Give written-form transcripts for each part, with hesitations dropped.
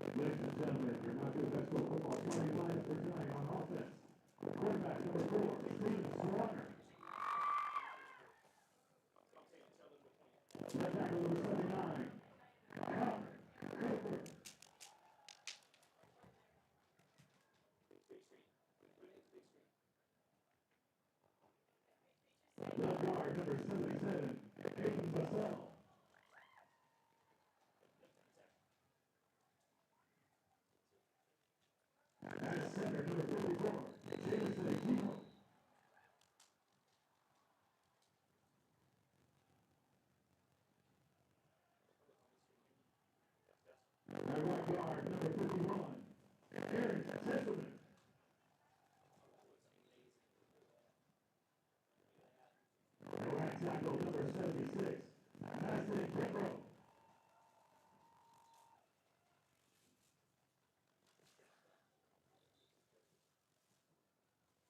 Ladies and gentlemen, your Mountain Best Football starting lineup for tonight on offense. Quarterback number 4, Steven Slaughter. Left tackle number 79, Connor Cooper. Left guard number 77, Aiden Bassell. At center number 54, Jameson Kimo. At right guard number 51, Aaron Testament. Right tackle number 76, Madison Kimbrough.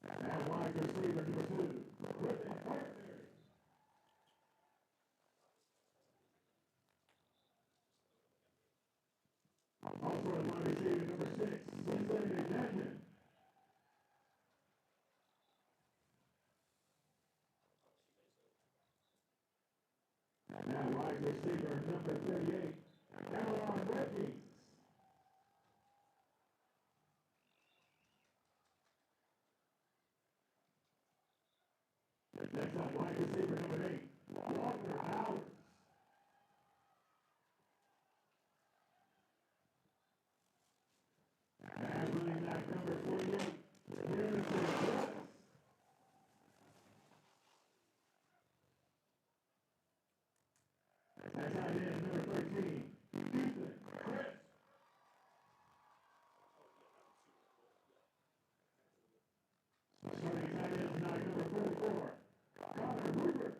And wide receiver number 2, Griffin Carter. Also at wide receiver number 6, Cincinnati Canyon. And now wide receiver number 38, Cameron Wilkins. Next up, wide receiver number 8, Walker Howard. And running back number 48, Harrison West. And tight end number 13, Ethan Chris. Starting tight end tonight, number 44, Connor Hoover.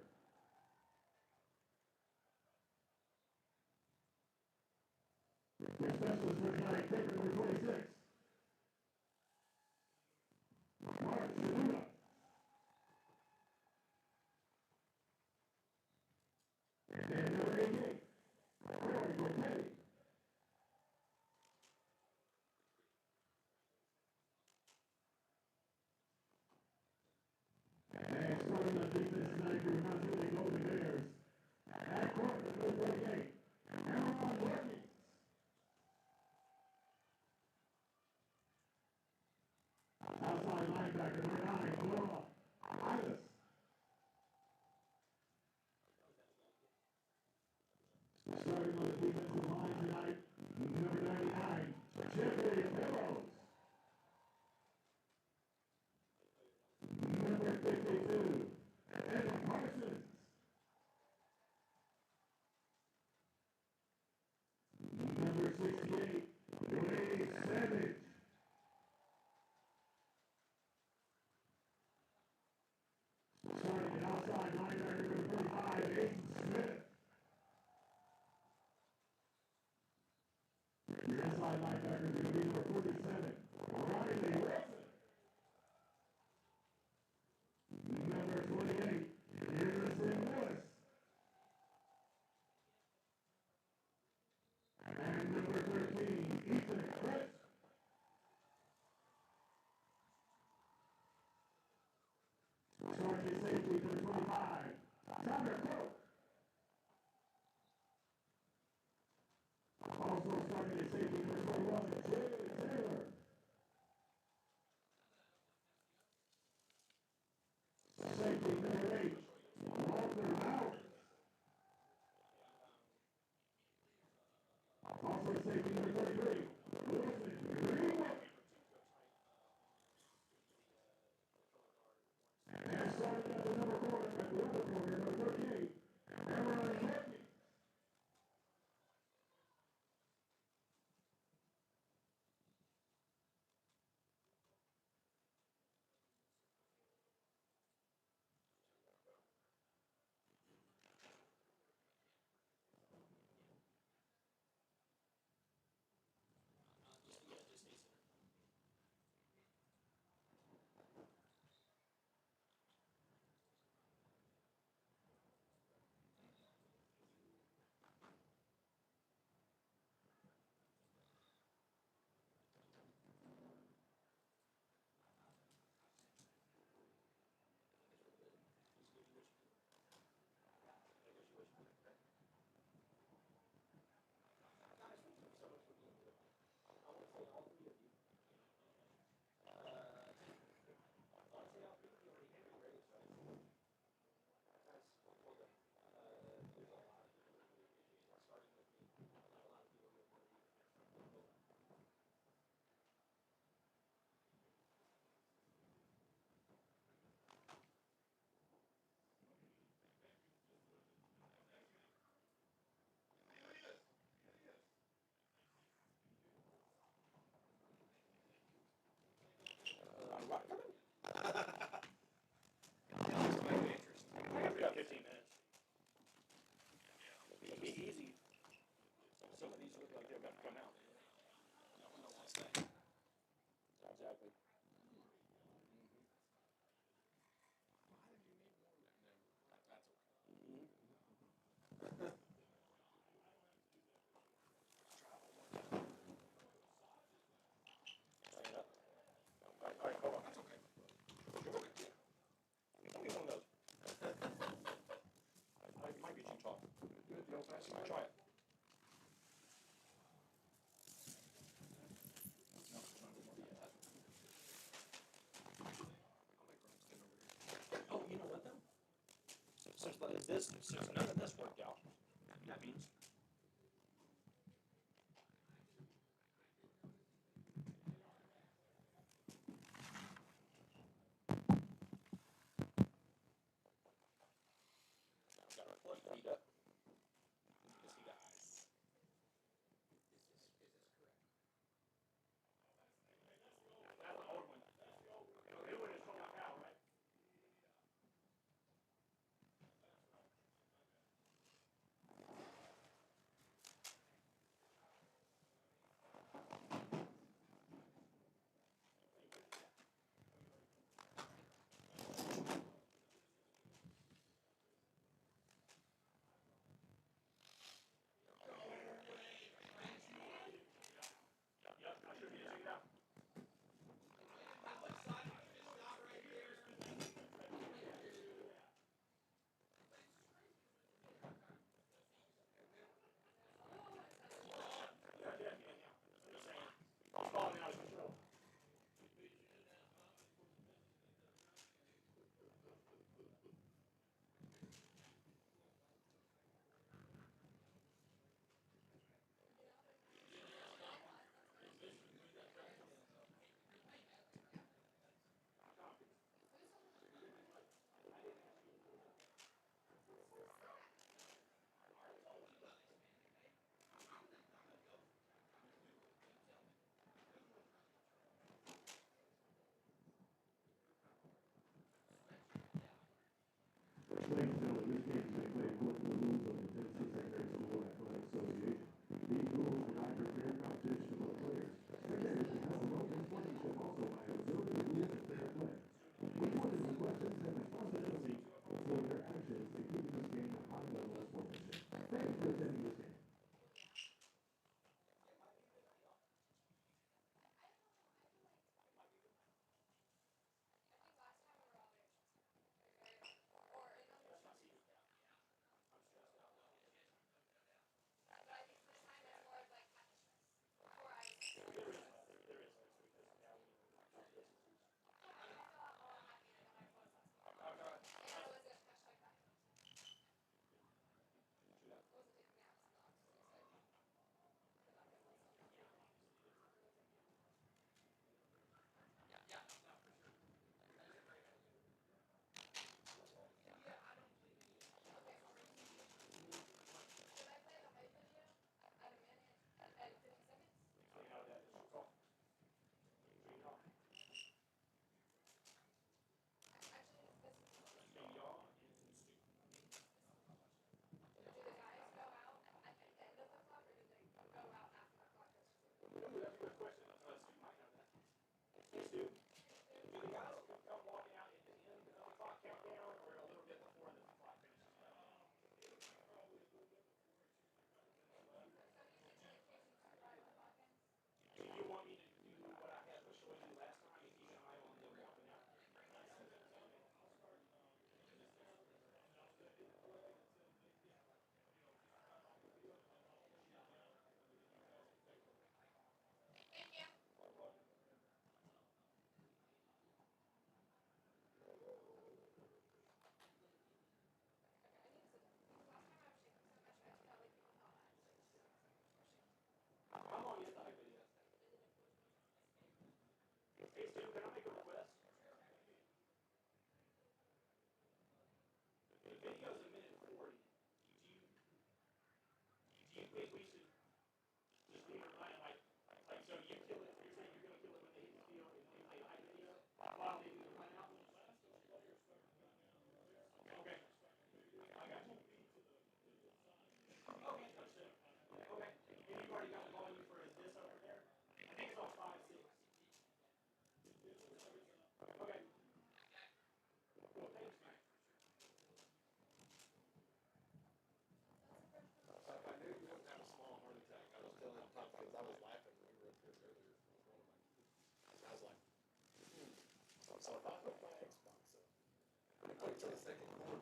Your specialist for tonight, kicker number 26, Mark Shaluda. And number 88, Corey McKay. And starting on defense tonight for your Mount Juliet Golden Bears, at corner number 38, Cameron Wilkins. Outside linebacker number 9, Noah Ilas. Starting on the defensive line tonight, number 99, Jeffrey Pillows. Number 52, Evan Parsons. Number 68, Dwayne Savage. Starting an outside linebacker number 35, Aiden Smith. Your inside linebacker is going to be number 47, Riley Wilson. Number 28, Harrison Lewis. And number 13, Ethan Chris. Starting safety number 25, Tyler Cook. Also starting at safety number 21, Jay Taylor. Safety number 8, Walter Howard. Also safety number 33, Wilson Greenwood. And starting at the number 4, at the other corner, number 38, Cameron Wilkins. since none of this worked out, that means I've got our plug to heat up. Because he got that's an old one. The new one is from my pal, right? Yep, I should be able to check it out. Yeah. I'm just saying. It's falling out of control. Ladies and gentlemen, this game is being played according to the rules of the Tennessee Secretary Football Athletic Association. These rules provide for fair competition among players. Spectators can have a vote in sportsmanship also by observing the rules of fair play. Each one of these questions have responsibility for their actions in keeping this game a high level of sportsmanship. Thank you for attending this game. how long is the hype video? Hey Stu, can I make a request? The video's a minute 40. Do you think we should just leave it running like so you kill it, you're saying you're gonna kill it when they hit the field and play the hype video while they do the run out? Okay. I got you. Okay, understood. Okay. And you've already got the volume for is this over there? I think it's on 5.6. Okay. Cool, thanks, man. I knew you wouldn't have a small heart attack. I was telling Tom because I was laughing when we were up here earlier. I was like, so if I hook my Xbox up and put it to the second quarter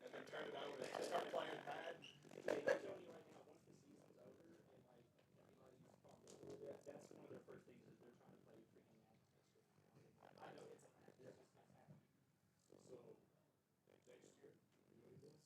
and then turn it over and start playing pad. Yeah, I'm telling you right now, once the season's over and like everybody's bumped up a little bit, that's one of their first things is they're trying to play freaking Madden. I know. It's happening. So next year, we do this.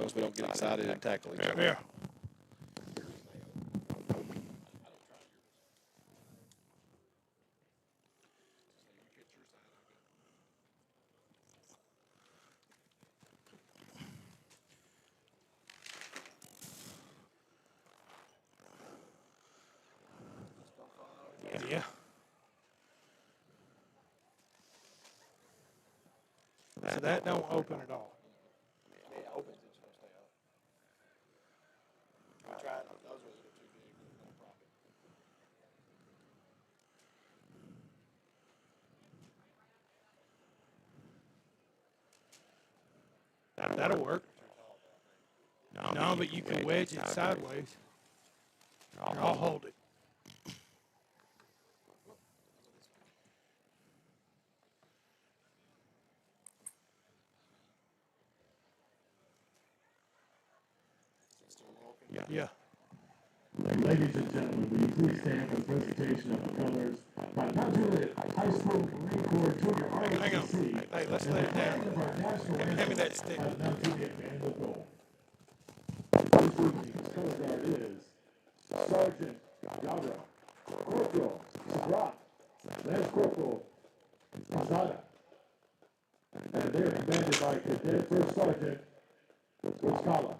as we don't get excited and tackle each other. Yeah. Yeah. So that don't open at all. It opens, it's gonna stay up. We tried, those were a little too big, no profit. That'll work. No, but you can wedge it sideways. I'll hold it. Yeah. Ladies and gentlemen, will you please stand for the presentation of the colors by Mountain High School Marine Corps Junior Hang on. ROTC Hey, let's and lay the it flag down. of our national Hand me anthem that stick. as now to the band of gold. This evening's color guard is Sergeant Yara, Corporal Sabrat, Lance Corporal Pazada, and they're commanded by Cadet First Sergeant Wiscala.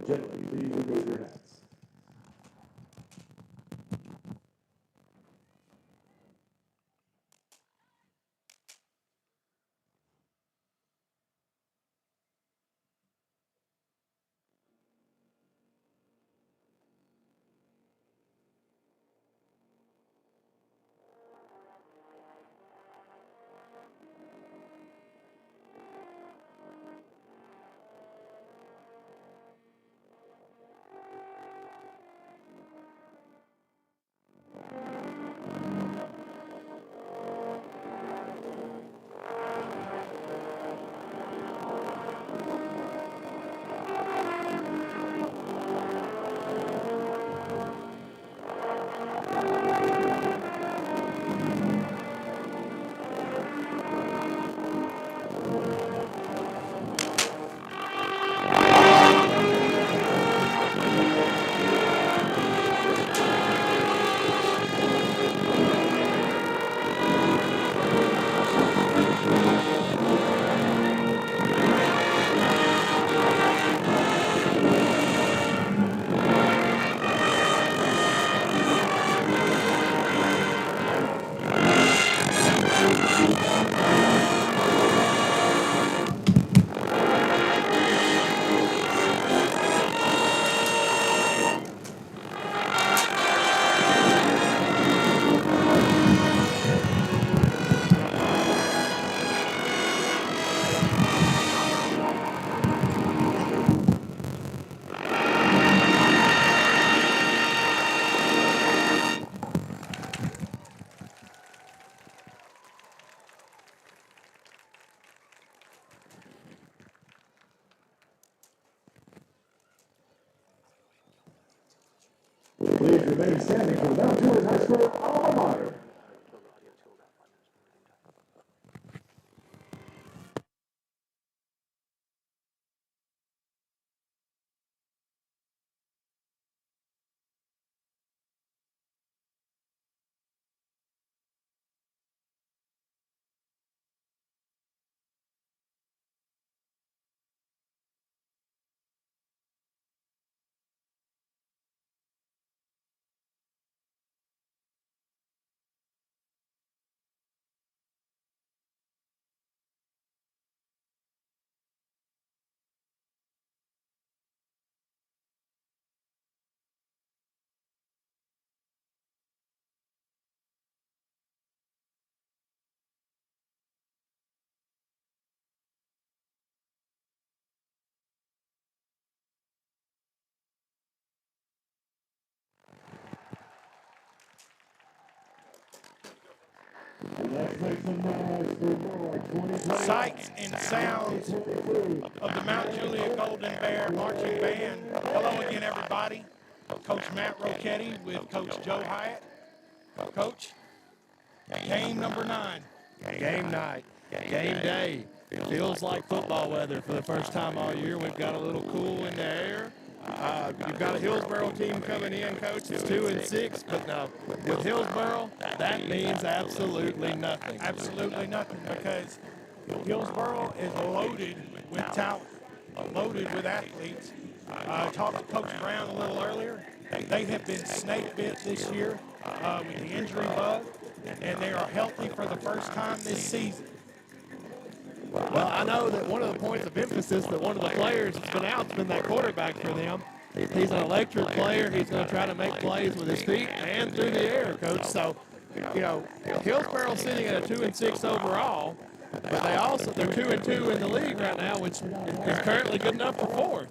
Gentlemen, please remove your hats. Please remain standing for Mount Juliet High School alma mater. Let's make some noise for more 2020. Sights and sounds of the Mount Juliet Golden Bear Marching Band. Hello again, everybody. Coach Matt Rocchetti with Coach Joe Hyatt. Coach, game number 9. Game night, game day. It feels like football weather for the first time all year. We've got a little cool in the air. You've got a Hillsboro team coming in, Coach. It's 2-6, but no, with Hillsboro, that means absolutely nothing. Absolutely nothing, because Hillsboro is loaded with talent, loaded with athletes. Talked to Coach Brown a little earlier. They have been snake bit this year with the injury bug, and they are healthy for the first time this season. Well, I know that one of the points of emphasis that one of the players that's been out has been that quarterback for them. He's an electric player. He's going to try to make plays with his feet and through the air, Coach. So, you know, Hillsboro's sitting at a 2-6 overall, but they're 2-2 in the league right now, which is currently good enough for fourth.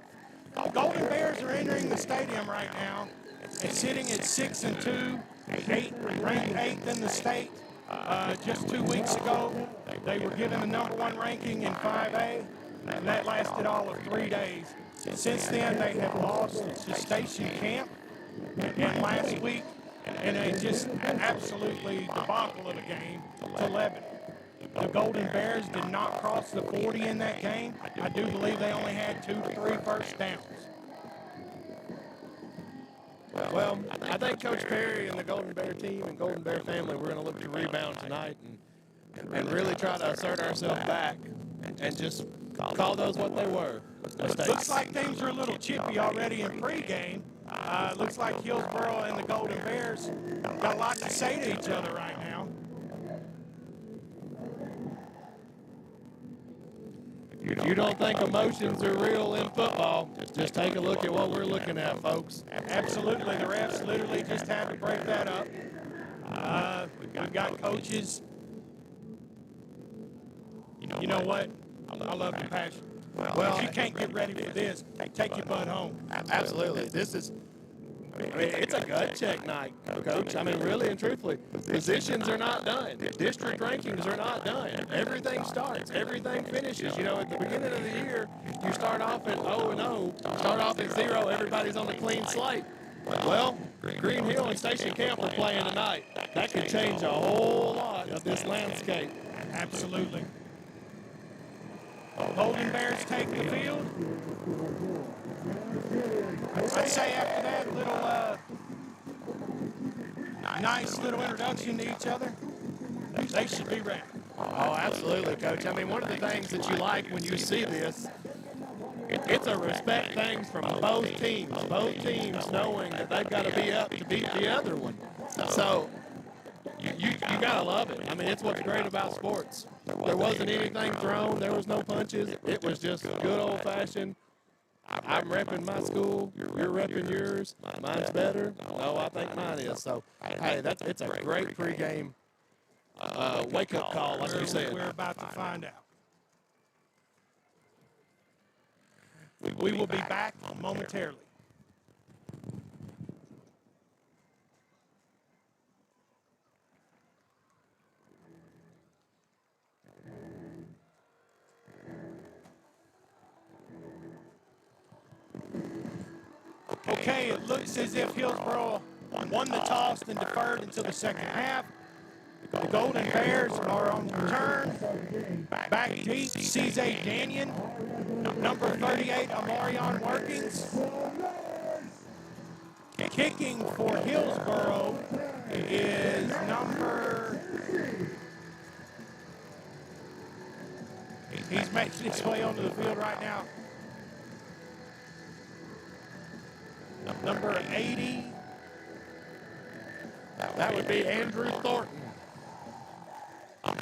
The Golden Bears are entering the stadium right now and sitting at 6-2, ranked 8th in the state. Just 2 weeks ago, they were given the number 1 ranking in 5A, and that lasted all of 3 days. Since then, they have lost to Station Camp, and last week, in a just absolutely debacle of a game, to Lebanon. The Golden Bears did not cross the 40 in that game. I do believe they only had 2-3 first downs. Well, I think Coach Perry and the Golden Bear team and Golden Bear family, we're going to look to rebound tonight and really try to assert ourselves back and just call those what they were. Mistakes. Looks like things are a little chippy already in pregame. Looks like Hillsboro and the Golden Bears got a lot to say to each other right now. If you don't think emotions are real in football, just take a look at what we're looking at, folks. Absolutely. The refs literally just had to break that up. We've got coaches. You know what? I love the passion. Well, if you can't get ready for this, take your butt home. Absolutely. It's a gut check night, Coach. I mean, really and truthfully, positions are not done. District rankings are not done. Everything starts. Everything finishes. You know, at the beginning of the year, you start off at 0-0, start off at 0. Everybody's on a clean slate. Well, Green Hill and Station Camp are playing tonight. That could change a whole lot of this landscape. Absolutely. Golden Bears take the field. I'd say after that little nice little introduction to each other, they should be ready. Oh, absolutely, Coach. I mean, one of the things that you like when you see this, it's a respect thing from both teams knowing that they've got to be up to beat the other one. So you got to love it. I mean, it's what's great about sports. There wasn't anything thrown. There was no punches. It was just good old-fashioned, I'm repping my school, you're repping yours, mine's better. No, I think mine is. So, hey, it's a great pregame wake-up call, like you said. We're about to find out. We will be back momentarily. Okay, it looks as if Hillsboro won the toss and deferred until the second half. The Golden Bears are on the return. Back deep, C.J. Danion. Number 38, Amarion Workings. Kicking for Hillsboro is number... He's making his way onto the field right now. Number 80. That would be Andrew Thornton.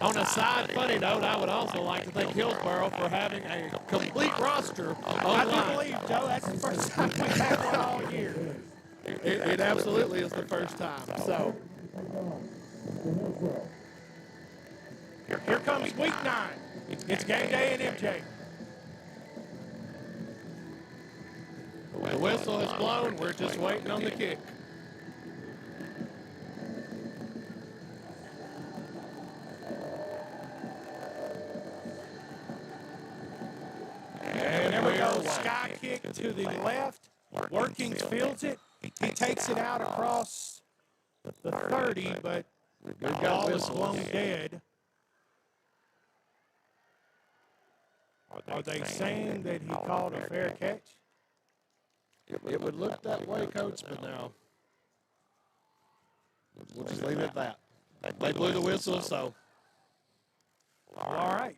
On a side funny note, I would also like to thank Hillsboro for having a complete roster I do online. believe, Joe, that's the first time we've had one all year. It absolutely is the first time. So Here comes week 9. It's game day in MJ. the whistle has blown. We're just waiting on the kick. kick to the left. Workings fields it. He takes it out across the 30, but the ball is blown dead. Are they saying that he called a fair catch? It would look that way, Coach, but no. We'll just leave it at that. They blew the whistle, so. All right.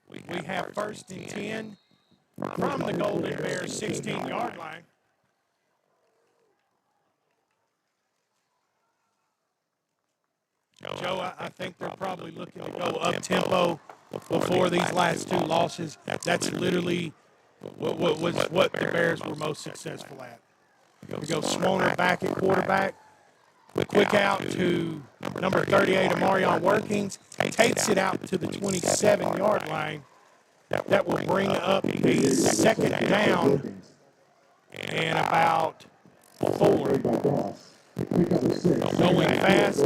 We have 1st and 10 from the Golden Bears 16-yard line. Joe, I think they're probably looking to go up-tempo before these last 2 losses. That's literally what the Bears were most successful at. We go Swanner back at quarterback. Quick out to number 38, Amarion Workings. Takes it out to the 27-yard line. That will bring up a 2nd down and about 4. Going fast.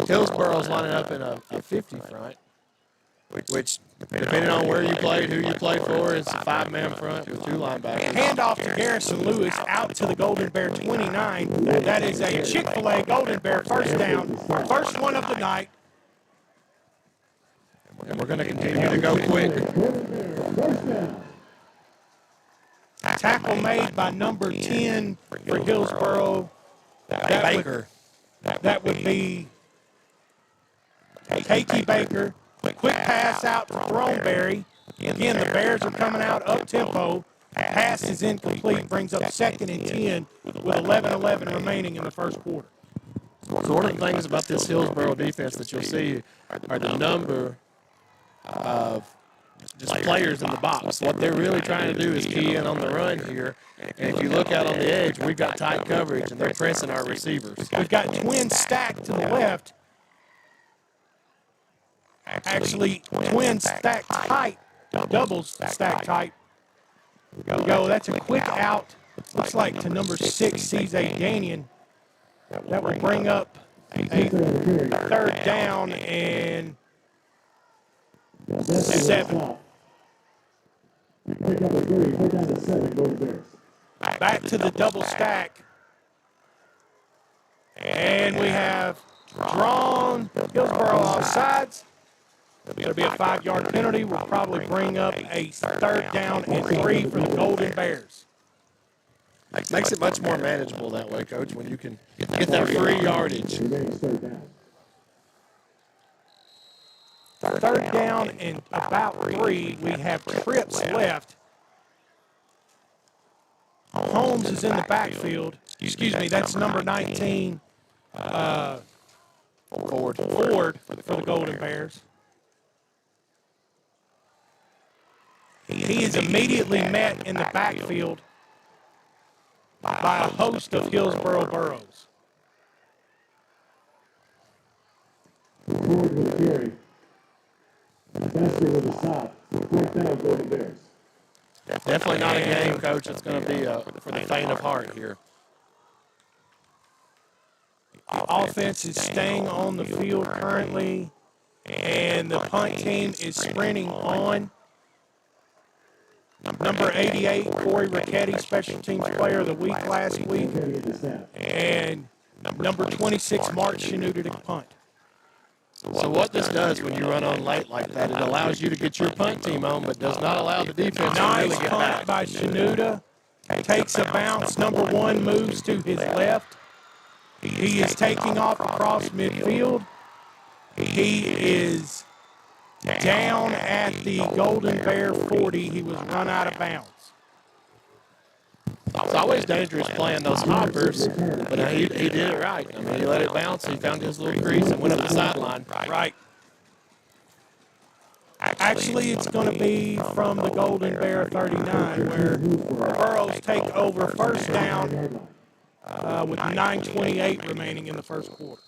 Hillsboro's lining up in a 50 front, which, depending on where you played, who you played for, is a 5-man front with 2 linebackers. Handoff to Garrison Lewis out to the Golden Bear 29. That is a Chick-fil-A Golden Bear 1st down. First one of the night. And we're going to continue to go quick. Tackle made by number 10 for Hillsboro. That would be Takey Baker. Quick pass out to Throneberry. Again, the Bears are coming out up-tempo. Pass is incomplete, brings up 2nd and 10 with 11:11 remaining in the 1st quarter. So one of the things about this Hillsboro defense that you'll see are the number of just players in the box. What they're really trying to do is key in on the run here. And if you look out on the edge, we've got tight coverage, and they're pressing our receivers. We've got twins stacked to the left. Actually, twins stacked tight, doubles stacked tight. We go. That's a quick out. Looks like to number 6, C.J. Danian. That will bring up a 3rd down and 7. Back to the double stack. And we have drawn Hillsboro offsides. It'll be a 5-yard penalty. We'll probably bring up a 3rd down and 3 for the Golden Bears. Makes it much more manageable that way, Coach, when you can get that free yardage. 3rd down and about 3. We have trips left. Holmes is in the backfield. Excuse me, that's number 19, Ford for the Golden Bears. He is immediately met in the backfield by a host of Hillsboro Burrows. Ford with a carry. Bester with a stop. 4th down, Golden Bears. Definitely not a game, Coach. It's going to be for the faint of heart here. Offense is staying on the field currently, and the punt team is sprinting on. Number 88, Corey Ricchetti, special teams player of the week last week. And number 26, Mark Shanuta to punt. So what this does when you run on late like that, it allows you to get your punt team on, but does not allow the defense to really Nice get punt back. by Shanuta. Takes a bounce. Number 1 moves to his left. He is taking off across midfield. He is down at the Golden Bear 40. He was run out of bounds. It's always dangerous playing those hoppers, but he did it right. I mean, he let it bounce. He found his little crease and went up the sideline. Right. Actually, it's going to be from the Golden Bear 39, where Burrows take over 1st down with 9:28 remaining in the 1st quarter.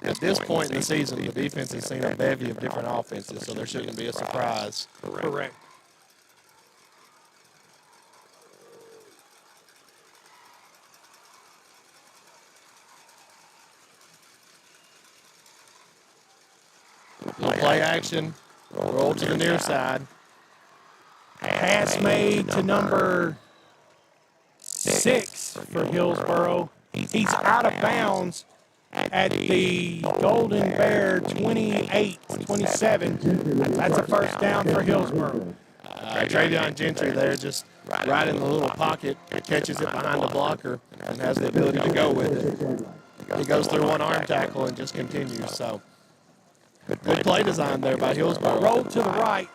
At this point in the season, the defense has seen a bevy of different offenses, so there shouldn't be a surprise. Correct. Little play action, roll to the near side. Pass made to number 6 for Hillsboro. He's out of bounds at the Golden Bear 28-27. That's a first down for Hillsboro. Travion Gentry there just right in the little pocket, catches it behind the blocker, and has the ability to go with it. He goes through one arm tackle and just continues. So good play design there by Hillsboro. Roll to the right.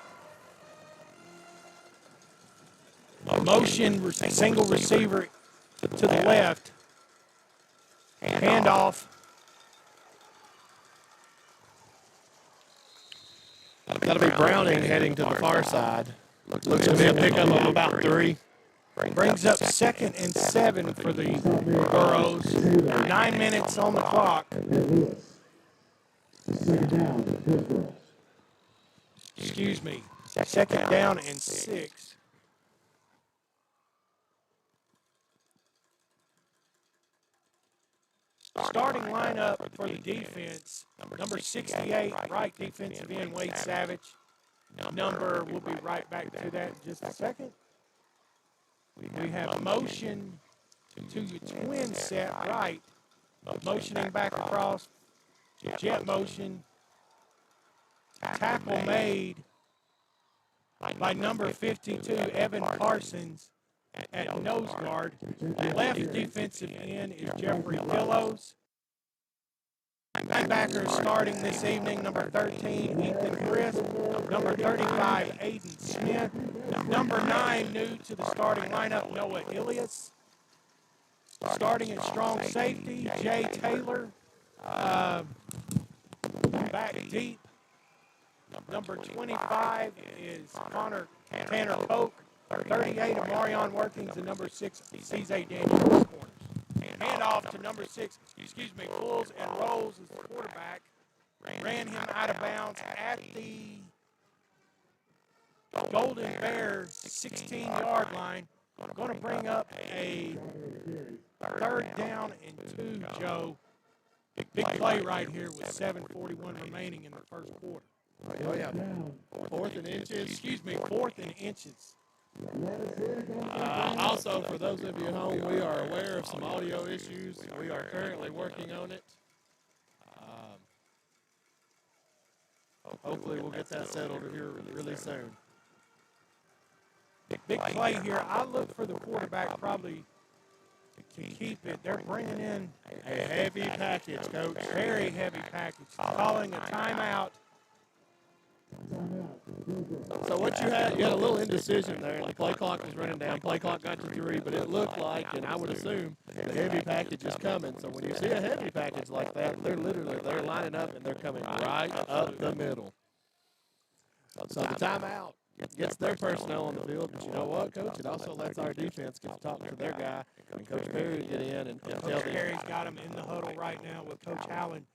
Motion, single receiver to the left. Handoff. That'll be Browning heading to the far side. Looks to be a pickup of about 3. Brings up 2nd and 7 for the Burros. 9 minutes on the clock. Second down, Hillsboro. Excuse me. 2nd down and 6. Starting lineup for the defense. Number 68, right defensive end, Wade Savage. Number, we'll be right back to that in just a second. We have motion to your twin set right. Motioning back across. Jet motion. Tackle made by number 52, Evan Parsons at nose guard. Left defensive end is Jeffrey Pillows. Linebacker starting this evening, number 13, Ethan Crisp. Number 35, Aiden Smith. Number 9, new to the starting lineup, Noah Ilias. Starting at strong safety, Jay Taylor. Back deep. Number 25 is Tanner Polk. 38 of Marion Workings, and number 6, CJ Daniels. Hand off to number 6, pulls and rolls as the quarterback. Ran him out of bounds at the Golden Bear 16-yard line. Going to bring up a 3rd down and 2, Joe. Big play right here with 7:41 remaining in the first quarter. Oh, yeah. 4th and inches. 4th and inches. Also, for those of you at home, we are aware of some audio issues. We are currently working on it. Hopefully we'll get that settled here really soon. Big play here. I look for the quarterback probably to keep it. They're bringing in A heavy package, Coach. very heavy package. Calling a timeout. So what you had a little indecision there. The play clock was running down. Play clock got to 3, but it looked like, and I would assume, the heavy package is coming. So when you see a heavy package like that, they're lining up and they're coming right up the middle. So the timeout gets their personnel on the field, but you know what, Coach? It also lets our defense get to talk to their guy and Coach Perry get in and tell Coach them. Perry's got him in the huddle right now with Coach Allen.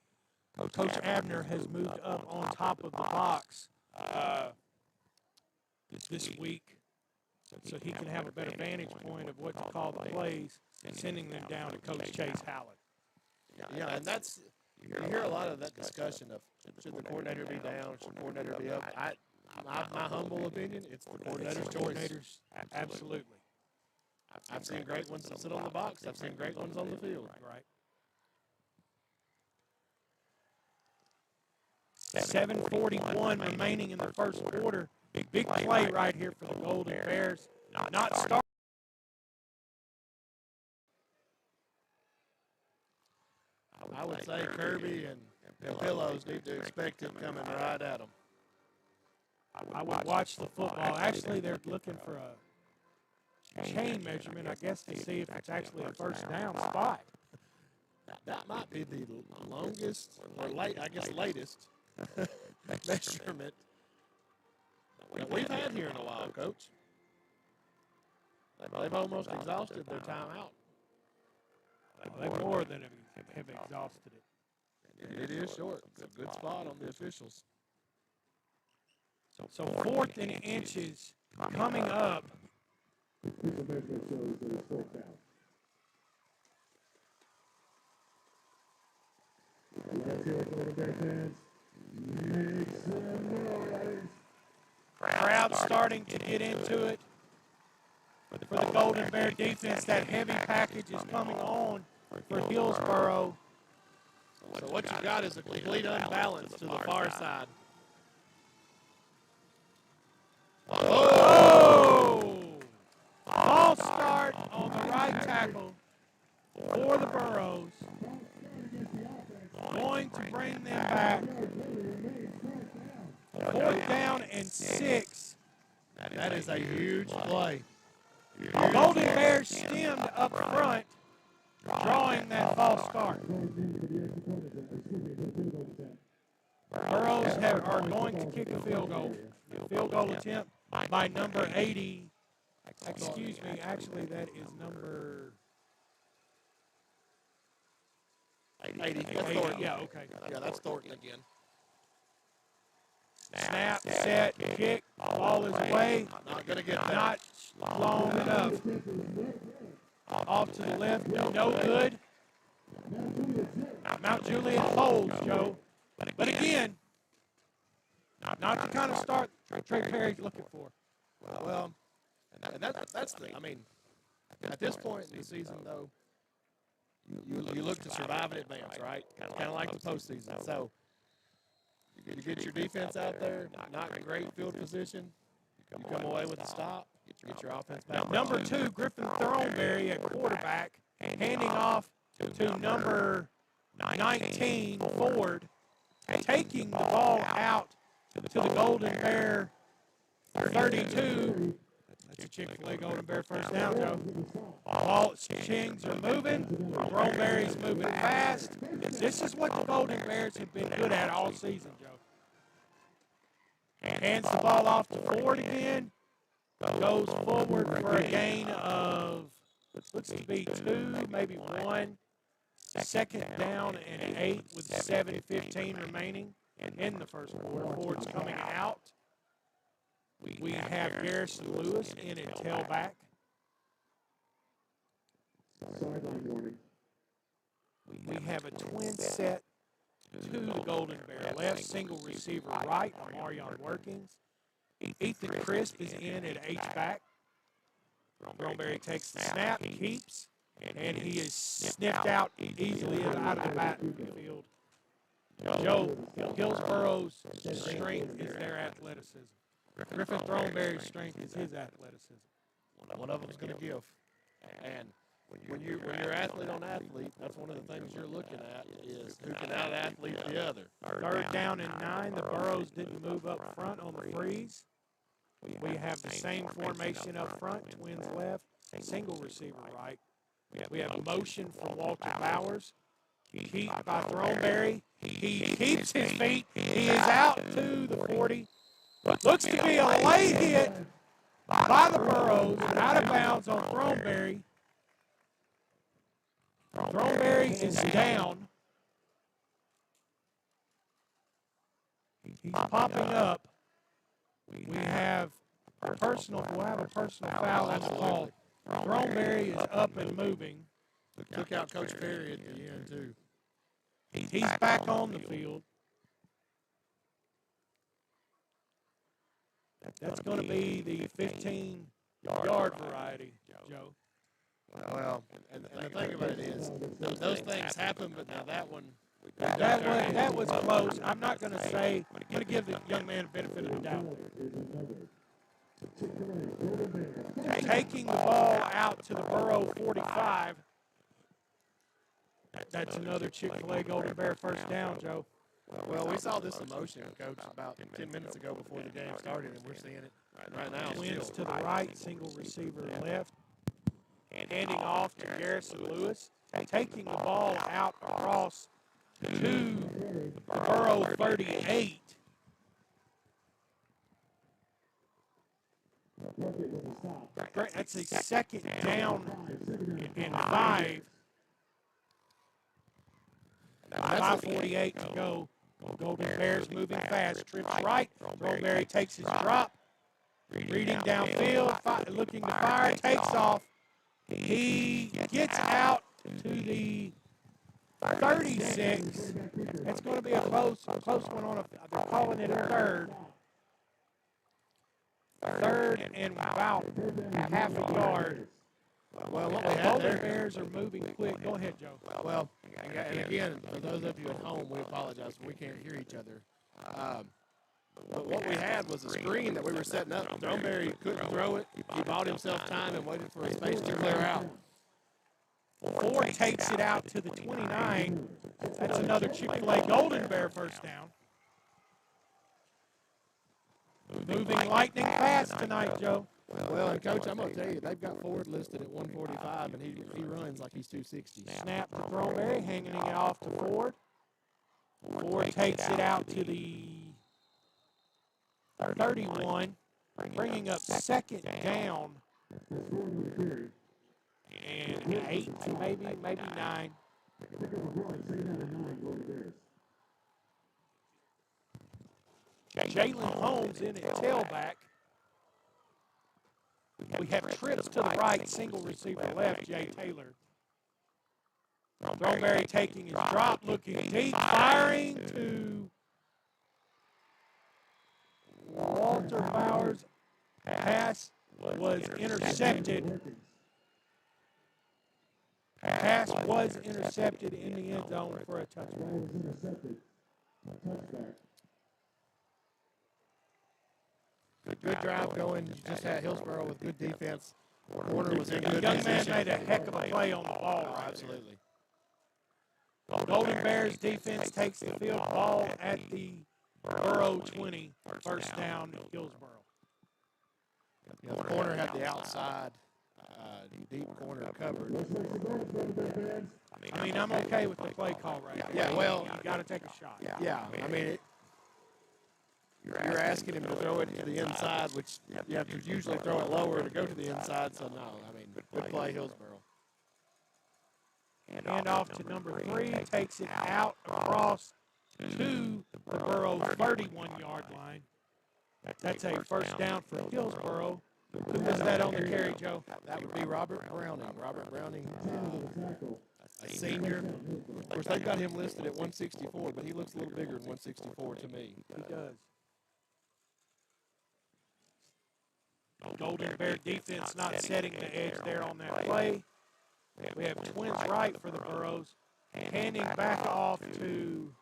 Coach Abner has moved up on top of the box this week so he can have a better vantage point of what to call the plays and sending them down to Coach Chase Howard. Yeah, and that's, you hear a lot of that discussion of should the coordinator be down, should the coordinator be up. My humble opinion, it's the coordinator's choice. Absolutely. I've seen great ones that sit on the box. I've seen great ones on the field. Right. 7:41 remaining in the first quarter. Big play right here for the Golden Bears. Not start. I would say Kirby and Pillows need to expect him coming right at them. I would watch the football. Actually, they're looking for a chain measurement, I guess, to see if it's actually a first down spot. That might be the longest, or latest measurement that we've had here in a while, Coach. They've almost exhausted their timeout. They more than have exhausted it. It is short. It's a good spot on the officials. So 4th and inches coming up. Official measurement shows that it's 4th down. Let's hear it for the Bear fans. Make some noise. Crowd crowd starting to get into it for the Golden Bear defense. That heavy package is coming on for Hillsboro. So what you got is a complete unbalance to the far side. Oh! False start on the right tackle for the Burros. Going to bring them back. 4th down and 6. That is a huge play. The Golden Bears stemmed up front, drawing that false start. Burros are going to kick a field goal. Field goal attempt by number 80. Excuse me, actually that is number 80. That's Thornton. Yeah, okay. Yeah, that's Thornton again. Snap, set, kick, ball is away. Not going to get there. Not long enough. Off to the left, no good. Mount Juliet holds, Joe. But again, not the kind of start Trey Perry's looking for. Well, and that's the, I mean, at this point in the season, though, you look to survive and advance, right? Kind of like the postseason. So you get your defense out there, not in great field position. You come away with a stop, get your offense back. Number 2, Griffin Throneberry at quarterback, handing off to number 19, Ford, taking the ball out to the Golden Bear 32. That's a Chick-fil-A Golden Bear first down, Joe. Ball Chings are moving. Throneberry's moving fast. This is what the Golden Bears have been good at all season, Joe. Hands the ball off to Ford again. Goes forward for a gain of, looks to be 2, maybe 1. 2nd down and 8 with 7:15 remaining in the first quarter. Ford's coming out. We have Garrison Lewis in at tailback. Sideline warning. We have a twin set to the Golden Bear left, single receiver right, Marion Workings. Ethan Crisp is in at H-back. Throneberry takes the snap, keeps, and he is sniffed out easily out of the backfield. Joe, Hillsboro's strength is their athleticism. Griffin Throneberry's strength is his athleticism. One of them's going to give. And when you're athlete on athlete, that's one of the things you're looking at is who can out-athlete the other. 3rd down and 9. The Burros didn't move up front on the freeze. We have the same formation up front, twins left, single receiver right. We have motion from Walter Bowers. Keep by Throneberry. He keeps his feet. He is out to the 40. Looks to be a late hit by the Burros, out of bounds on Throneberry. Throneberry is down. He's popping up. We have a personal foul on the ball. Throneberry is up and moving. Took out Coach Perry at the end, too. He's back on the field. That's going to be the 15-yard variety, Joe. Well, and the thing about it is, those things happen, but now that one. That was close. I'm not going to say, I'm going to give the young man a benefit of the doubt. Taking the ball out to the Burro 45. That's another Chick-fil-A Golden Bear first down, Joe. Well, we saw this in motion, Coach, about 10 minutes ago before the game started, and we're seeing it right now. Twins to the right, single receiver left. Handing off to Garrison Lewis. Taking the ball out across to the Burro 38. That's a 2nd down and 5. 5:48 to go. Golden Bears moving fast. Trips right. Throneberry takes his drop. Reading downfield. Looking to fire. Takes off. He gets out to the 36. It's going to be a close one on they're calling it a 3rd. third and about half a yard. Well, what we had Golden there, Bears are moving quick. Go ahead, Joe. well, and again, for those of you at home, we apologize. We can't hear each other. But what we had was a screen that we were setting up. Throneberry couldn't throw it. He bought himself time and waited for his space to clear out. Ford takes it out to the 29. That's another Chick-fil-A Golden Bear first down. Moving lightning fast tonight, Joe. Well, and Coach, I'm going to tell you, they've got Ford listed at 145, and he runs like he's 260. Snap to Throneberry, hanging it off to Ford. Ford takes it out to the 31, bringing up second down and 8, maybe 9. Jalen Holmes in at tailback. We have trips to the right, single receiver left, Jay Taylor. Throneberry taking his drop, looking deep, firing to Walter Bowers. Pass was intercepted. Pass was intercepted in the end zone for a touchdown. Good drive going. You just had Hillsboro with good defense. Corner was in good Young man position. made a heck of a play on the ball. Oh, Right absolutely. Golden Bears defense takes the field, ball at the Borough 20, first down, Hillsboro. The corner had the outside deep corner covered. I mean, I'm okay with the play call right now. Yeah, well, you got to take a shot. Yeah, I mean, you're asking him to throw it to the inside, which you have to usually throw it lower to go to the inside. So no, I mean, good play, Hillsboro. Hand off to number 3, takes it out across to the Borough 31-yard line. That's a first down for Hillsboro. Who was that on the carry, Joe? That would be Robert Browning. Robert Browning, a senior. Of course, they've got him listed at 164, but he looks a little bigger than 164 to me. He does. Golden Bear defense not setting the edge there on that play. We have twins right for the Burros. Handing back off to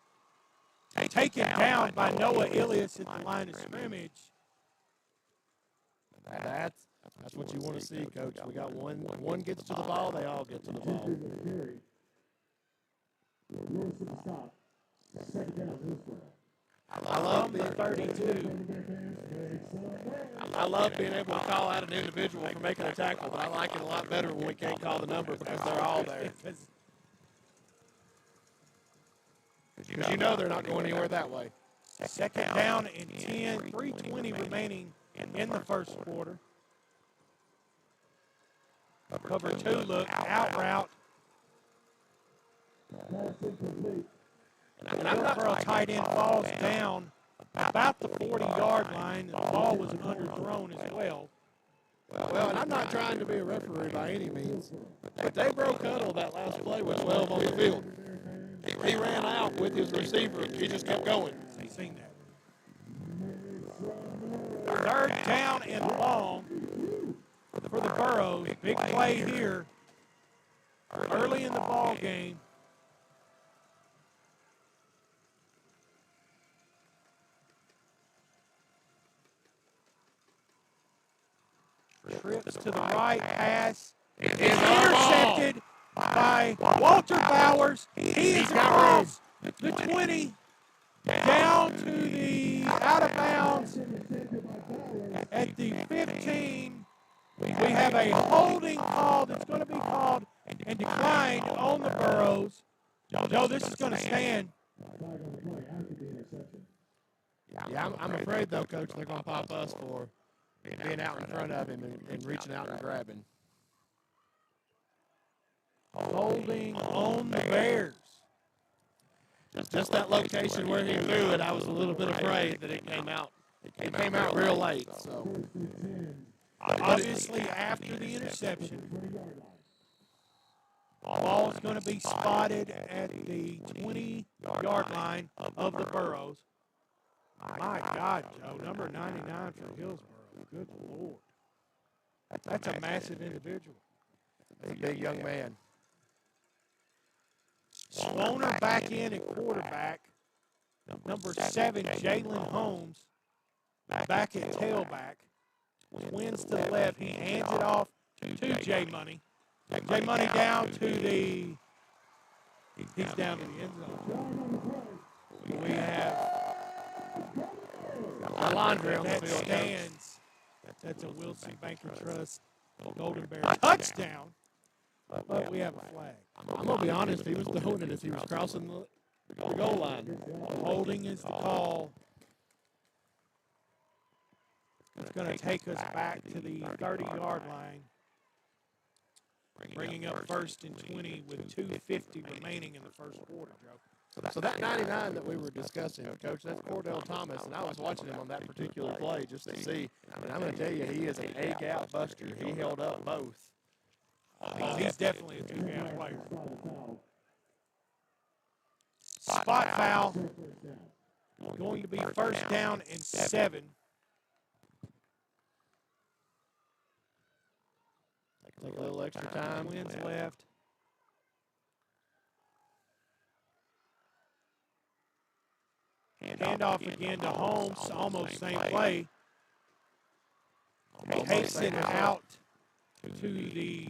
taken down by Noah Ilias at the line of scrimmage. That's what you want to see, Coach. We got one gets to the ball, they all get to the ball. I love the 32. I love being able to call out an individual for making a tackle, but I like it a lot better when we can't call the number because they're all there. Because you know they're not going anywhere that way. Second down and 10, 3:20 remaining in the first quarter. Cover 2 look, out route. And Hillsboro tight end falls down about the 40-yard line. The ball was underthrown as well. Well, and I'm not trying to be a referee by any means, but they broke huddle that last play with 12 on the field. He ran out with his receiver. He just kept going. I've seen that. Third down and long for the Burros. Big play here early in the ball game. Trips to the right, pass is intercepted by Walter Bowers. He is across the 20, down to the out of bounds at the 15. We have a holding call that's going to be called and declined on the Burros. Joe, this is going to stand. Yeah, I'm afraid, though, Coach, they're going to pop us for being out in front of him and reaching out and grabbing. Holding on the Bears. Just that location where he threw it, I was a little bit afraid that it came out. It came out real late. So obviously, after the interception, ball is going to be spotted at the 20-yard line of the Burros. My God, Joe, number 99 for Hillsboro. Good Lord. That's a massive individual. A big young man. Swoner back in at quarterback. Number 7, Jalen Holmes, back at tailback. Twins to the left. He hands it off to J Money. J Money down to the. He's down to the end zone. We have Laundry on the that field. stands. That's a Wilson Banker Trust Golden Bear touchdown. But we have a flag. I'm going to be honest, he was doing it as he was crossing the goal line. Holding is the call. It's going to take us back to the 30-yard line. Bringing up 1st and 20 with 2:50 remaining in the first quarter, Joe. So that 99 that we were discussing, Coach, that's Cordell Thomas, and I was watching him on that particular play just to see. And I'm going to tell you, he is an A-gap buster. He held up both. He's definitely a two-gap player. Spot foul. Going to be 1st down and 7. Take a little extra time. Twins left. Handoff again to Holmes. Almost same play. Takes it out to the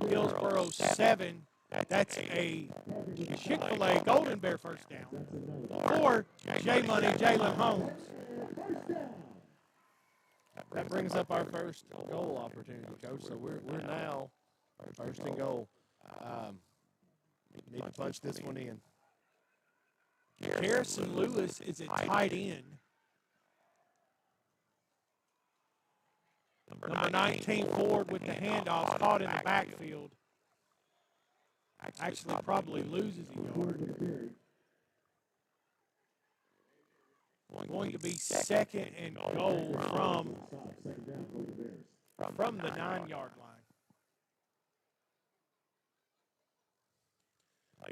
Hillsboro 7. That's a Chick-fil-A Golden Bear 1st down. Or J Money, Jalen Holmes. That brings up our first goal opportunity, Coach. So we're now 1st and goal. Need to punch this one in. Harrison Lewis is at tight end. Number 19 Ford with the handoff, caught in the backfield. Actually probably loses a yard. Going to be 2nd and goal from the 9-yard line.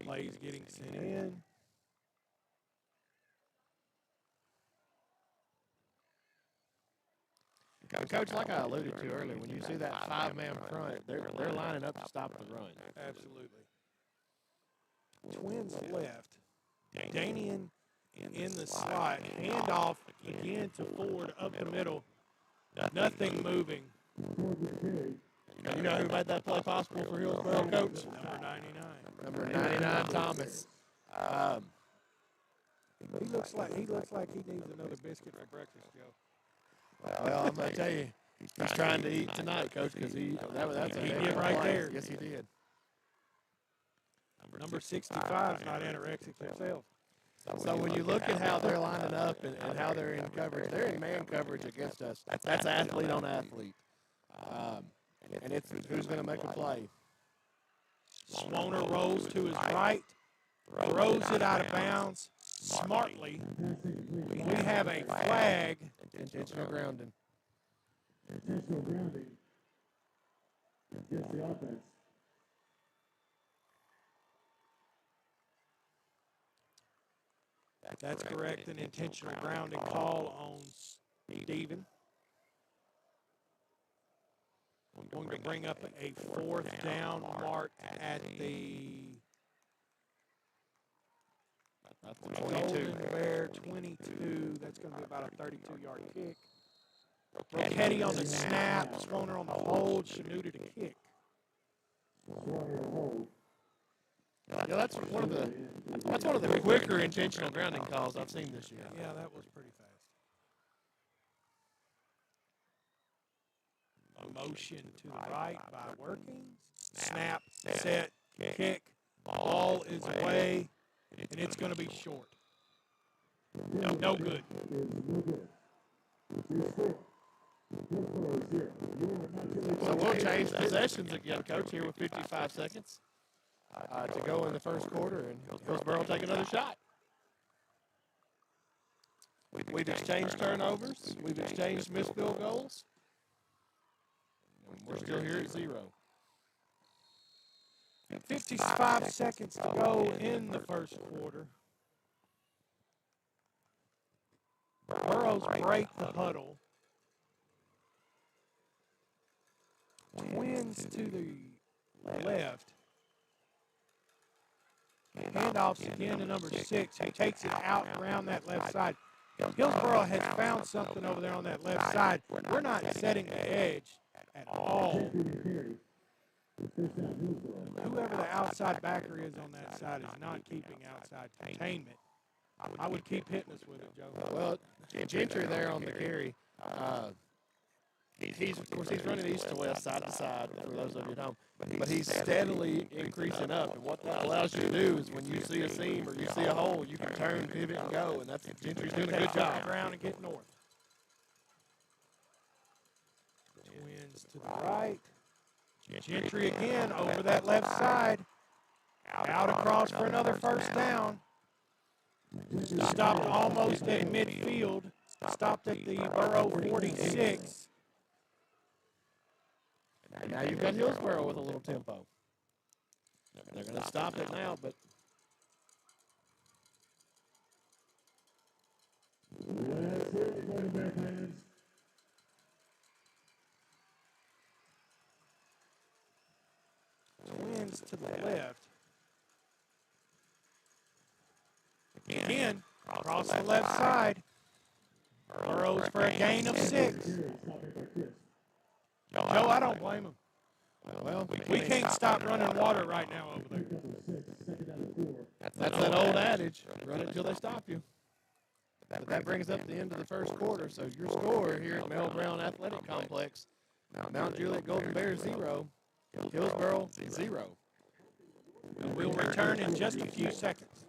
Plays getting sent in. Coach, like I alluded to earlier, when you see that 5-man front, they're lining up to stop the run. Absolutely. Twins left. Danian in the slot. Handoff again to Ford up the middle. Nothing moving. You know who made that play possible for Hillsboro, Coach? Number 99. Number 99, Thomas. He looks like he needs another biscuit for breakfast, Joe. Well, I'm going to tell you, he's trying to eat tonight, Coach, because that's a He heck did of a right play. there. Yes, he did. Number 65 is not anorexic himself. So when you look at how they're lining up and how they're in coverage, they're in man coverage against us. That's athlete on athlete. And it's who's going to make a play. Swoner rolls to his right, throws it out of bounds smartly. We have a flag. Intentional grounding. Intentional grounding against the offense. That's correct, an intentional grounding call on Steven. We're going to bring up a 4th down mark at the 22. Golden Bear 22. That's going to be about a 32-yard kick. Rocchetti on the snap, Swoner on the hold, Shanuda to kick. Yeah, that's one of the quicker intentional grounding calls I've seen this year. Yeah, that was pretty fast. A motion to the right by working. Snap, set, kick. Ball is away, and it's going to be short. No good. So we'll change possessions again, Coach, here with 55 seconds to go in the first quarter, and Hillsboro will take another shot. We've exchanged turnovers. We've exchanged missed field goals. We're still here at 0. 55 seconds to go in the first quarter. Burrows break the huddle. Twins to the left. Handoffs again to number 6, who takes it out around that left side. Hillsboro has found something over there on that left side. We're not setting the edge at all. Whoever the outside backer is on that side is not keeping outside containment. I would keep hitting us with it, Joe. Well, Gentry there on the carry. Of course, he's running east to west, side to side, for those of you at home. But he's steadily increasing up. And what that allows you to do is when you see a seam or you see a hole, you can turn, pivot, and go. And that's Gentry's doing a good job. Around and get north. Twins to the right. Gentry again over that left side. Out across for another first down. Stopped almost at midfield. Stopped at the Borough 46. And now you've got Hillsboro with a little tempo. They're going to stop it now, but That's it, quarterback fans. Twins to the left. Again, across the left side. Burrows for a gain of 6. Joe, I don't blame him. well, We can't stop running water right now over there. that's that old adage, run it till they stop you. But that brings up the end of the first quarter. So your score here at Mel Brown Athletic Complex, Mount Juliet Golden Bears 0, Hillsboro 0. We'll return in just a few seconds.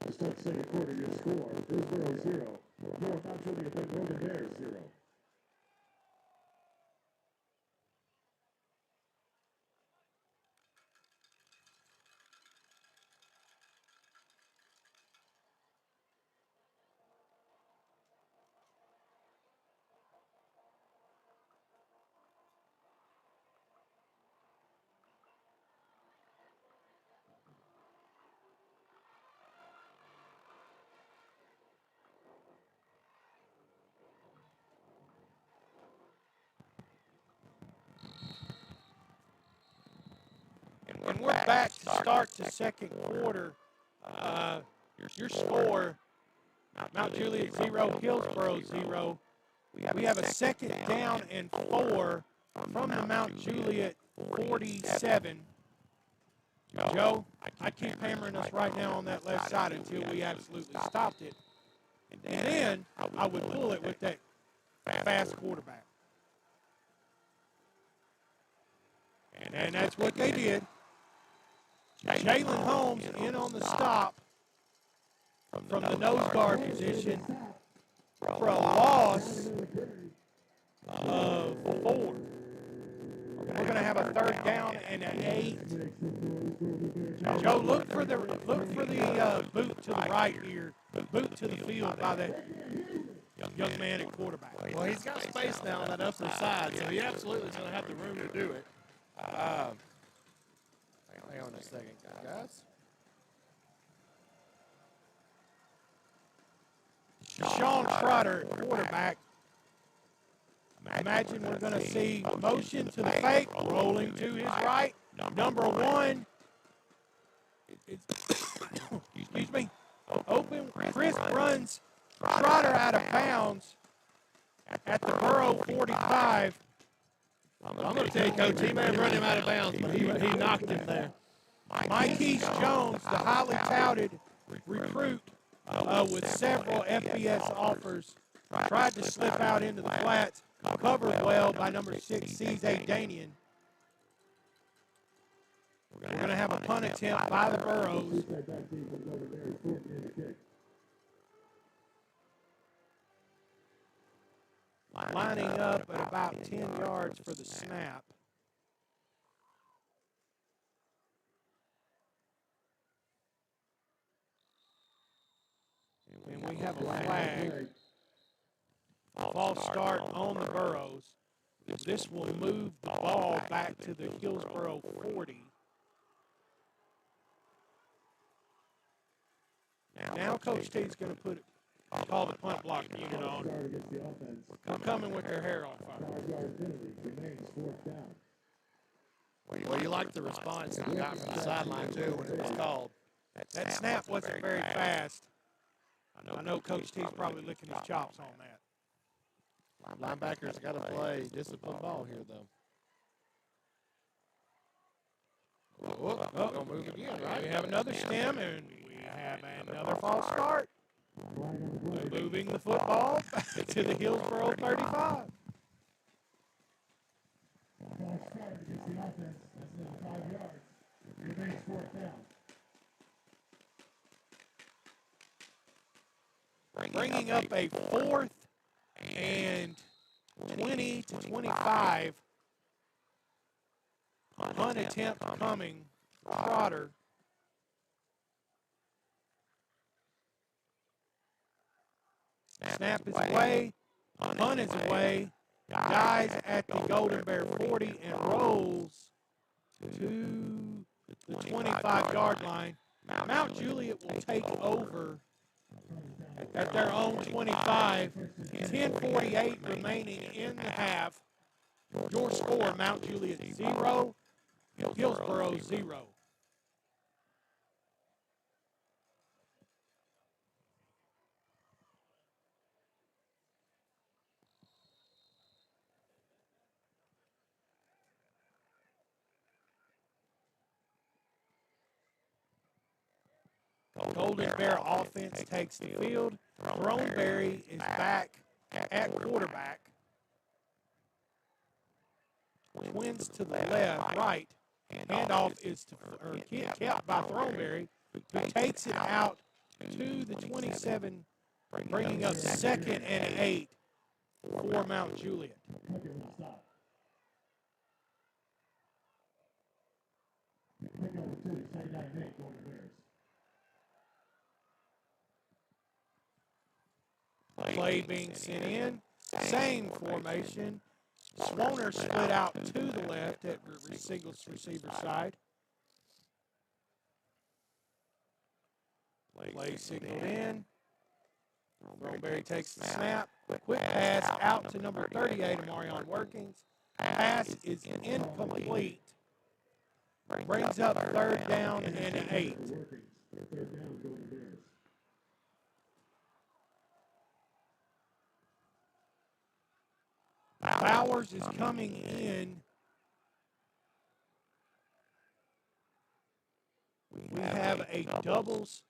To start the second quarter, your score, Hillsboro 0, North Mount Juliet Golden Bears 0. And we're back to start the second quarter. Your score, Mount Juliet 0, Hillsboro 0. We have a second down and 4 from the Mount Juliet 47. Joe, I keep hammering us right now on that left side until we absolutely stopped it. And then I would pull it with that fast quarterback. And that's what they did. Jalen Holmes in on the stop from the nose guard position for a loss of 4. We're going to have a third down and an 8. Joe, look for the boot to the right here, boot to the field by that young man at quarterback. Well, he's got space now on that upper side, so he absolutely is going to have the room to do it. Hang on a second, guys. Sean Trotter, quarterback. Imagine we're going to see motion to the fake, rolling to his right. Number 1. Excuse me. Open, crisp runs Trotter out of bounds at the Borough 45. I'm going to tell you, Coach, he may have run him out of bounds, but he knocked him there. Mikeese Jones, the highly touted recruit with several FBS offers, tried to slip out into the flats, covered well by number 6, C.J. Danian. We're going to have a punt attempt by the Burrows. Lining up at about 10 yards for the snap. And we have a flag. false start on the Burros. This will move the ball back to the Hillsboro 40. Now Coach T's going to call the punt block unit on. Start against the offense. We're coming with their hair on fire. 5-yard penalty remains fourth down. Well, you like the response that you got from the sideline, too, when it was called. That snap wasn't very fast. I know Coach T's probably licking his chops on that. Linebackers got to play disciplined ball here, though. Oh, going to move again, right? We have another stem, and we have another false start. Moving the football back to the Hillsboro 35. False start against the offense. That's another 5 yards. Remains fourth down. Bringing up a 4th and 20 to 25. Punt attempt coming. Trotter. Snap is away. Punt is away. Guys at the Golden Bear 40 and rolls to the 25-yard line. Mount Juliet will take over at their own 25. 10:48 remaining in the half. Your score, Mount Juliet 0, Hillsboro 0. Golden Bear offense takes the field. Throneberry is back at quarterback. Twins to the left, right. Handoff is kept by Throneberry, who takes it out to the 27, bringing up 2nd and 8 for Mount Juliet. Pickett will stop. Pick number 2, 2nd down and 8, Golden Bears. Play being sent in. Same formation. Swoner split out to the left at single receiver side. Play signal in. Throneberry takes the snap. Quick pass out to number 38, Amarion Workings. Pass is incomplete. Brings up 3rd down and 8. Workings. 3rd down, Golden Bears. Bowers is coming in. We have a doubles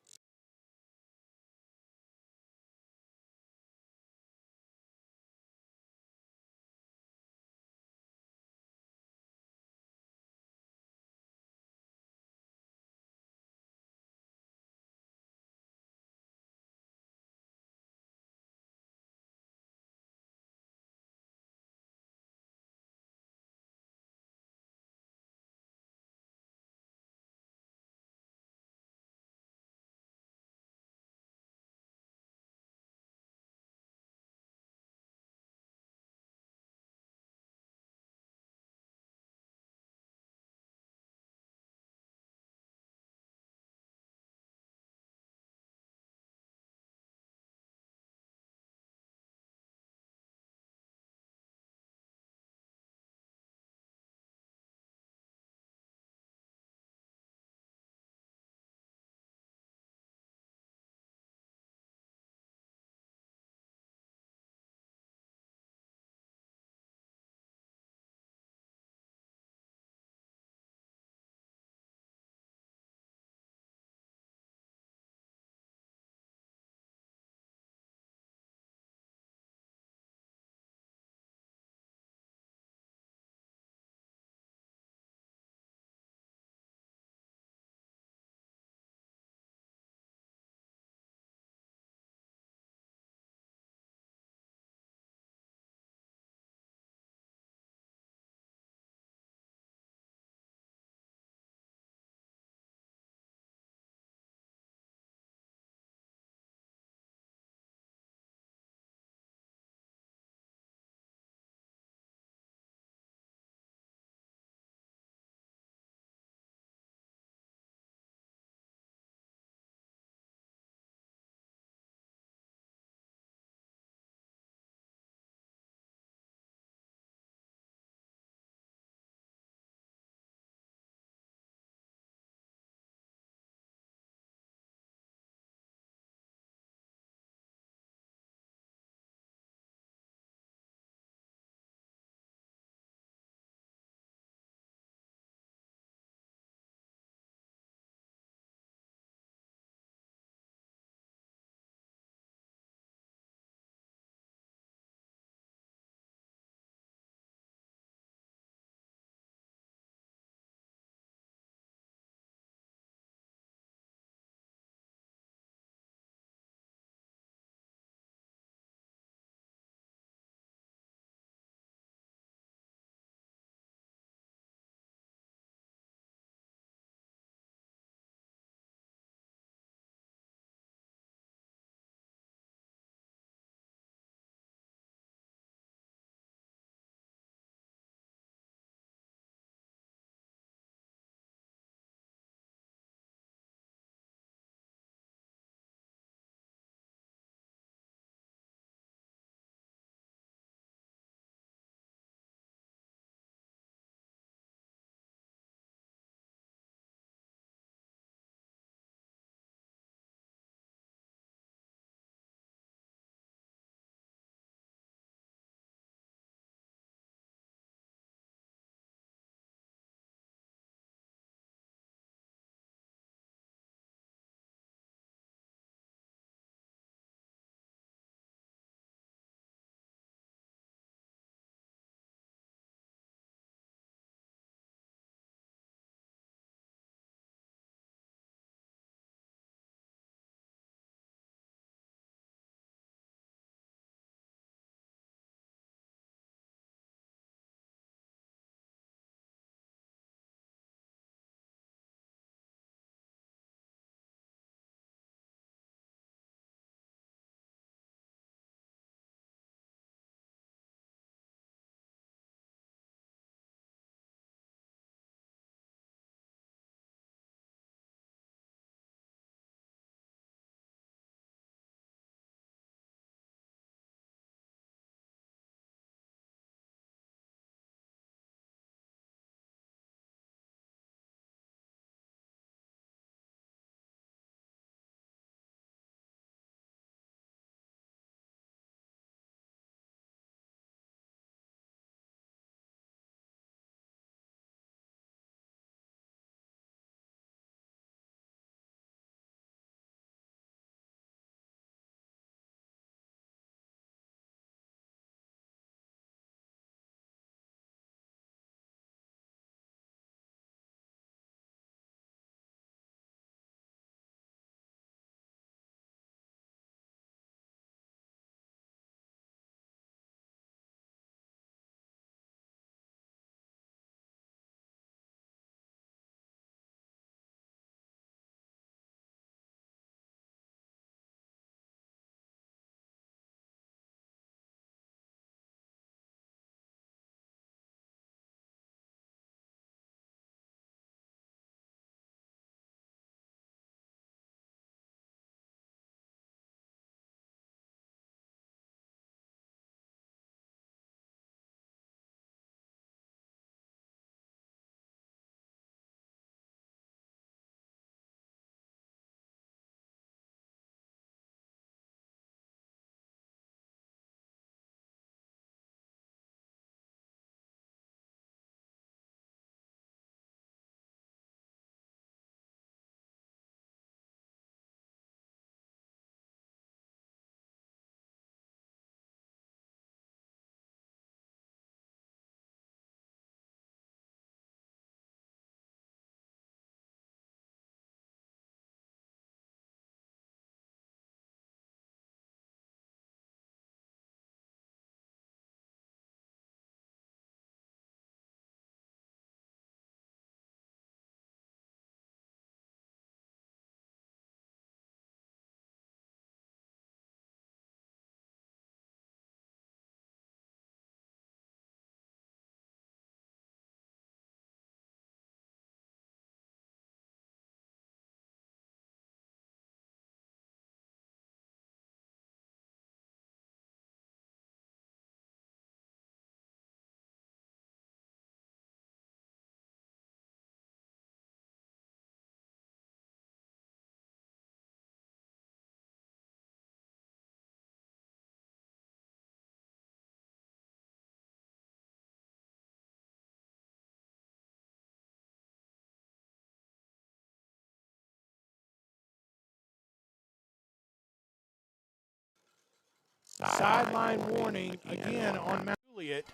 Sideline warning again on Mount Juliet.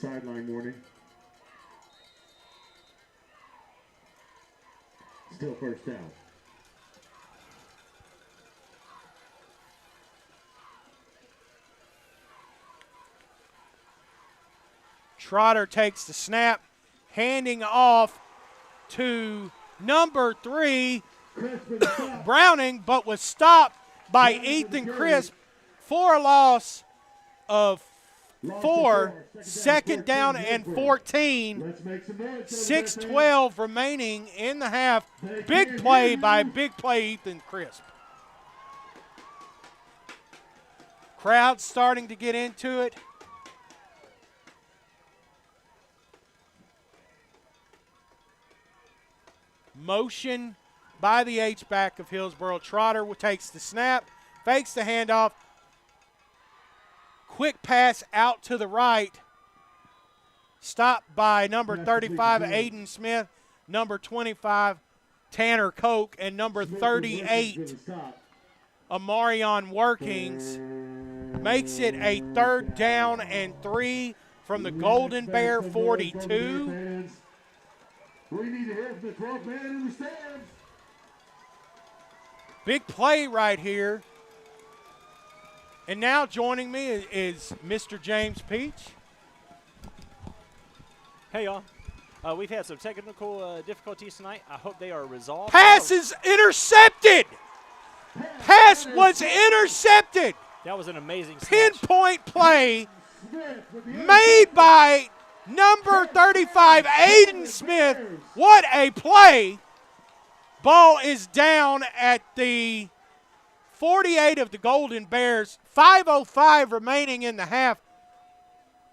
Sideline warning. Still first down. Trotter takes the snap, handing off to number 3, Browning, but was stopped by Ethan Crisp for a loss of 4, second down and 14. 6:12 remaining in the half. Big play by Ethan Crisp. Crowd starting to get into it. Motion by the H-back of Hillsboro. Trotter takes the snap, fakes the handoff. Quick pass out to the right. Stopped by number 35, Aiden Smith, number 25, Tanner Koch, and number 38, Amarion Workings. Makes it a 3rd down and 3 from the Golden Bear 42. We need to hear from the 12th man in the stands. Big play right here. And now joining me is Mr. James Peach. Hey, y'all. We've had some technical difficulties tonight. I hope they are resolved. Pass is intercepted. Pass was intercepted. That was an amazing snatch. Pinpoint play made by number 35, Aiden Smith. What a play. Ball is down at the 48 of the Golden Bears. 5:05 remaining in the half.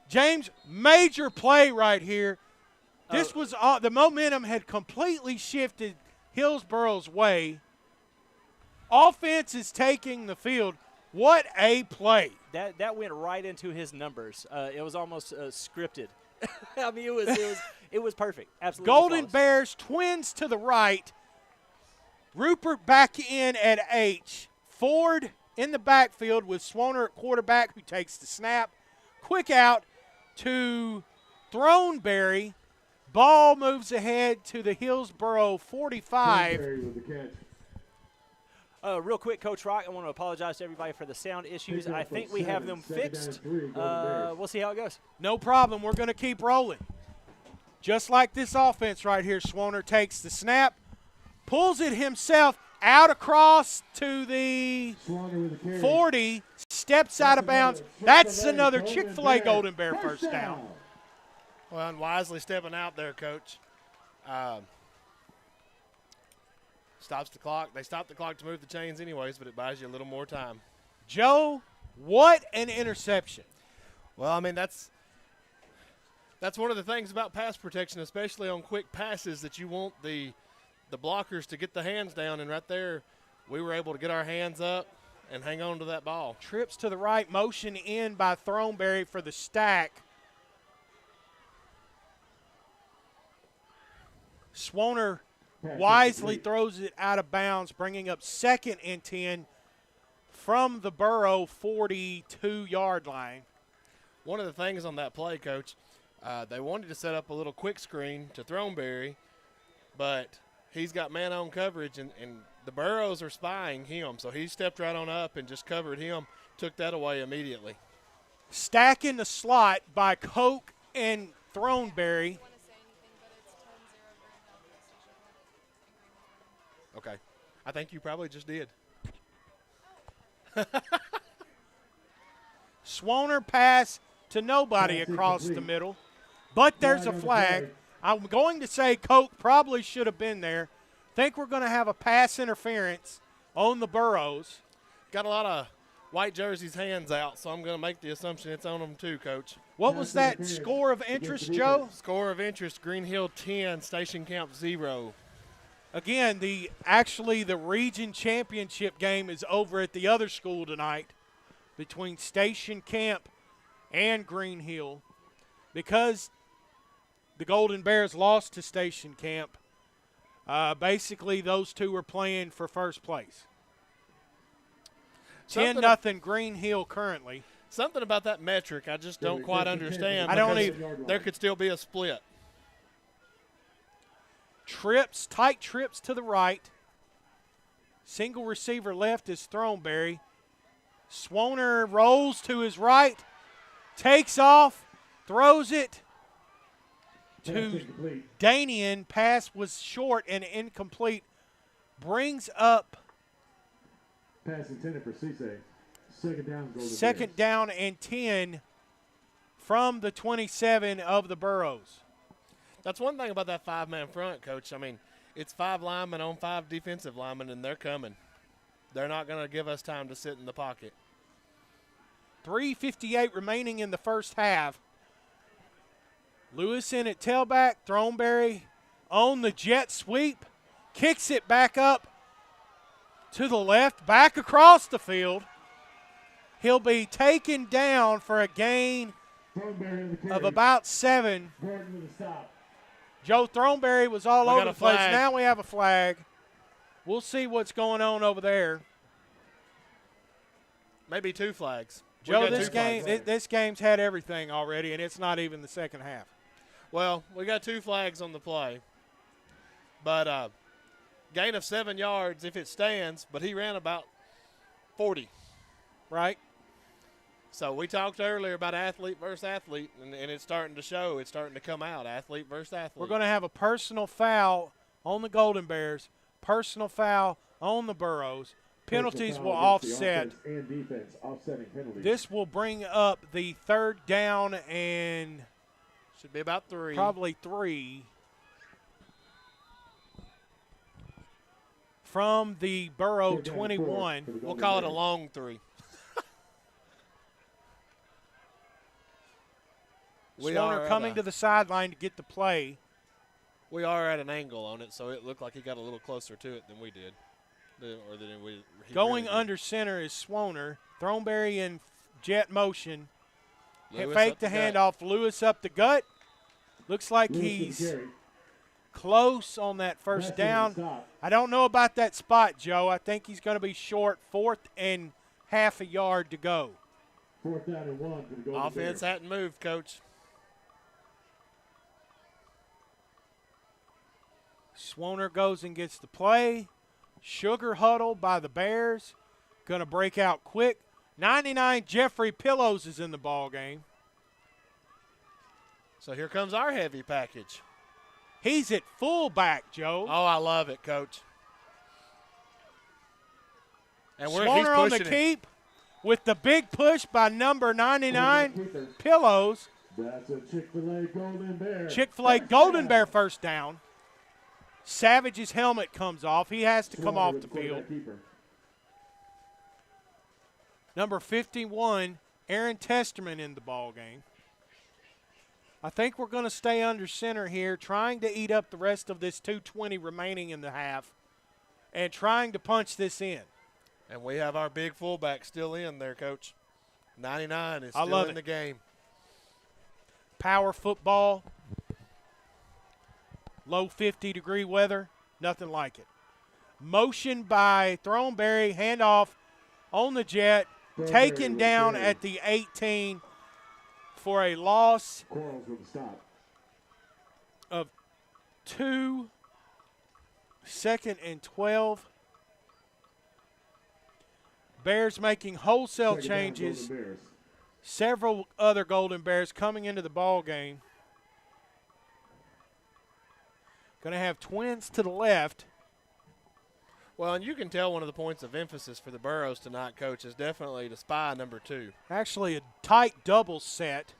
James, major play right here. This was the momentum had completely shifted Hillsboro's way. Offense is taking the field. What a play. That went right into his numbers. It was almost scripted. I mean, it was perfect. Absolutely. Golden flawless. Bears, twins to the right. Rupert back in at H. Ford in the backfield with Swoner at quarterback, who takes the snap. Quick out to Throneberry. Ball moves ahead to the Hillsboro 45. Real quick, Coach Rock, I want to apologize to everybody for the sound issues. I think we have them fixed. We'll see how it goes. No problem. We're going to keep rolling. Just like this offense right here, Swoner takes the snap, pulls it himself out across to the 40, steps out of bounds. That's another Chick-fil-A Golden Bear first down. Well, unwisely stepping out there, Coach. Stops the clock. They stop the clock to move the chains anyways, but it buys you a little more time. Joe, what an interception. Well, I mean, that's one of the things about pass protection, especially on quick passes, that you want the blockers to get the hands down, and right there we were able to get our hands up and hang on to that ball. Trips to the right, motion in by Throneberry for the stack. Swoner wisely throws it out of bounds, bringing up 2nd and 10 from the Burrow 42-yard line. One of the things on that play, Coach, they wanted to set up a little quick screen to Throneberry, but he's got man-on coverage, and the Burrows are spying him, so he stepped right on up and just covered him, took that away immediately. Stack in the slot by Koch and Throneberry. Okay. I think you probably just did. Swoner pass to nobody across the middle, but there's a flag. I'm going to say Koch probably should have been there. Think we're going to have a pass interference on the Burrows. Got a lot of white jerseys hands out, so I'm going to make the assumption it's on them too, Coach. What was that score of interest, Joe? Score of interest, Green Hill 10, Station Camp 0. Again, the region championship game is over at the other school tonight between Station Camp and Green Hill. Because the Golden Bears lost to Station Camp, basically those two are playing for first place. 10-0 Green Hill currently. Something about that metric I just don't quite understand. I don't because either. There could still be a split. Tight trips to the right. Single receiver left is Throneberry. Swoner rolls to his right, takes off, throws it to Danian. Pass was short and incomplete. Brings up Pass intended for Cisse. second down and 10 from the 27 of the Burros. That's one thing about that 5-man front, Coach. I mean, it's 5 linemen on 5 defensive linemen, and they're coming. They're not going to give us time to sit in the pocket. 3:58 remaining in the first half. Lewis in at tailback. Throneberry on the jet sweep. Kicks it back up to the left, back across the field. He'll be taken down for a gain of about 7. Joe Throneberry was all over the place. Now we have a flag. We'll see what's going on over there. Maybe 2 flags. Joe, this game's had everything already, and it's not even the second half. Well, we got 2 flags on the play. But gain of 7 yards if it stands, but he ran about 40. Right? So we talked earlier about athlete versus athlete, and it's starting to show. It's starting to come out, athlete versus athlete. We're going to have a personal foul on the Golden Bears, personal foul on the Burros. Penalties will offset. And defense, offsetting penalties. This will bring up the third down and should be about 3. Probably 3 from the Burro 21. We'll call it a long 3. Swoner coming to the sideline to get the play. We are at an angle on it, so it looked like he got a little closer to it than we did. Going under center is Swoner. Throneberry in jet motion. Fake the handoff. Lewis up the gut. Looks like he's close on that first down. I don't know about that spot, Joe. I think he's going to be short. 4th and half a yard to go. 4th down and 1 for the Golden Offense Bears. hadn't moved, Coach. Swoner goes and gets the play. Sugar huddle by the Bears. Going to break out quick. 99 Jeffrey Pillows is in the ball game. So here comes our heavy package. He's at fullback, Joe. Oh, I love it, Coach. And Swoner on the keep with the big push by number 99, Pillows. That's a Chick-fil-A Golden Bear. Chick-fil-A Golden Bear first down. Savage's helmet comes off. He has to come off the field. Number 51, Aaron Testerman in the ball game. I think we're going to stay under center here, trying to eat up the rest of this 2:20 remaining in the half and trying to punch this in. And we have our big fullback still in there, Coach. 99 is still in the game. Power football. Low 50-degree weather, nothing like it. Motion by Throneberry, handoff on the jet, taken down at the 18 for a loss of 2, 2nd and 12. Bears making wholesale changes. Several other Golden Bears coming into the ball game. Going to have twins to the left. Well, and you can tell one of the points of emphasis for the Burros tonight, Coach, is definitely the spy number 2. Actually, a tight double set.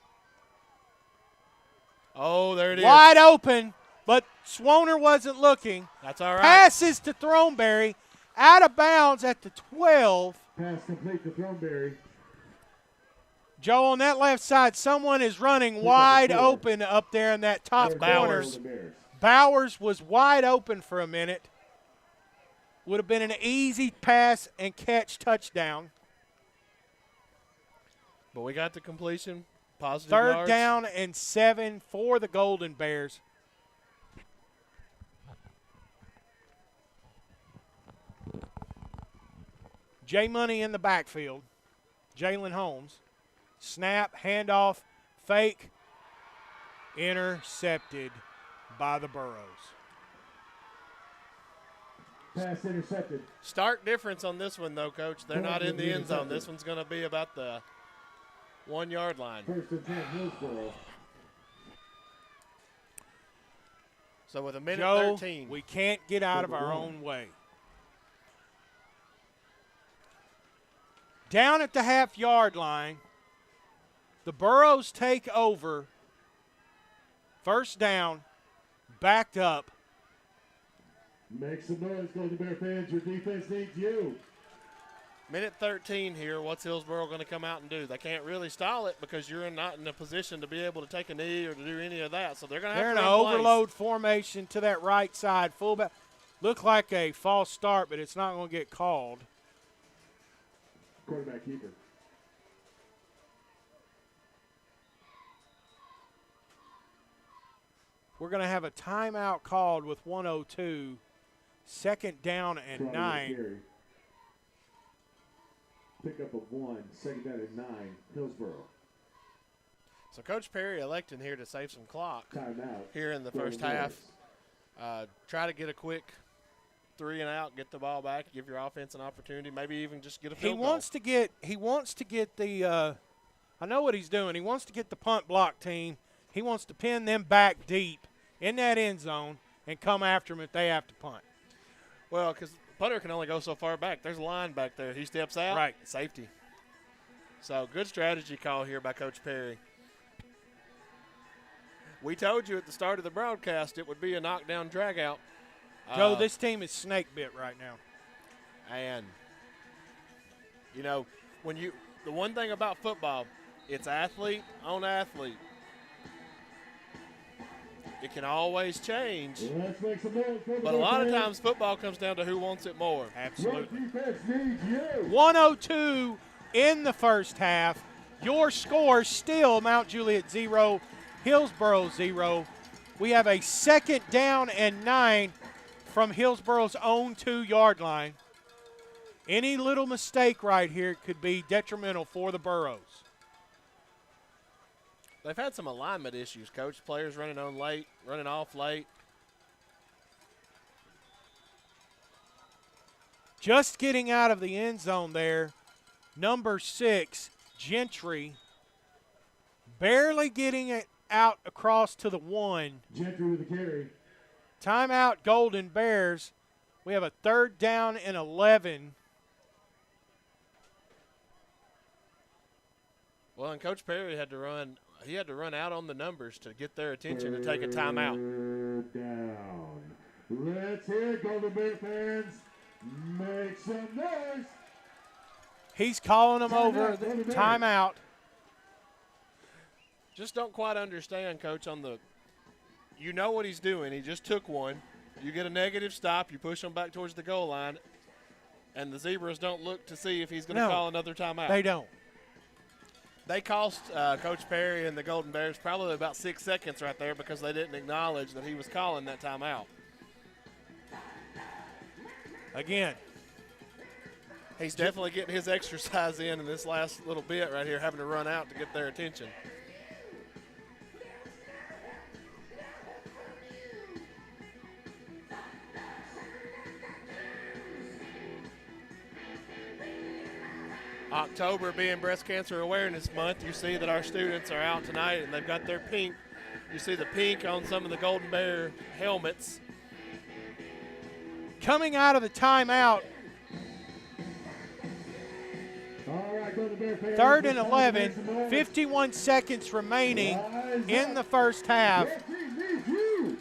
Oh, there it is. Wide open, but Swoner wasn't looking. That's all right. Passes to Throneberry, out of bounds at the 12. Pass complete to Throneberry. Joe, on that left side, someone is running wide open up there in that top corner. Bowers was wide open for a minute. Would have been an easy pass and catch touchdown. But we got the completion. Positive Third yards. down and 7 for the Golden Bears. J Money in the backfield. Jalen Holmes. Snap, handoff, fake. Intercepted by the Burros. Pass intercepted. Stark difference on this one, though, Coach. They're not in the end zone. This one's going to be about the 1 yard line. First and 10, Hillsboro. So with a minute Joe, 13. we can't get out of our own way. Down at the half-yard line, the Burros take over. First down, backed up. Make some noise, Golden Bear fans. Your defense needs you. Minute 13 here. What's Hillsboro going to come out and do? They can't really stall it because you're not in a position to be able to take a knee or to do any of that. So they're going to have They're to in an replace. overload formation to that right side. Fullback. Looked like a false start, but it's not going to get called. Quarterback keeper. We're going to have a timeout called with 1:02. Second down and Probably 9. carry. Pickup of 1, second down and 9, Hillsboro. So Coach Perry electing here to save some clock Timeout. here in the Golden first half. Bears. Try to get a quick 3 and out, get the ball back, give your offense an opportunity, maybe even just get a field goal. He wants to get the I know what he's doing. He wants to get the punt block team. He wants to pin them back deep in that end zone and come after them if they have to punt. Well, because the punter can only go so far back. There's a line back there. He steps out. Right. Safety. So good strategy call here by Coach Perry. We told you at the start of the broadcast it would be a knockdown dragout. Joe, this team is snake bit right now. And, you know, the one thing about football, it's athlete on athlete. It can always change. Let's make some noise, Golden But a Bear lot of fans. times football comes down to who wants it more. Absolutely. Your defense needs you. 1:02 in the first half. Your score still Mount Juliet 0, Hillsboro 0. We have a second down and 9 from Hillsboro's own 2-yard line. Any little mistake right here could be detrimental for the Burros. They've had some alignment issues, Coach. Players running off late. Just getting out of the end zone there, number 6, Gentry, barely getting it out across to the 1. Gentry with the carry. Timeout, Golden Bears. We have a third down and 11. Well, and Coach Perry had to run. He had to run out on the numbers to get their attention to take a timeout. Third down. Let's hear it, Golden Bear fans. Make some noise. He's calling them over. Golden Bears. Timeout. Just don't quite understand, Coach, on the – you know what he's doing. He just took one. You get a negative stop. You push him back towards the goal line. And the Zebras don't look to see if he's going to No, call another timeout. They don't. They cost Coach Perry and the Golden Bears probably about 6 seconds right there because they didn't acknowledge that he was calling that timeout. Again, He's definitely getting his exercise in this last little bit right here, having to run out to get their attention. October being Breast Cancer Awareness Month, you see that our students are out tonight and they've got their pink. You see the pink on some of the Golden Bear helmets. coming out of the timeout, All right, Golden Bear fans. third and it's time to 11, make some noise. 51 seconds remaining Rise in up. the first half. Your team needs you.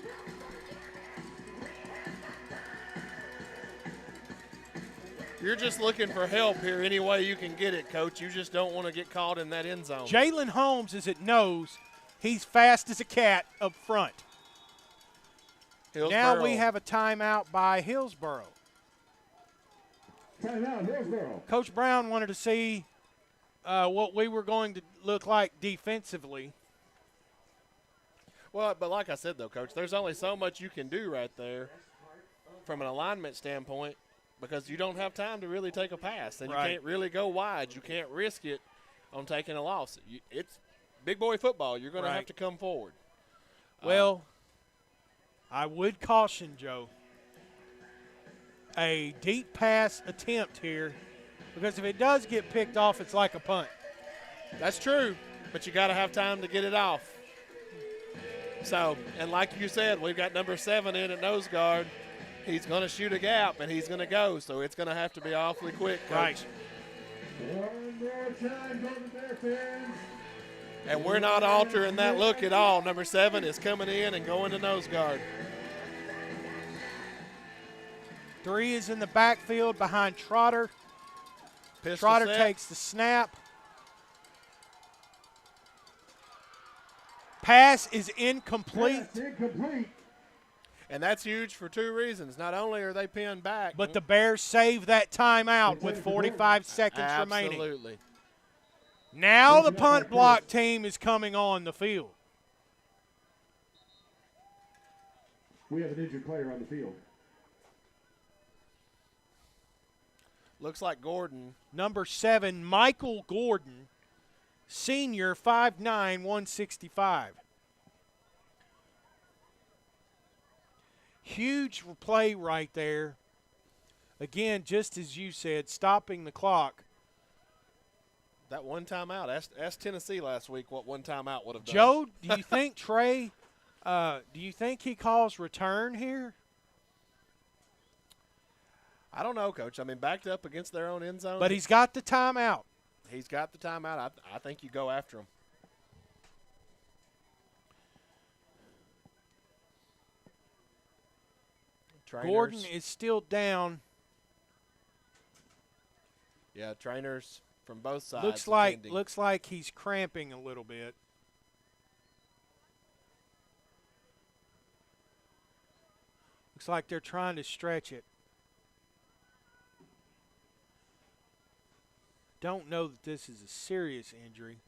You're just looking for help here any way you can get it, Coach. You just don't want to get caught in that end zone. Jalen Holmes, as it knows, he's fast as a cat up front. Now Hillsboro. we have a timeout by Hillsboro. Timeout, Hillsboro. Coach Brown wanted to see what we were going to look like defensively. Well, but like I said, though, Coach, there's only so much you can do right there from an alignment standpoint because you don't have time to really take a pass, and Right. you can't really go wide. You can't risk it on taking a loss. It's big boy football. You're going to have Right. to come forward. Well, I would caution, Joe, a deep pass attempt here, because if it does get picked off, it's like a punt. That's true, but you got to have time to get it off. So, and like you said, we've got number 7 in at nose guard. He's going to shoot a gap, and he's going to go, so it's going to have to be awfully quick, Coach. Right. One more time, Golden Bear fans. And we're not altering that look at all. Number 7 is coming in and going to nose guard. 3 is in the backfield behind Trotter. Pistol Trotter set. takes the snap. Pass is incomplete, Pass incomplete. And that's huge for 2 reasons. Not only are they pinned back, but the Bears save that timeout with 45 seconds remaining. absolutely. Now the punt block team is coming on the field. We have an injured player on the field. Looks like Gordon. Number 7, Michael Gordon, senior, 5'9", 165. Huge play right there. Again, just as you said, stopping the clock. That one timeout. Asked Tennessee last week what one timeout would have done. Joe, do you think Trey, do you think he calls return here? I don't know, Coach. I mean, backed up against their own end zone. But he's got the timeout. He's got the timeout. I think you go after him. Trainers. Gordon is still down. Yeah, trainers from both sides. Looks like he's cramping a little bit. Looks like they're trying to stretch it. Don't know that this is a serious injury.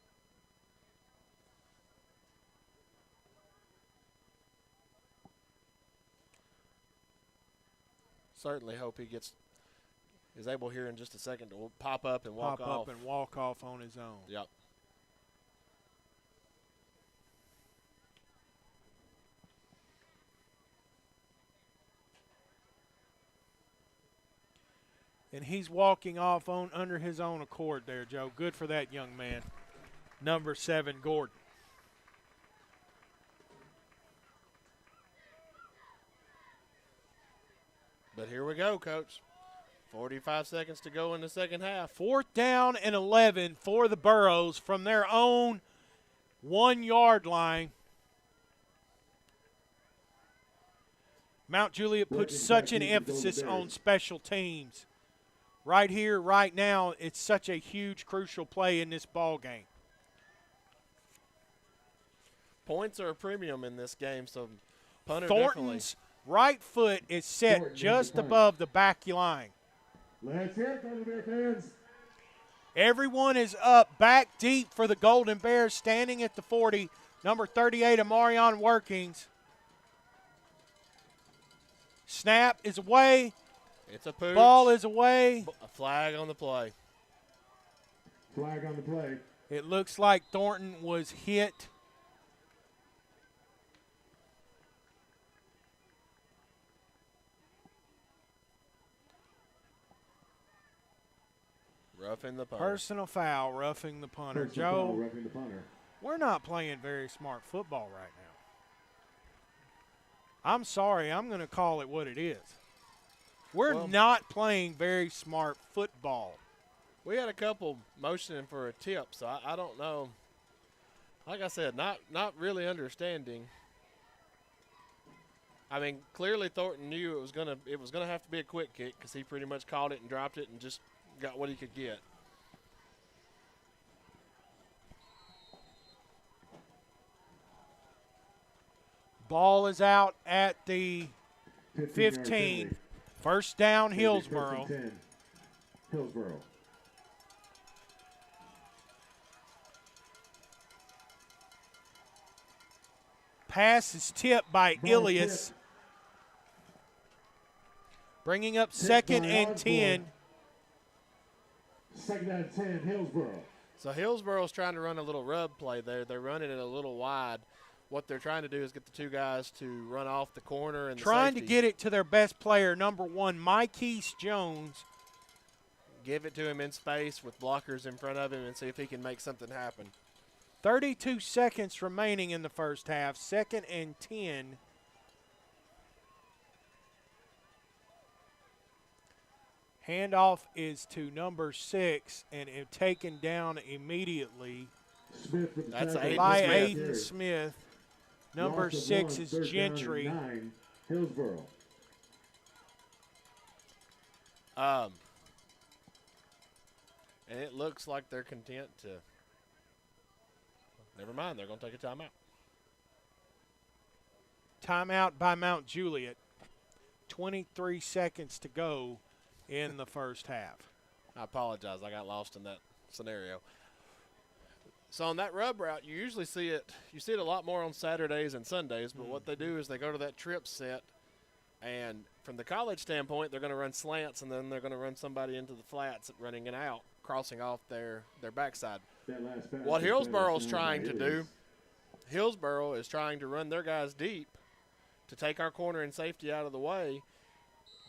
Certainly hope he is able here in just a second to pop up and walk off. and walk off on his own. Yep. And he's walking off under his own accord there, Joe. Good for that young man. Number 7, Gordon. But here we go, Coach. 45 seconds to go in the second half. 4th down and 11 for the Burros from their own 1-yard line. Mount Juliet puts such an emphasis on special teams. Right here, right now, it's such a huge, crucial play in this ball game. Points are a premium in this game, so punter Thornton's right foot is set Thornton just needs to punt. above the back line. Let's hear it, Golden Bear fans. Everyone is up back deep for the Golden Bears, standing at the 40. Number 38, Amarion Workings. Snap is away. It's a pooch. Ball is away. A flag on the play. Flag on the play. It looks like Thornton was hit. Roughing the punter. Personal foul, roughing the punter. Personal foul, Joe, roughing the punter. we're not playing very smart football right now. I'm sorry, I'm going to call it what it is. We're not playing very smart football. We had a couple motioning for a tip, so I don't know. Like I said, not really understanding. I mean, clearly Thornton knew it was gonna have to be a quick kick because he pretty much caught it and dropped it and just got what he could get. Ball is out at the 15-yard 15. penalty. First down, It'll be Hillsboro. 1st and 10. Hillsboro. Pass is tipped by Ball Ilias. tipped. Bringing up second and 10. Second and 10, Hillsboro. So Hillsboro's trying to run a little rub play there. They're running it a little wide. What they're trying to do is get the two guys to run off the corner and Trying the to safety. get it to their best player, number 1, Mikeese Jones. Give it to him in space with blockers in front of him and see if he can make something happen. 32 seconds remaining in the first half. Second and 10. Handoff is to number 6 and taken down immediately Smith with the That's tackle. Aiden by Smith. Aiden Smith. Number Loss of 6 1, is third down and Gentry. 9, Hillsboro. And it looks like they're content to. Never mind, they're going to take a timeout. Timeout by Mount Juliet. 23 seconds to go in the first half. I apologize, I got lost in that scenario. So on that rub route, you usually see it. You see it a lot more on Saturdays and Sundays. But what they do is they go to that trip set, and from the college standpoint, they're going to run slants, and then they're going to run somebody into the flats, running it out, crossing off their backside. That last pass What was Hillsboro's better trying to than do, Hillsboro is trying to run their guys deep to take our corner and safety out of the way,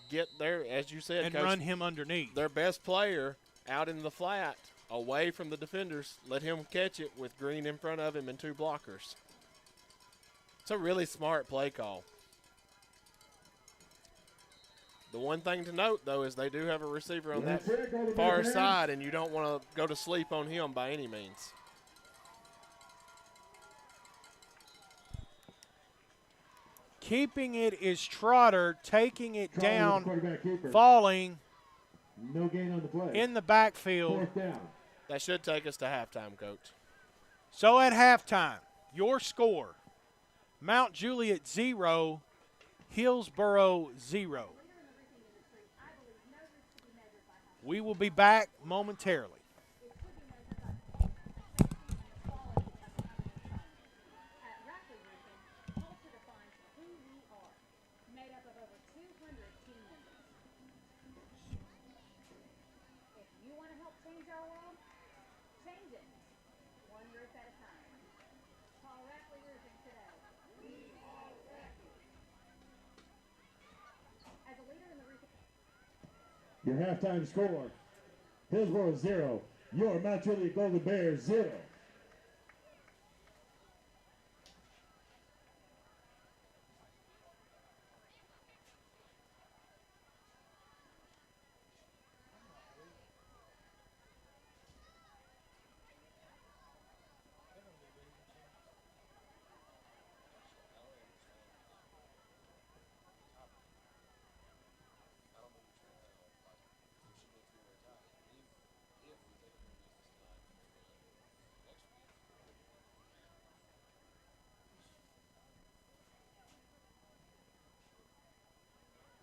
get their, as you said, And Coach, run him underneath. their best player out in the flat, away from the defenders, let him catch it with Green in front of him and 2 blockers. It's a really smart play call. The one thing to note, though, is they do have a receiver on that That's it, Golden far Bears. side, and you don't want to go to sleep on him by any means. Keeping it is Trotter, taking it Trotter with the down, quarterback keeper. falling No gain on the play. in the backfield. Fourth down. That should take us to halftime, Coach. So at halftime, your score, Mount Juliet 0, Hillsboro 0. We will be back momentarily. Your halftime score, Hillsboro 0. Your Mount Juliet Golden Bears 0.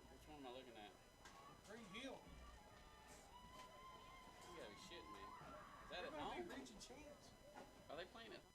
Which one am I looking at? Green Hill. You gotta be shitting me. Is that at home? Reaching chance. Are they playing at home?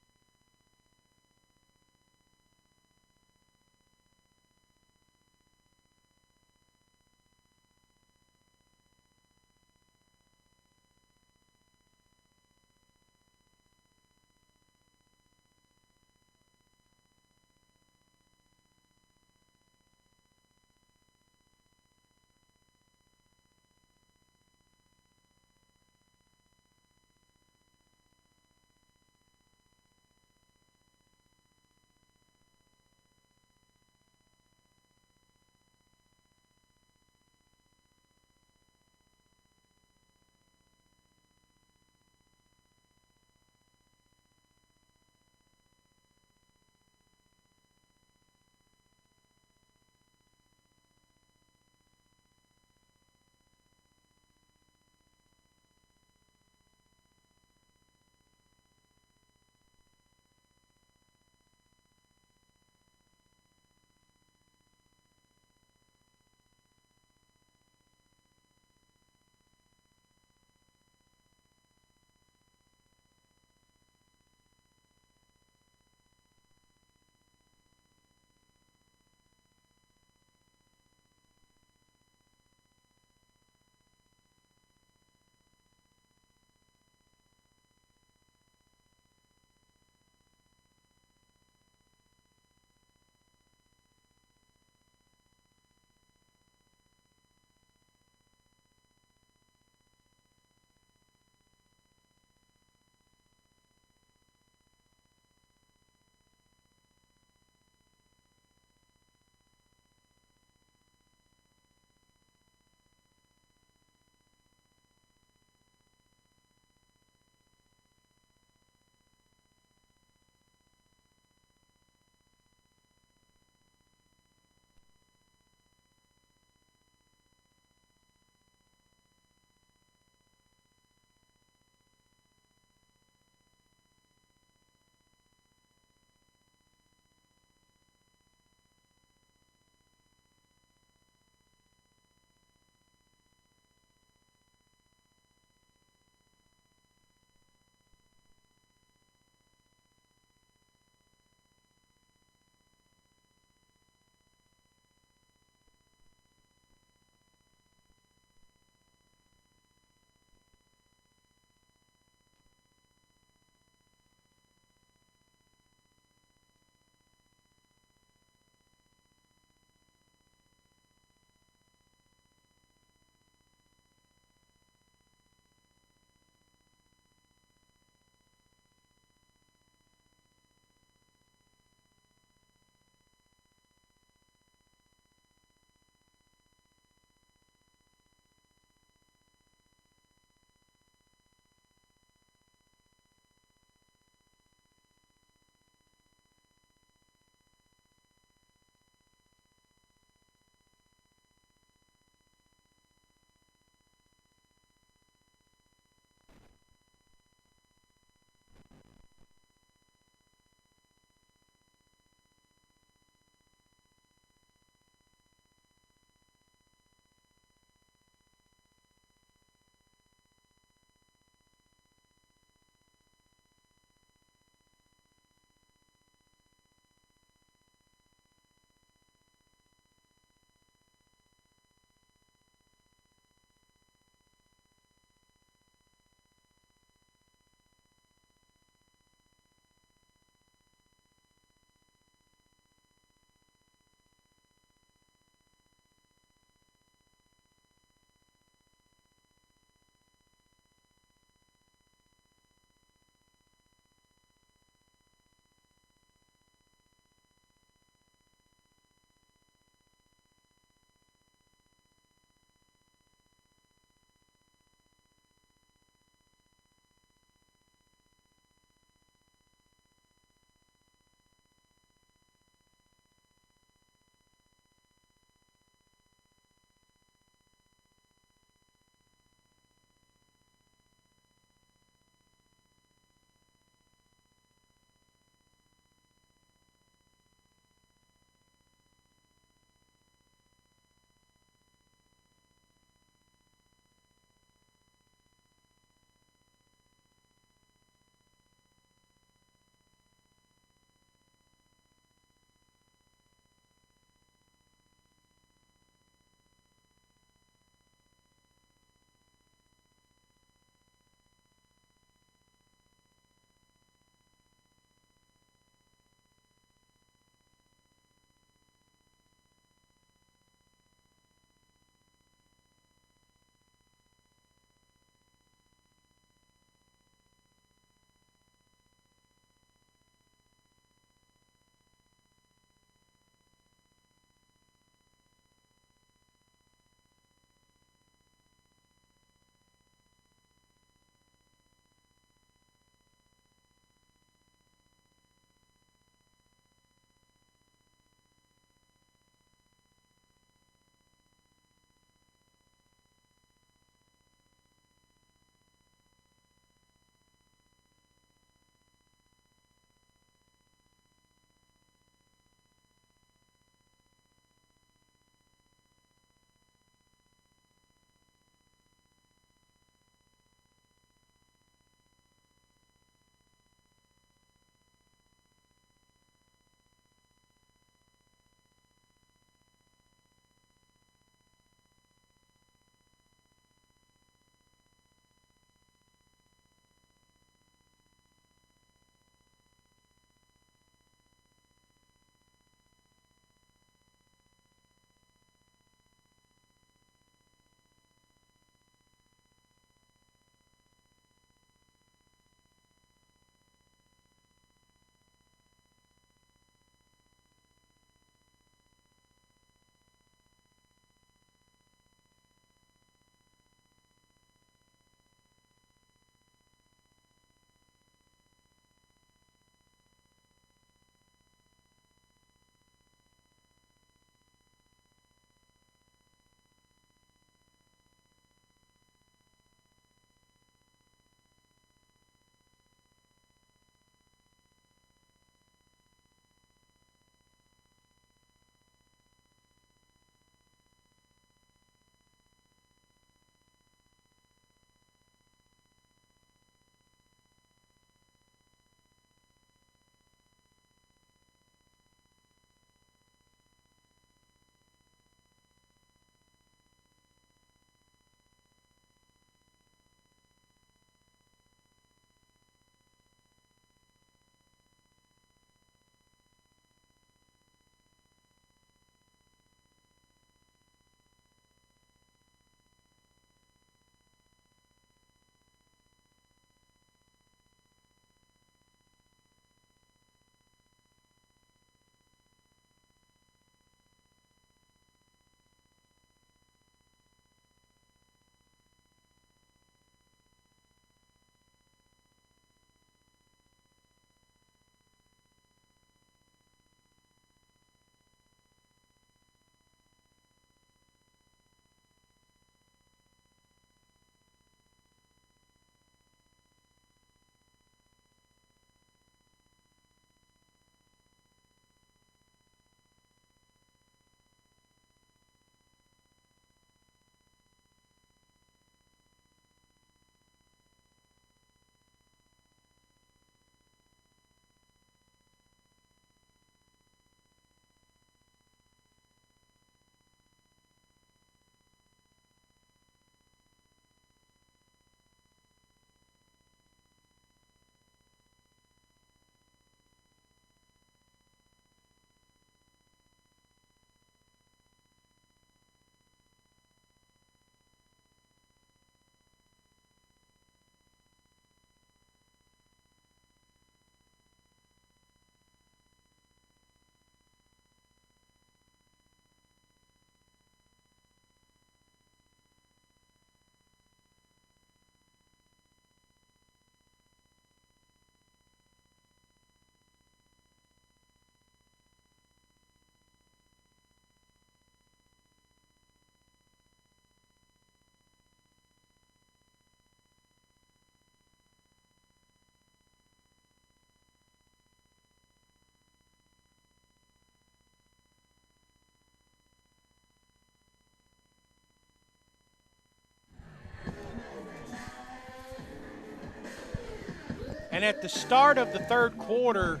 And at the start of the third quarter,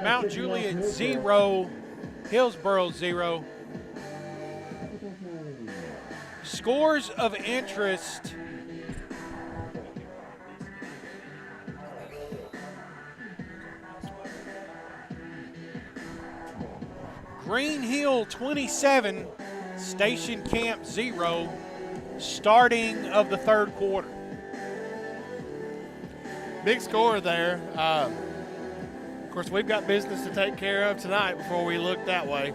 Mount Juliet 0, Hillsboro 0. Scores of interest. Green Hill 27, Station Camp 0, starting of the third quarter. Big score there. Of course, we've got business to take care of tonight before we look that way.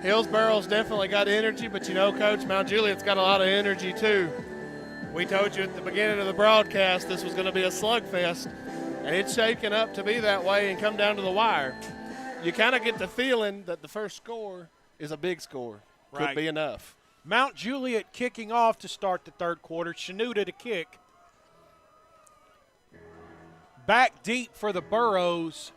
Hillsboro's definitely got energy, but you know, Coach, Mount Juliet's got a lot of energy too. We told you at the beginning of the broadcast this was going to be a slugfest, and it's shaking up to be that way and come down to the wire. You kind of get the feeling that the first score is a big score. Could Right. be enough. Mount Juliet kicking off to start the third quarter. Shanuta to kick. Back deep for the Burros.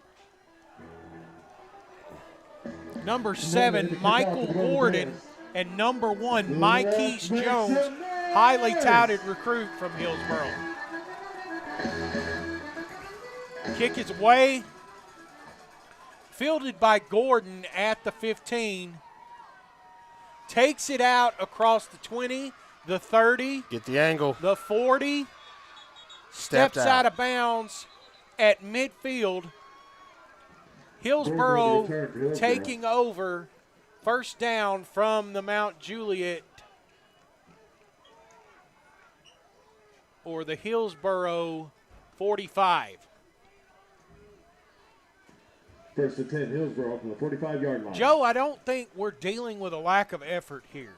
Number 7, Michael Gordon, and number 1, Mikeese Jones, highly touted recruit from Hillsboro. Kick is away. Fielded by Gordon at the 15. Takes it out across the 20, the 30, Get the angle. the 40. Stepped Steps out of bounds at midfield. Hillsboro taking over first down from the Mount Juliet or the Hillsboro 45. First and 10, Hillsboro from the 45-yard line. Joe, I don't think we're dealing with a lack of effort here.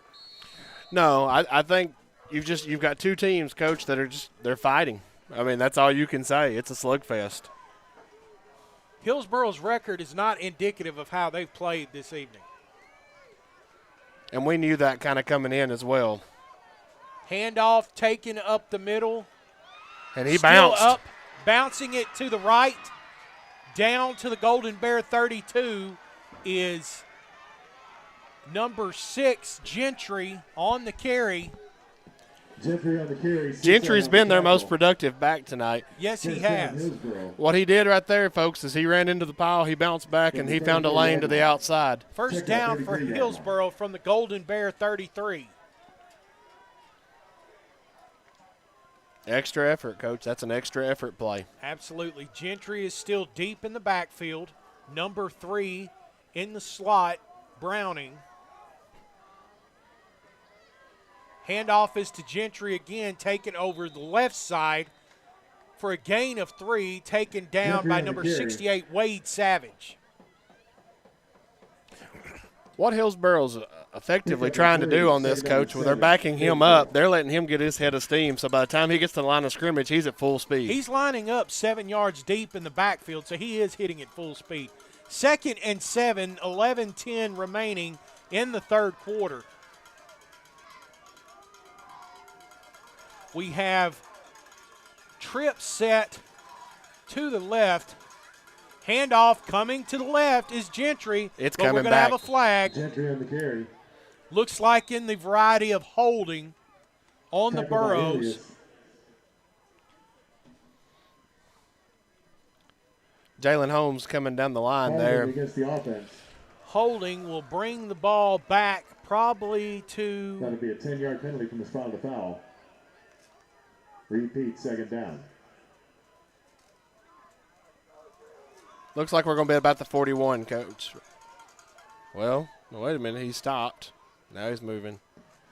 No, I think you've got two teams, Coach, that are they're fighting. I mean, that's all you can say. It's a slugfest. Hillsboro's record is not indicative of how they've played this evening. And we knew that kind of coming in as well. Handoff taken up the middle. And he Still bounced. up, bouncing it to the right. Down to the Golden Bear 32 is number 6, Gentry, on the carry. Gentry on the carry. Gentry's been their most productive back tonight. Yes, he has. What he did right there, folks, is he ran into the pile, he bounced back, and he found a lane to the outside. First down for Hillsboro from the Golden Bear 33. Extra effort, Coach. That's an extra effort play. Absolutely. Gentry is still deep in the backfield. Number 3 in the slot, Browning. Handoff is to Gentry again, taken over the left side for a gain of 3, taken down by number 68, Wade Savage. What Hillsboro's effectively trying to do on this, Coach, when they're backing him up, they're letting him get his head of steam. So by the time he gets to the line of scrimmage, he's at full speed. He's lining up 7 yards deep in the backfield, so he is hitting at full speed. 2nd and 7, 11-10 remaining in the third quarter. We have trip set to the left. Handoff coming to the left is Gentry. It's but coming we're going to back. have a flag. Gentry on the carry. Looks like in the variety of holding on the Burros. Jalen Holmes coming down the line there. Against the offense. Holding will bring the ball back probably to That'll be a 10-yard penalty from the spot of the foul. Repeat, second down. Looks like we're going to be about the 41, Coach. Well, wait a minute. He stopped. Now he's moving.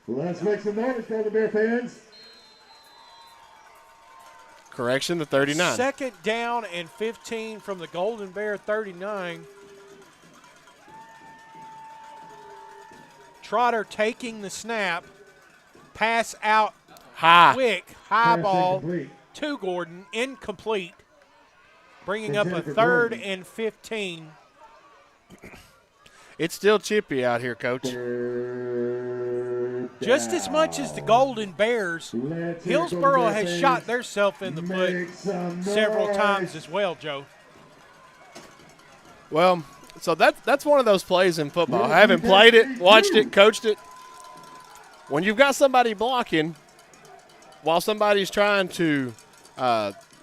Let's make some noise for the Bear fans. Correction, the 39. 2nd down and 15 from the Golden Bear 39. Trotter taking the snap. Pass out quick. High Pass ball incomplete. to Gordon. Incomplete. Bringing up a 3rd and 15. It's still chippy out here, Coach. Just as much as the Golden Bears, Hillsboro has shot theirself in the foot several times as well, Joe. Well, so that's one of those plays in football. I haven't played it, watched it, coached it. When you've got somebody blocking while somebody's trying to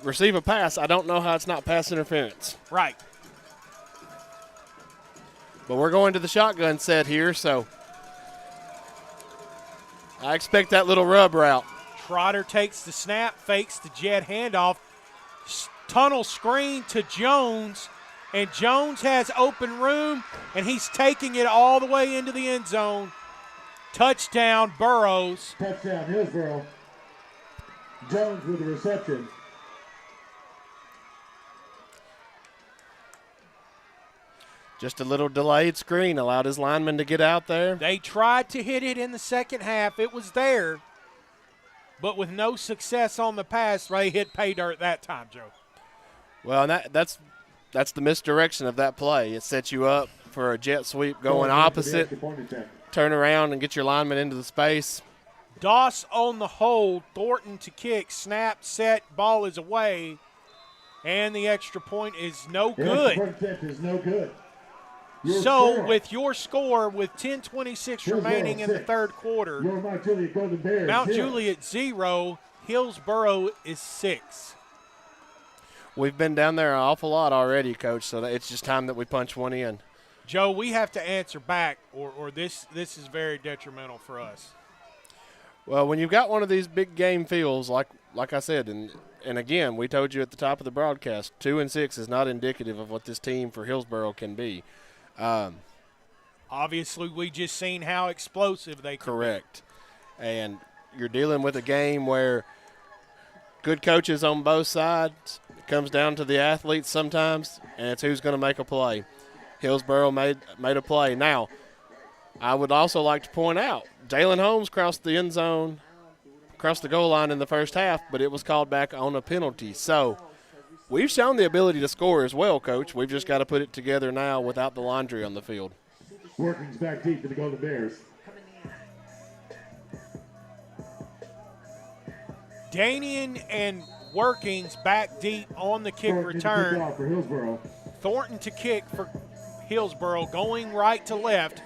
receive a pass, I don't know how it's not pass interference. Right. But we're going to the shotgun set here, so I expect that little rub route. Trotter takes the snap, fakes the jet handoff, tunnel screen to Jones, and Jones has open room, and he's taking it all the way into the end zone. Touchdown, Burrows. Touchdown, Hillsboro. Jones with the reception. Just a little delayed screen allowed his lineman to get out there. They tried to hit it in the second half. It was there, but with no success on the pass, they hit pay dirt that time, Joe. Well, and that's the misdirection of that play. It sets you up for a jet sweep going opposite, turn around and get your lineman into the space. Doss on the hold, Thornton to kick, snap, set, ball is away, and the extra point is no good. The extra point is no good. So with your score, with 10:26 remaining in the third quarter, Mount Juliet 0, Hillsboro is 6. We've been down there an awful lot already, Coach, so it's just time that we punch one in. Joe, we have to answer back, or this is very detrimental for us. Well, when you've got one of these big game feels, like I said, and again, we told you at the top of the broadcast, 2-6 is not indicative of what this team for Hillsboro can be. Obviously, we just seen how explosive they can Correct. Be. And you're dealing with a game where good coaches on both sides. It comes down to the athletes sometimes, and it's who's going to make a play. Hillsboro made a play. Now, I would also like to point out, Jalen Holmes crossed the end zone, crossed the goal line in the first half, but it was called back on a penalty. So we've shown the ability to score as well, Coach. We've just got to put it together now without the laundry on the field. Workings back deep for the Golden Bears. Danian and Workings back deep on the kick return. For Hillsboro. Thornton to kick for Hillsboro, going right to left.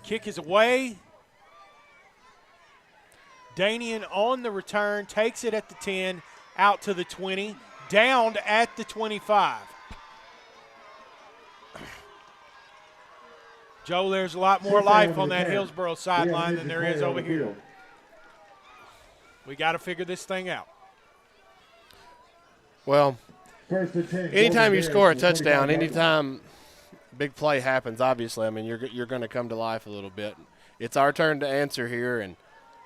Kick is away. Danian on the return, takes it at the 10, out to the 20, downed at the 25. Joe, there's a lot more life on that Hillsboro sideline than there is over here. We got to figure this thing out. Well, anytime you score a touchdown, anytime big play happens, obviously, I mean, you're going to come to life a little bit. It's our turn to answer here, and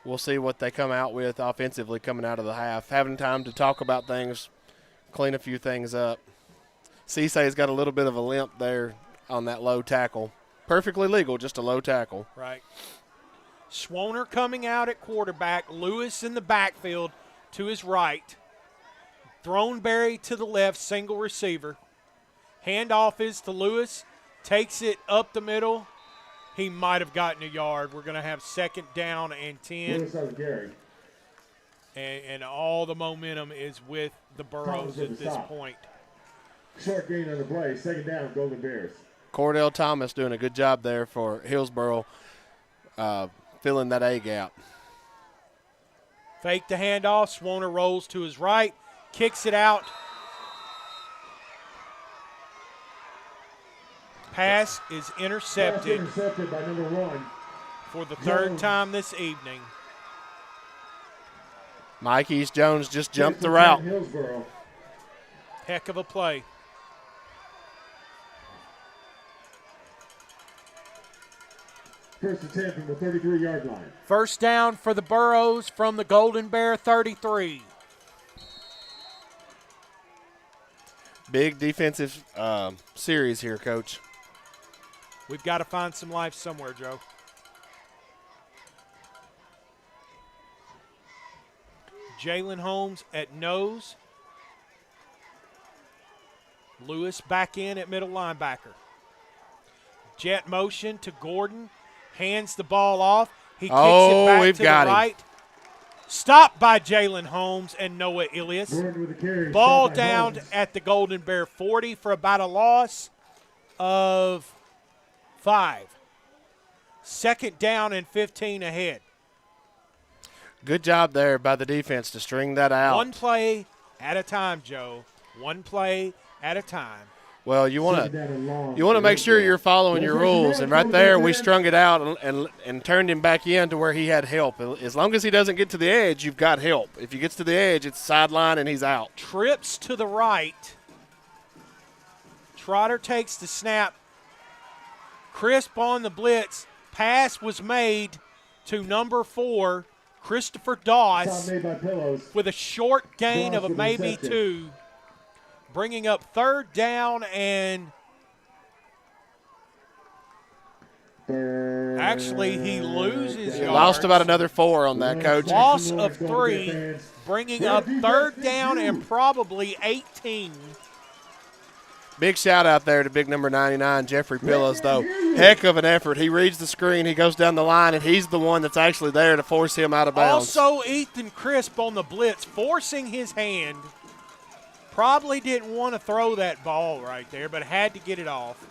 we'll see what they come out with offensively coming out of the half. Having time to talk about things, clean a few things up. Cissay's got a little bit of a limp there on that low tackle. Perfectly legal, just a low tackle. Right. Swoner coming out at quarterback. Lewis in the backfield to his right. Throneberry to the left, single receiver. Handoff is to Lewis. Takes it up the middle. He might have gotten a yard. We're going to have second down and 10. And all the momentum is with the Burrows at this point. Short gain on the play. Second down, Golden Bears. Cordell Thomas doing a good job there for Hillsboro, filling that A gap. Fake the handoff. Swoner rolls to his right. Kicks it out. Pass is intercepted, by number 1. For the third time this evening. Mikey's Jones just jumped the route. Hillsboro. Heck of a play. First and 10 from the 33-yard line. First down for the Burrows from the Golden Bear 33. Big defensive series here, Coach. We've got to find some life somewhere, Joe. Jalen Holmes at nose. Lewis back in at middle linebacker. Jet motion to Gordon. Hands the ball off. He kicks it back to the right. Stopped by Jalen Holmes and Noah Ilias. Ball down at the Golden Bear 40 for about a loss of 5. 2nd down and 15 ahead. Good job there by the defense to string that out. One play at a time, Joe. One play at a time. Well, you want to make sure you're following your rules, and right there we strung it out and turned him back in to where he had help. As long as he doesn't get to the edge, you've got help. If he gets to the edge, it's sideline and he's out. Trips to the right. Trotter takes the snap. Crisp on the blitz. Pass was made to number 4, Christopher Doss, with a short gain of maybe 2. Bringing up 3rd down and actually he loses yards. Lost about another 4 on that, Coach. Loss of 3, bringing up 3rd down and probably 18. Big shout out there to big number 99, Jeffrey Pillows, though. Heck of an effort. He reads the screen, he goes down the line, and he's the one that's actually there to force him out of bounds. Also, Ethan Crisp on the blitz, forcing his hand. Probably didn't want to throw that ball right there, but had to get it off.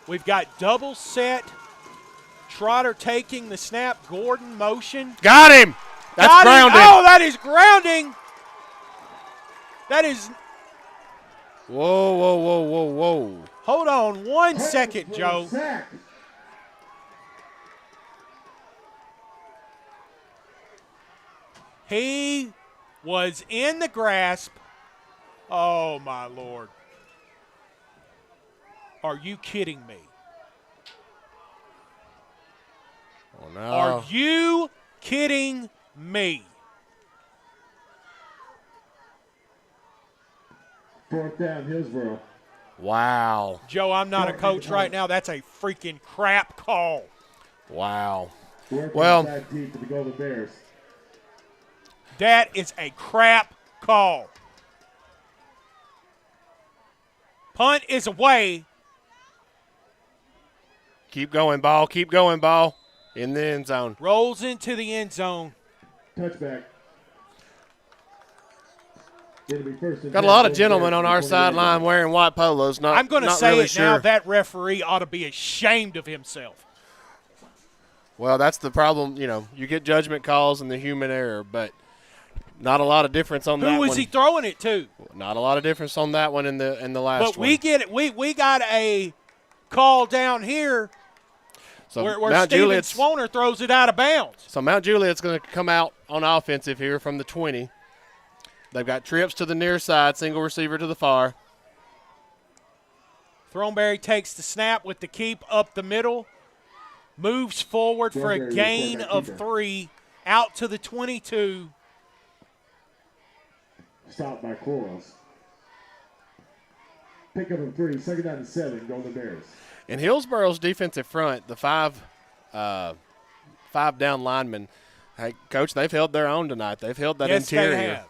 We've got double set. Trotter taking the snap. Gordon motion. Got him. That's Got grounding. Him. Oh, that is grounding. That is. Whoa, whoa, whoa, whoa, whoa. Hold on 1 second, Joe. He was in the grasp. Oh, my Lord. Are you kidding me? Oh, no. Are you kidding me? 4th down, Hillsboro. Wow. Joe, I'm not a coach right now. That's a freaking crap call. Wow. Well, back deep to the Golden Bears. That is a crap call. Punt is away. Keep going, ball. Keep going, ball. In the end zone. Rolls into the end zone. Touchback. Got a lot of gentlemen on our sideline wearing white polos. I'm going to say really it sure. now. That referee ought to be ashamed of himself. Well, that's the problem. You know, you get judgment calls and the human error, but not a lot of difference on that one. Who was he throwing it to? Not a lot of difference on that one in the last one. But we get it. We got a call down here so where Steven Swoner throws it out of bounds. So Mount Juliet's going to come out on offensive here from the 20. They've got trips to the near side, single receiver to the far. Throneberry takes the snap with the keep up the middle. Moves forward for a gain of 3 out to the 22. Stopped by Quarles. Pick up of 3, 2nd down and 7, Golden Bears. In Hillsboro's defensive front, the 5 down linemen, hey, Coach, they've held their own tonight. They've held that interior. Yes, they have.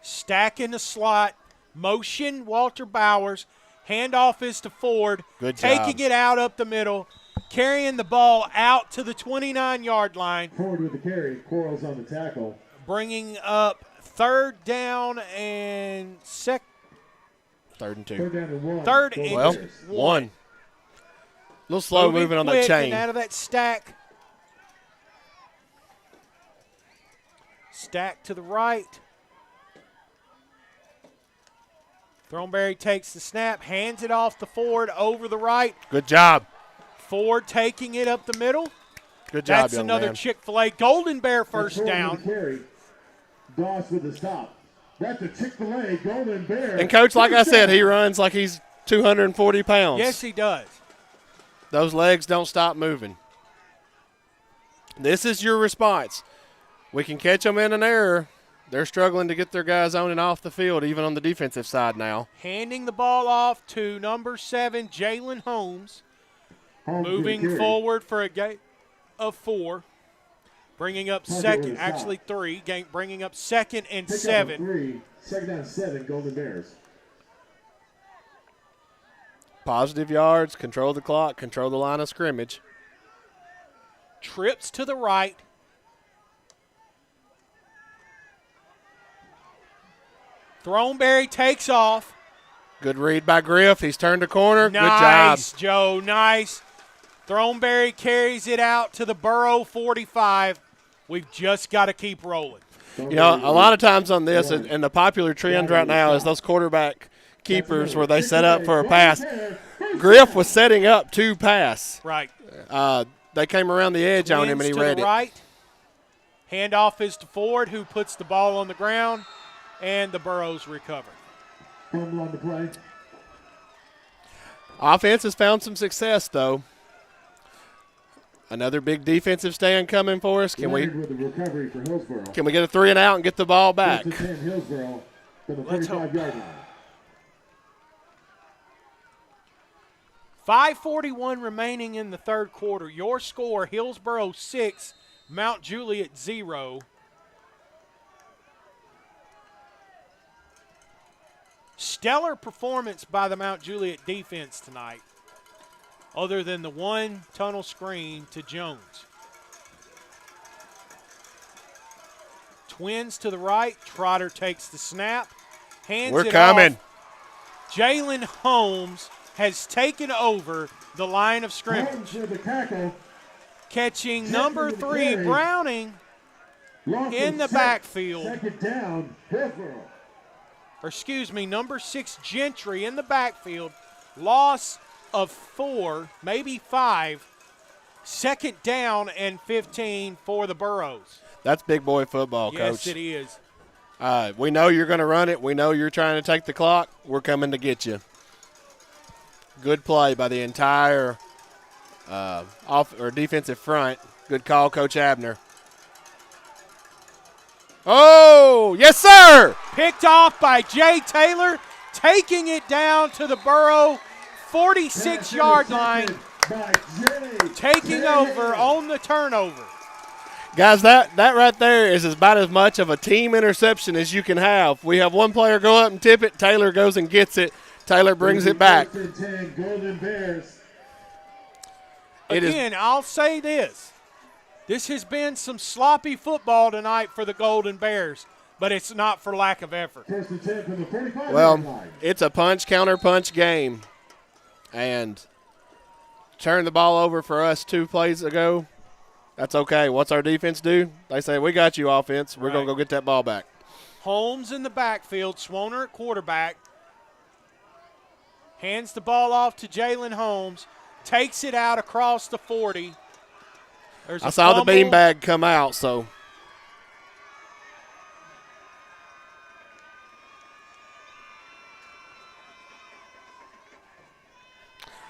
Stack in the slot. Motion, Walter Bowers. Handoff is to Ford. Good job. Taking it out up the middle. Carrying the ball out to the 29-yard line. Ford with the carry. Quarles on the tackle. Bringing up 3rd down and 3rd and 2. 3rd down and 1. 3rd and Well, 1. A little slow moving on the chain. And out of that stack. Stack to the right. Throneberry takes the snap, hands it off to Ford over the right. Good job. Ford taking it up the middle. Good job, That's young another man. Chick-fil-A. Golden Bear first down. Doss with the stop. That's a Chick-fil-A Golden Bear. And, Coach, like I said, he runs like he's 240 pounds. Yes, he does. Those legs don't stop moving. This is your response. We can catch them in an error. They're struggling to get their guys on and off the field, even on the defensive side now. Handing the ball off to number 7, Jalen Holmes. Moving forward for a gain of 4. Bringing up 2nd, actually 3. Bringing up 2nd and 7. 3, 2nd down 7, Golden Bears. Positive yards, control the clock, control the line of scrimmage. Trips to the right. Throneberry takes off. Good read by Griff. He's turned a corner. Nice, Good job. Joe. Nice. Throneberry carries it out to the Burrow 45. We've just got to keep rolling. You know, a lot of times on this, and the popular trend right now is those quarterback keepers where they set up for a pass. Griff was setting up to pass. Right. They came around the edge on him, and he read it. Right. Handoff is to Ford, who puts the ball on the ground, and the Burrows recover. Fumble on the play. Offense has found some success, though. Another big defensive stand coming for us. Can we With the recovery for Hillsboro. get a 3 and out and get the ball back? First and 10, Hillsboro from the Let's hope. 45-yard line. 5:41 remaining in the third quarter. Your score, Hillsboro 6, Mount Juliet 0. Stellar performance by the Mount Juliet defense tonight, other than the one tunnel screen to Jones. Twins to the right. Trotter takes the snap. Hands We're it coming. off. Jalen Holmes has taken over the line of scrimmage. Holmes with the tackle. Catching number 3, Browning, Loss in of the 6. backfield. Second down, Hillsboro. Or excuse me, number 6, Gentry in the backfield. Loss of 4, maybe 5. Second down and 15 for the Burrows. That's big boy football, Yes, Coach. it is. We know you're going to run it. We know you're trying to take the clock. We're coming to get you. Good play by the entire defensive front. Good call, Coach Abner. Oh, yes, sir. Picked off by Jay Taylor, taking it down to the Burrow 46-yard line, By Jay taking Taylor. over on the turnover. Guys, that right there is about as much of a team interception as you can have. We have one player go up and tip it. Taylor goes and gets it. Taylor brings it back. First and 10, Golden Bears. Again, I'll say this. This has been some sloppy football tonight for the Golden Bears, but it's not for lack of effort. First and 10 from the 45-yard Well, line. it's a punch-counter-punch game. And turn the ball over for us 2 plays ago. That's okay. What's our defense do? They say, we got you, offense. We're going to go get that ball back. Holmes in the backfield, Swoner at quarterback. Hands the ball off to Jalen Holmes. Takes it out across the 40. There's I a saw fumble. the beanbag come out, so.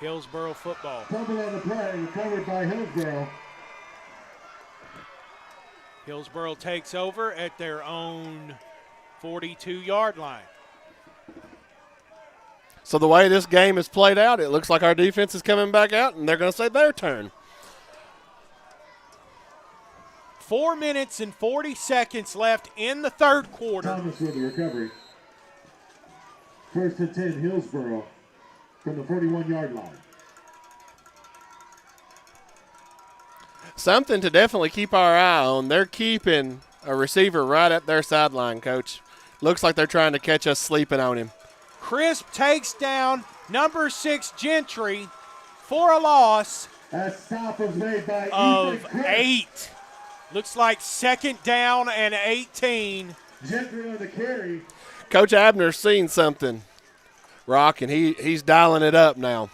Hillsboro football. Fumble on the play, recovered by Hillsboro. Hillsboro takes over at their own 42-yard line. So the way this game is played out, it looks like our defense is coming back out, and they're going to say their turn. 4 minutes and 40 seconds left in the third quarter. Thomas with the recovery. First and 10, Hillsboro from the 41-yard line. Something to definitely keep our eye on. They're keeping a receiver right at their sideline, Coach. Looks like they're trying to catch us sleeping on him. Crisp takes down number 6 Gentry for a loss That stop was made by of Ethan Crisp. 8. Looks like second down and 18. Gentry on the carry. Coach Abner's seen something, Rock, and he's dialing it up now.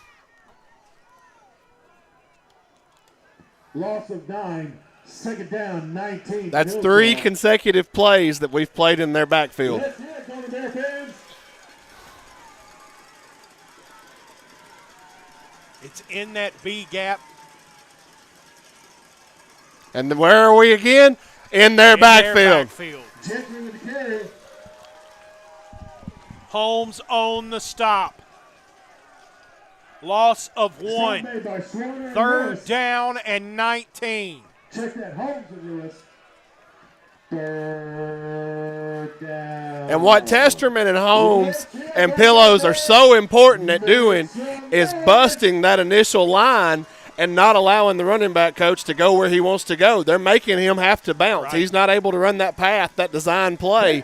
Loss of 9. Second down, 19. That's Hillsboro. 3 consecutive plays that we've played in their backfield. That's it, Golden Bear fans. It's in that B gap. And where are we again? In their backfield. Gentry with the carry. Holmes on the stop. Loss of 1. Stop made by Swoner and Third Lewis. down and 19. Check that, Holmes and Lewis. Third down. And what Testerman and Holmes and Pillows are so important at doing is busting that initial line and not allowing the running back coach to go where he wants to go. They're making him have to bounce. Right. He's not able to run that path, that design play.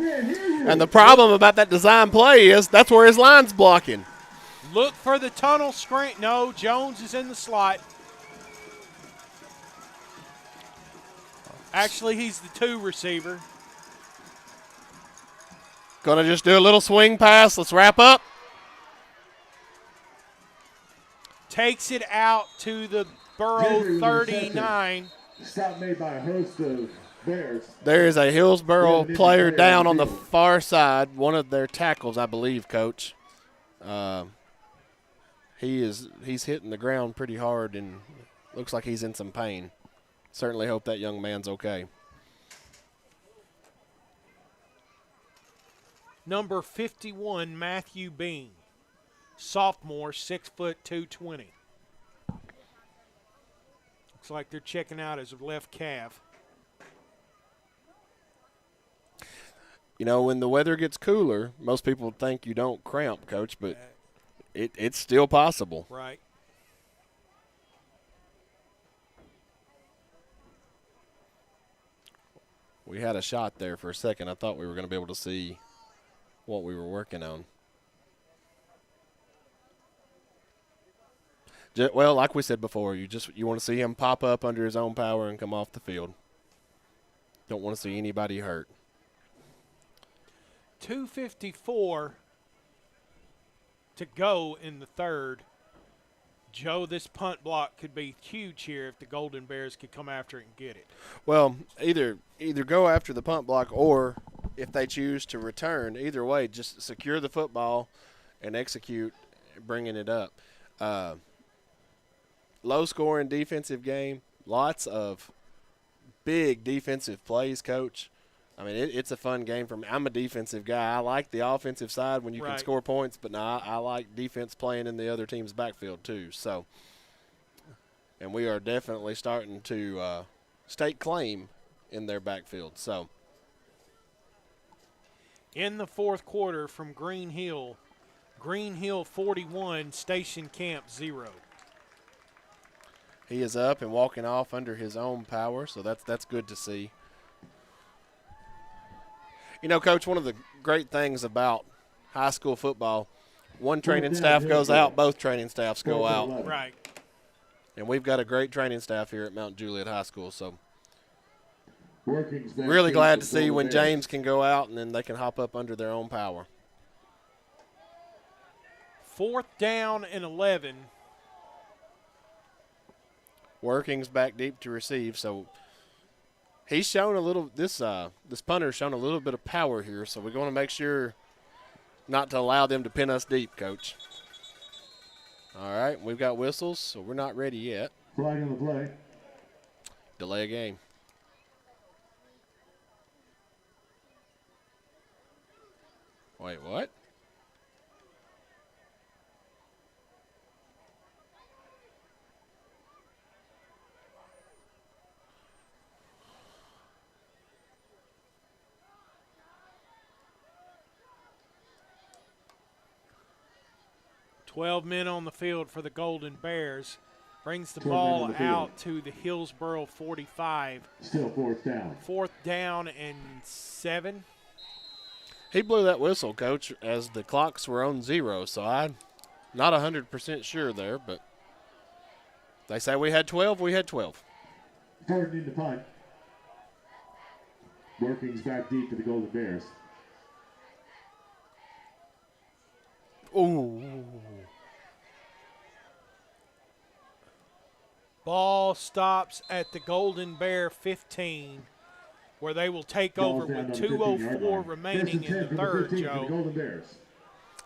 And the problem about that design play is that's where his line's blocking. Look for the tunnel screen. No, Jones is in the slot. Actually, he's the 2 receiver. Going to just do a little swing pass. Let's wrap up. Takes it out to the Burrow 39. Stop made by a host of Bears. There is a Hillsboro player down on the far side, one of their tackles, I believe, Coach. He's hitting the ground pretty hard and looks like he's in some pain. Certainly hope that young man's okay. Number 51, Matthew Bean. Sophomore, 6 foot 220. Looks like they're checking out his left calf. You know, when the weather gets cooler, most people think you don't cramp, Coach, but it's still possible. Right. We had a shot there for a second. I thought we were going to be able to see what we were working on. Well, like we said before, you want to see him pop up under his own power and come off the field. Don't want to see anybody hurt. 2:54 to go in the third. Joe, this punt block could be huge here if the Golden Bears could come after it and get it. Well, either go after the punt block, or if they choose to return, either way, just secure the football and execute bringing it up. Low-scoring defensive game, lots of big defensive plays, Coach. I mean, it's a fun game for me. I'm a defensive guy. I like the offensive side when you can score points, but no, I like defense playing in the other team's backfield too. So, and we are definitely starting to stake claim in their backfield. So, in the fourth quarter from Green Hill 41, Station Camp 0. He is up and walking off under his own power, so that's good to see. You know, Coach, one of the great things about high school football, one training staff goes out, both training staffs go out. Right. And we've got a great training staff here at Mount Juliet High School, so really glad to see when James can go out and then they can hop up under their own power. 4th down and 11. Working's back deep to receive, so he's shown a little. This punter's shown a little bit of power here, so we're going to make sure not to allow them to pin us deep, Coach. All right, we've got whistles, so we're not ready yet. Flag on the play. Delay a game. Wait, what? $12 men on the field for the Golden Bears. Brings the ball out to the Hillsboro 45. Still 4th down. 4th down and 7. He blew that whistle, Coach, as the clocks were on 0, so I'm not 100% sure there, but they say we had 12, we had 12. Turning into punt. Working's back deep to the Golden Bears. Ooh. Ball stops at the Golden Bear 15, where they will take over with 2:04 remaining in the third, Joe.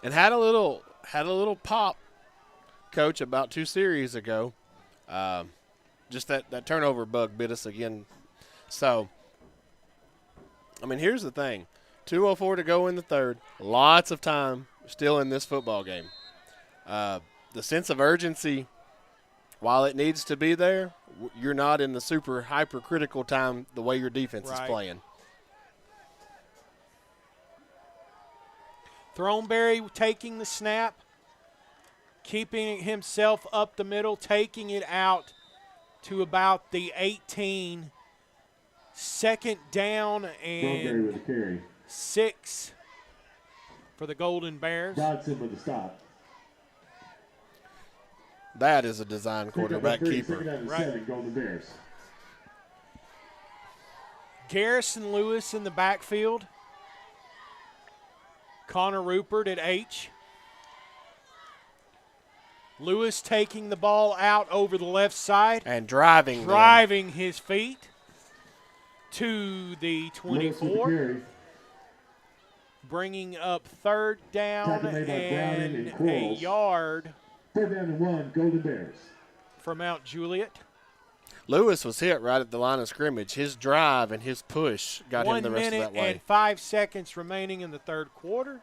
And had a little pop, Coach, about 2 series ago. Just that turnover bug bit us again. So, I mean, here's the thing. 2:04 to go in the third. Lots of time still in this football game. The sense of urgency, while it needs to be there, you're not in the super hypercritical time the way your defense is playing. Throneberry taking the snap, keeping himself up the middle, taking it out to about the 18. 2nd down and 6. for the Golden Bears. Dodson with the stop. That is a design quarterback keeper. Right. 7, Golden Bears. Garrison Lewis in the backfield. Connor Rupert at H. Lewis taking the ball out over the left side. And driving His feet to the 24. Bringing up third down and a yard. 3rd down and 1, Golden Bears. For Mount Juliet. Lewis was hit right at the line of scrimmage. His drive and his push got him the rest of that 1 minute way. and 5 seconds remaining in the third quarter.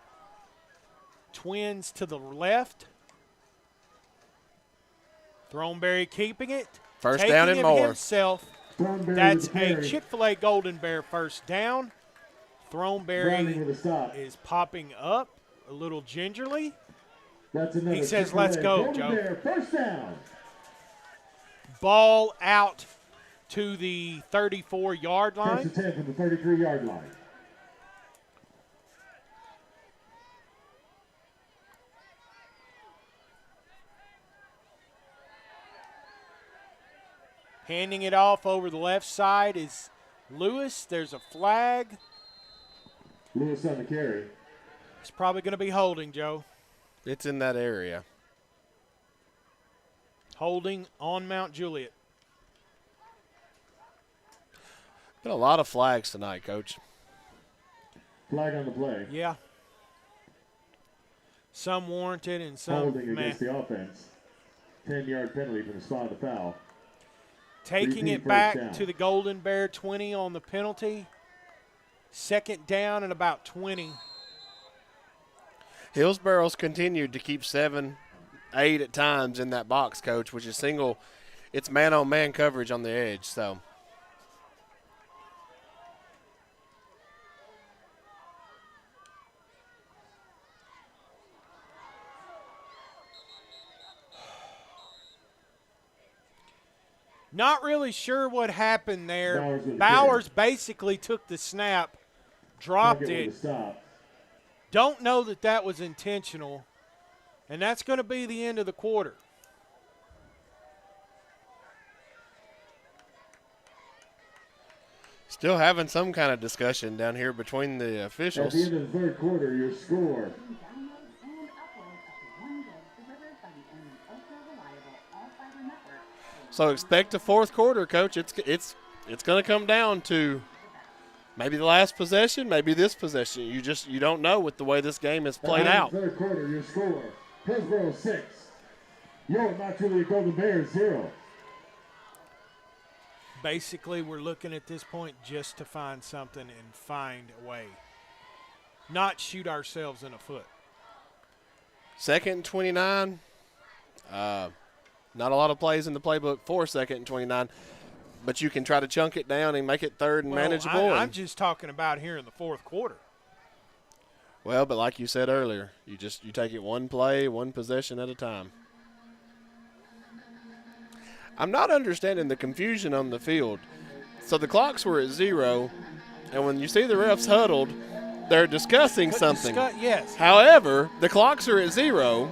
Twins to the left. Throneberry keeping it. First down and more. Himself. That's a Chick-fil-A Golden Bear first down. Throneberry is popping up a little gingerly. He says, let's go, Joe. First down. Ball out to the 34-yard line. First and 10 from the 33-yard line. Handing it off over the left side is Lewis. There's a flag. Lewis on the carry. It's probably going to be holding, Joe. It's in that area. Holding on Mount Juliet. Been a lot of flags tonight, Coach. Flag on the play. Yeah. Some warranted and some holding against the offense. 10-yard penalty for the spot of the foul. Taking it back to the Golden Bear 20 on the penalty. Second down and about 20. Hillsboro's continued to keep 7, 8 at times in that box, Coach, which is single. It's man-on-man coverage on the edge, so. Not really sure what happened there. Bowers basically took the snap, dropped it. Don't know that that was intentional, and that's going to be the end of the quarter. Still having some kind of discussion down here between the officials. At the end of the third quarter, your score. So expect a fourth quarter, Coach. It's going to come down to maybe the last possession, maybe this possession. You don't know with the way this game is played out. Third quarter, your score: Hillsboro 6, your Mount Juliet Golden Bears 0. Basically, we're looking at this point just to find something and find a way, not shoot ourselves in the foot. 2nd and 29. Not a lot of plays in the playbook for 2nd and 29, but you can try to chunk it down and make it third and manageable. I'm just talking about here in the fourth quarter. Well, but like you said earlier, you take it one play, one possession at a time. I'm not understanding the confusion on the field. So the clocks were at 0, and when you see the refs huddled, they're discussing something. Yes. However, the clocks are at 0,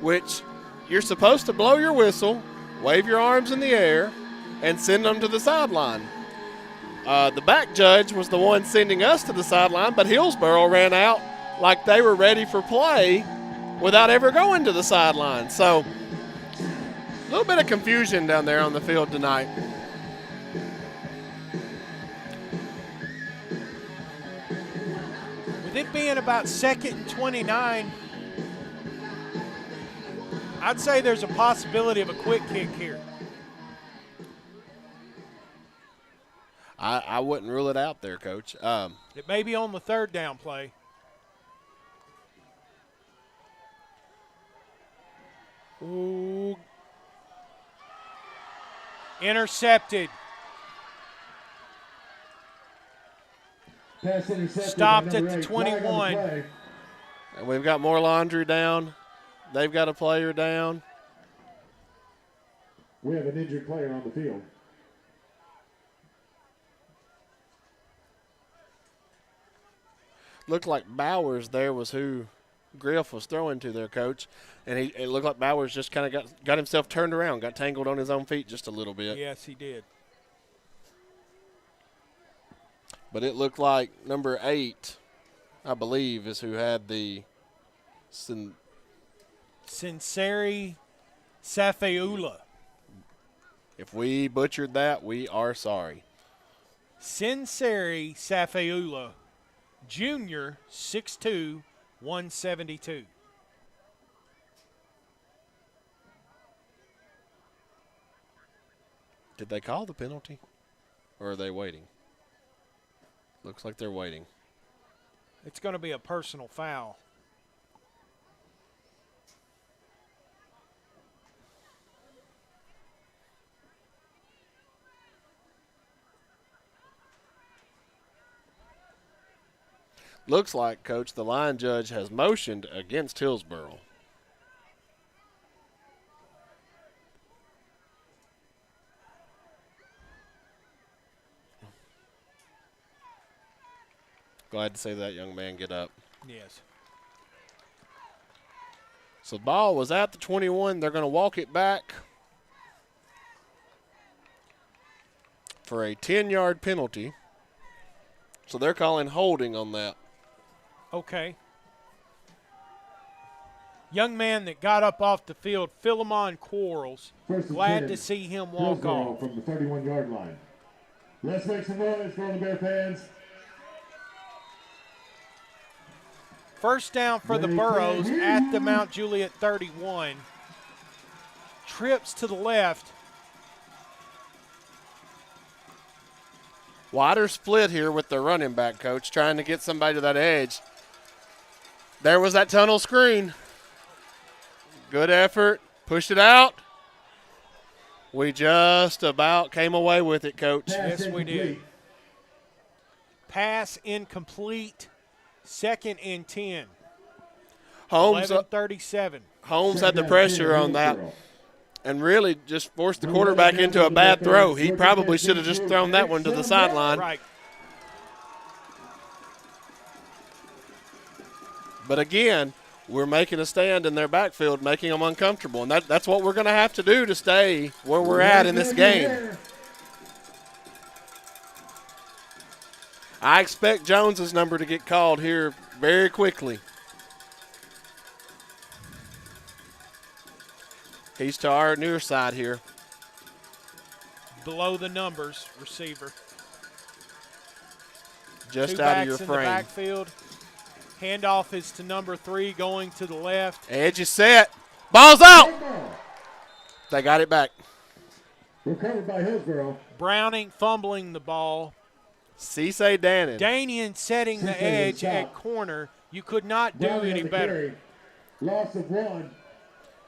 which you're supposed to blow your whistle, wave your arms in the air, and send them to the sideline. The back judge was the one sending us to the sideline, but Hillsboro ran out like they were ready for play without ever going to the sideline. So a little bit of confusion down there on the field tonight. With it being about 2nd and 29, I'd say there's a possibility of a quick kick here. I wouldn't rule it out there, Coach. It may be on the third down play. Ooh. Intercepted. Pass intercepted. Stopped at the 21. And we've got more laundry down. They've got a player down. We have an injured player on the field. Looked like Bowers there was who Griff was throwing to their coach, and it looked like Bowers just kind of got himself turned around, got tangled on his own feet just a little bit. Yes, he did. But it looked like number 8, I believe, is who had the Sinceri Safeula. If we butchered that, we are sorry. Sinceri Safeula, Junior, 6'2", 172. Did they call the penalty, or are they waiting? Looks like they're waiting. It's going to be a personal foul. Looks like, Coach, the line judge has motioned against Hillsboro. Glad to see that young man get up. Yes. So the ball was at the 21. They're going to walk it back for a 10-yard penalty. So they're calling holding on that. Okay. Young man that got up off the field, Philemon Quarles. Glad to see him walk off. From the 31-yard line. Let's make some noise for the Bear fans. First down for the Burros at the Mount Juliet 31. Trips to the left. Wider split here with the running back, Coach, trying to get somebody to that edge. There was that tunnel screen. Good effort. Pushed it out. We just about came away with it, Coach. Yes, we did. Pass incomplete. 2nd and 10. Holmes 11:37. Holmes had the pressure on that and really just forced the quarterback into a bad throw. He probably should have just thrown that one to the sideline. Right. But again, we're making a stand in their backfield, making them uncomfortable. And that's what we're going to have to do to stay where we're at in this game. I expect Jones's number to get called here very quickly. He's to our near side here. Below the numbers, receiver. Just Two out of backs your in frame. the backfield. Handoff is to number 3 going to the left. Edge is set. Ball's out. They got it back. Recovered by Hillsboro. Browning fumbling the ball. Cisse Dannon. Danian setting the edge at corner. You could not do any better. Loss of 1.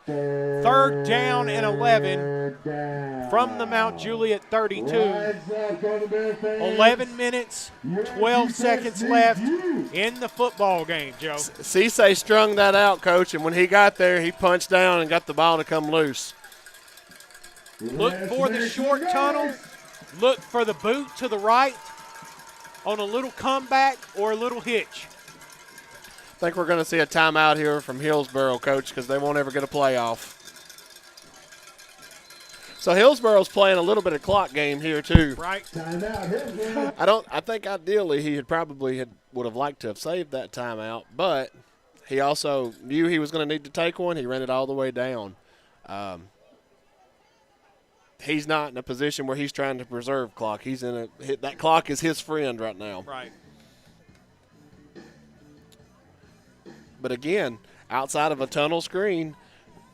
3rd down and 11 from the Mount Juliet 32. 11 minutes, 12 seconds left in the football game, Joe. Cisse strung that out, Coach, and when he got there, he punched down and got the ball to come loose. Look for the short tunnel. Look for the boot to the right on a little comeback or a little hitch. I think we're going to see a timeout here from Hillsboro, Coach, because they won't ever get a playoff. So Hillsboro's playing a little bit of clock game here too. Right. I think ideally he would have liked to have saved that timeout, but he also knew he was going to need to take one. He ran it all the way down. He's not in a position where he's trying to preserve clock. That clock is his friend right now. Right. But again, outside of a tunnel screen,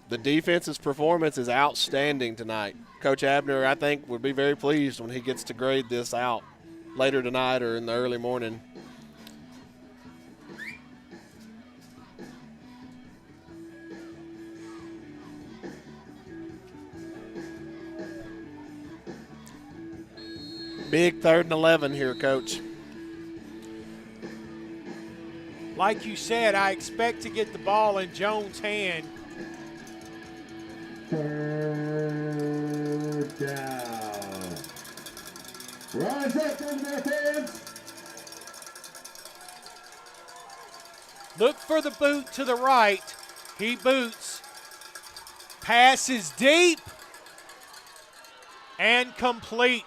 the defense's performance is outstanding tonight. Coach Abner, I think, would be very pleased when he gets to grade this out later tonight or in the early morning. Big 3rd and 11 here, Coach. Like you said, I expect to get the ball in Jones' hand. 3rd down. Rise up, Bear fans. Look for the boot to the right. He boots. Pass is deep and complete.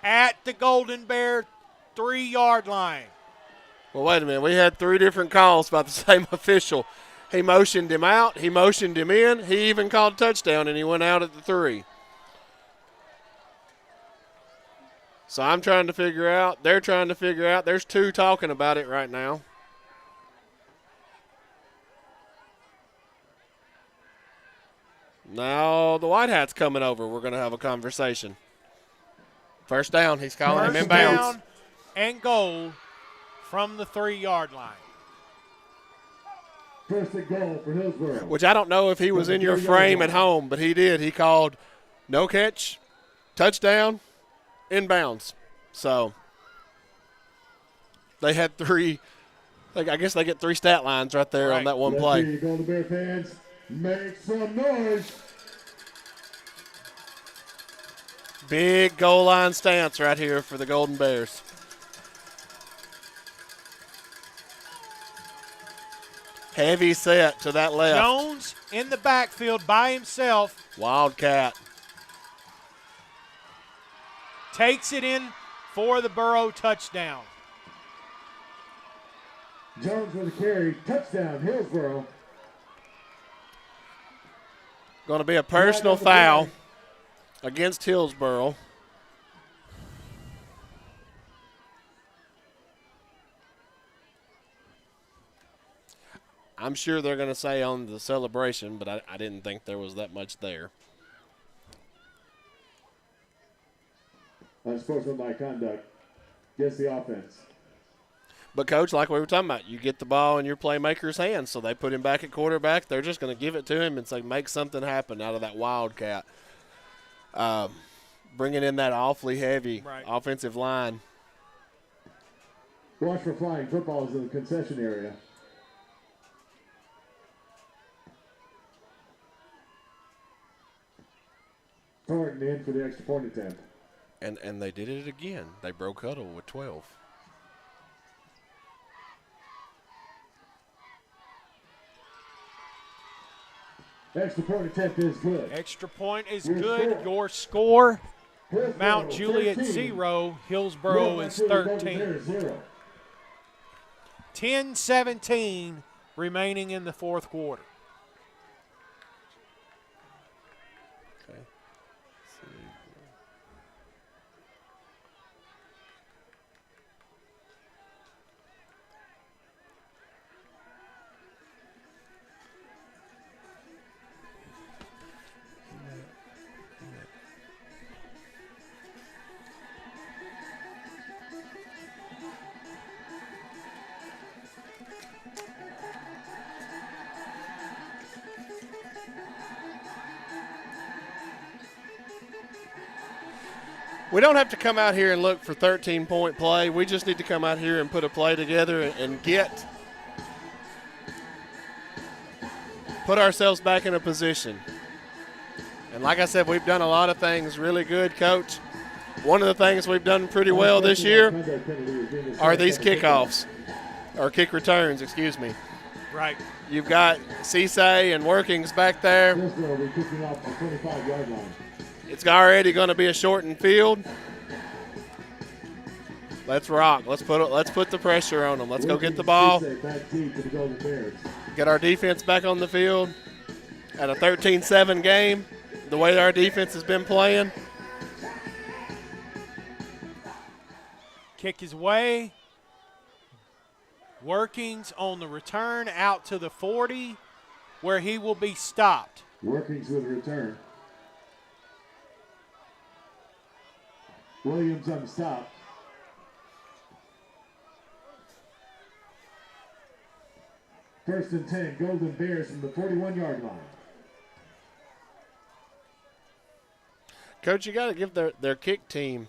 At the Golden Bear 3-yard line. Well, wait a minute. We had 3 different calls about the same official. He motioned him out. He motioned him in. He even called touchdown, and he went out at the 3. So I'm trying to figure out. They're trying to figure out. There's 2 talking about it right now. Now the White Hat's coming over. We're going to have a conversation. First down. He's calling him inbounds. Down and goal from the 3-yard line. First and goal for Hillsboro. Which I don't know if he was in your frame at home, but he did. He called no catch, touchdown, inbounds. So they had 3. I guess they get 3 stat lines right there on that one play. Let's see, Golden Bear fans, make some noise. Big goal line stance right here for the Golden Bears. Heavy set to that left. Jones in the backfield by himself. Wildcat. Takes it in for the Burrow touchdown. Jones with a carry, touchdown, Hillsboro. Going to be a personal foul against Hillsboro. I'm sure they're going to say on the celebration, but I didn't think there was that much there. Unsportsmanlike conduct against the offense. But, Coach, like we were talking about, you get the ball in your playmaker's hands, so they put him back at quarterback. They're just going to give it to him and say, make something happen out of that Wildcat. Bringing in that awfully heavy offensive line. Watch for flying footballs in the concession area. Thornton in for the extra point attempt. And they did it again. They broke huddle with 12. Extra point attempt is good. Extra point is good. Your score, Hillsboro, Mount Juliet 13. 0, Hillsboro is 13. 10-17 remaining in the 4th quarter. Okay. We don't have to come out here and look for 13-point play. We just need to come out here and put a play together and put ourselves back in a position. And like I said, we've done a lot of things really good, Coach. One of the things we've done pretty well this year are these kickoffs, or kick returns, excuse me. Right. You've got Cisse and Workings back there. Hillsboro will be kicking off the 25-yard line. It's already going to be a shortened field. Let's rock. Let's put the pressure on them. Let's go get the ball. Get our defense back on the field at a 13-7 game, the way our defense has been playing. Kick his way. Workings on the return out to the 40 where he will be stopped. Workings with a return. Williams on the stop. First and 10, Golden Bears from the 41-yard line. Coach, you got to give their kick team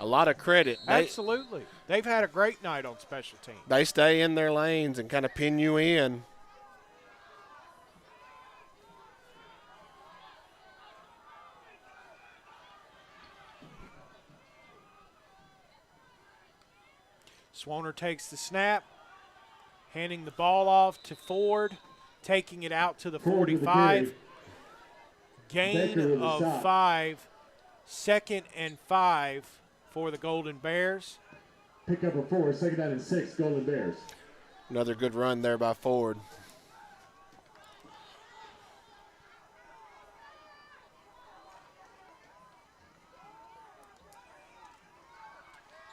a lot of credit. Absolutely. They've had a great night on special teams. They stay in their lanes and kind of pin you in. Swoner takes the snap, handing the ball off to Ford, taking it out to the Ford with the 45. carry. Gain Baker with the of stop. 5, 2nd and 5 for the Golden Bears. Pick up a 4, 2nd down and 6, Golden Bears. Another good run there by Ford.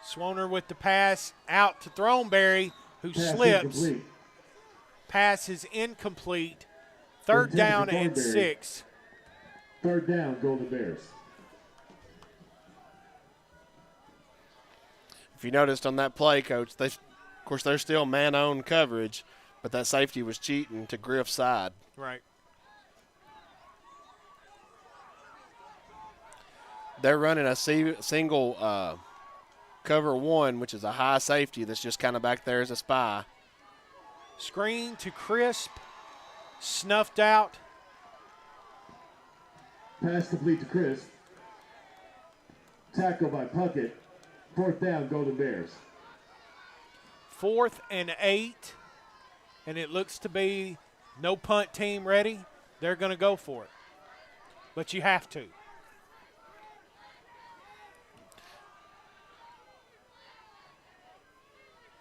Swoner with the pass out to Throneberry, who Pass slips. incomplete. Pass is incomplete. 3rd down and Thornberry. 6. 3rd down, Golden Bears. If you noticed on that play, Coach, of course they're still man-owned coverage, but that safety was cheating to Griff's side. Right. They're running a single cover 1, which is a high safety that's just kind of back there as a spy. Screen to Crisp. Snuffed out. Pass complete to Chris. Tackle by Puckett. 4th down, Golden Bears. 4th and 8. And it looks to be no punt team ready. They're going to go for it. But you have to.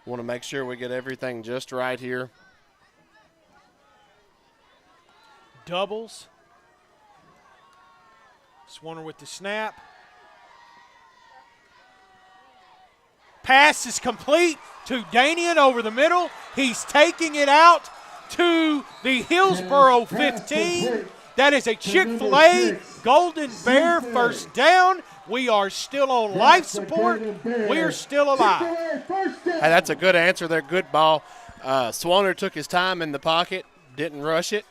Want to make sure we get everything just right here. Doubles. Swoner with the snap. Pass is complete to Danian over the middle. He's taking it out to the Hillsboro 15. That is a Chick-fil-A Golden Bear first down. We are still on life support. We are still alive. Hey, that's a good answer there. Good ball. Swoner took his time in the pocket, didn't rush it,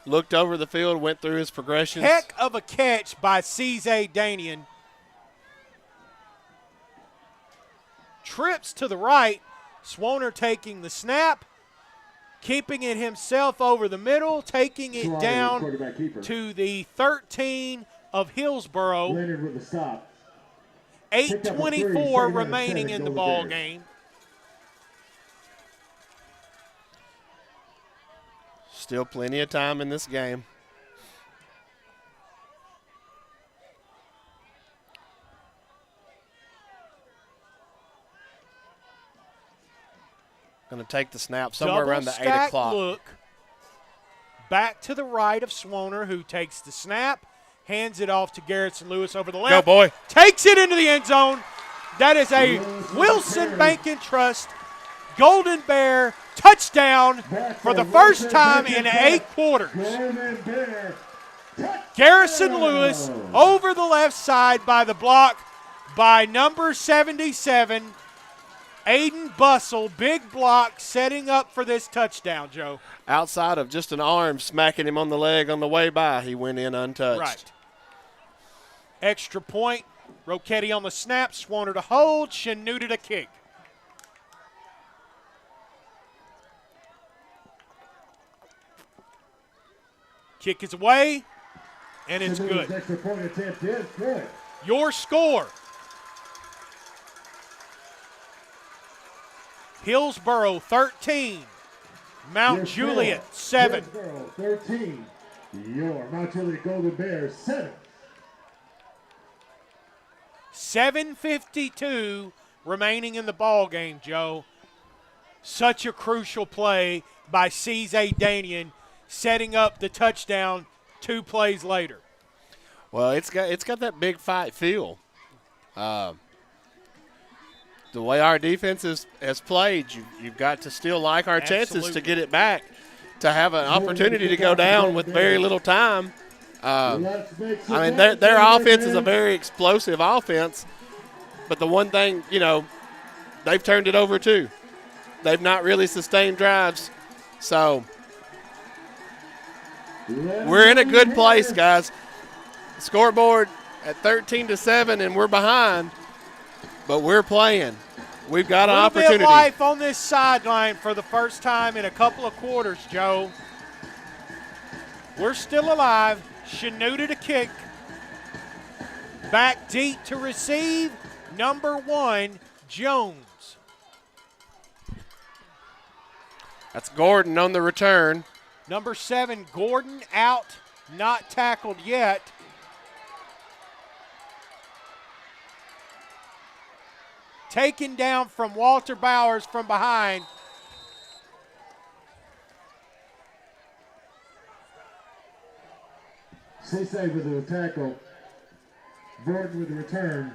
looked over the field, went through his progressions. Heck of a catch by C.J. Danian. Trips to the right. Swoner taking the snap, keeping it himself over the middle, taking it down to the 13 of Hillsboro. Leonard with the stop. 8:24 remaining in the ball game. Still plenty of time in this game. Going to take the snap somewhere around the 8 o'clock. Look back to the right of Swoner, who takes the snap, hands it off to Garrison Lewis over the left. Go, boy. Takes it into the end zone. That is a Wilson Bank and Trust Golden Bear touchdown for the first time in 8 quarters. Garrison Lewis over the left side by the block by number 77. Aiden Bussell, big block, setting up for this touchdown, Joe. Outside of just an arm smacking him on the leg on the way by, he went in untouched. Right. Extra point. Rocchetti on the snap. Swoner to hold. Shanuta to kick. Kick is away, and it's good. Extra point attempt is good. Your score. Hillsboro 13, Mount Juliet 7. Hillsboro 13, your Mount Juliet Golden Bears 7. 7:52 remaining in the ball game, Joe. Such a crucial play by C.J. Danian, setting up the touchdown 2 plays later. Well, it's got that big fight feel. The way our defense has played, you've got to still like our chances to get it back, to have an opportunity to go down with very little time. I mean, their offense is a very explosive offense, but the one thing, they've turned it over too. They've not really sustained drives. So we're in a good place, guys. Scoreboard at 13-7, and we're behind. But we're playing. We've got an opportunity. Bit of life on this sideline for the first time in a couple of quarters, Joe. We're still alive. Shanuta to kick. Back deep to receive. Number 1, Jones. That's Gordon on the return. Number 7, Gordon out, not tackled yet. Taken down from Walter Bowers from behind. Seaside with the tackle. Gordon with the return.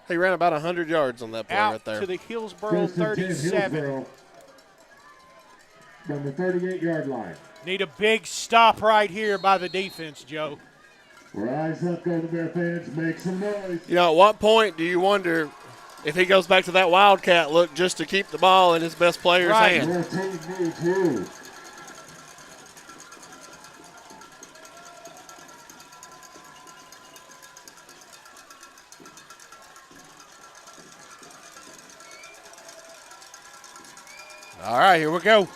He ran about 100 yards on that play Out right there. to the Hillsboro First and 10, 37. Hillsboro. From the 38-yard line. Need a big stop right here by the defense, Joe. Rise up, Golden Bear fans. Make some noise. You know, at what point do you wonder if he goes back to that Wildcat look just to keep the ball in his best player's Right. hand? Your team needs you. All right, here we go.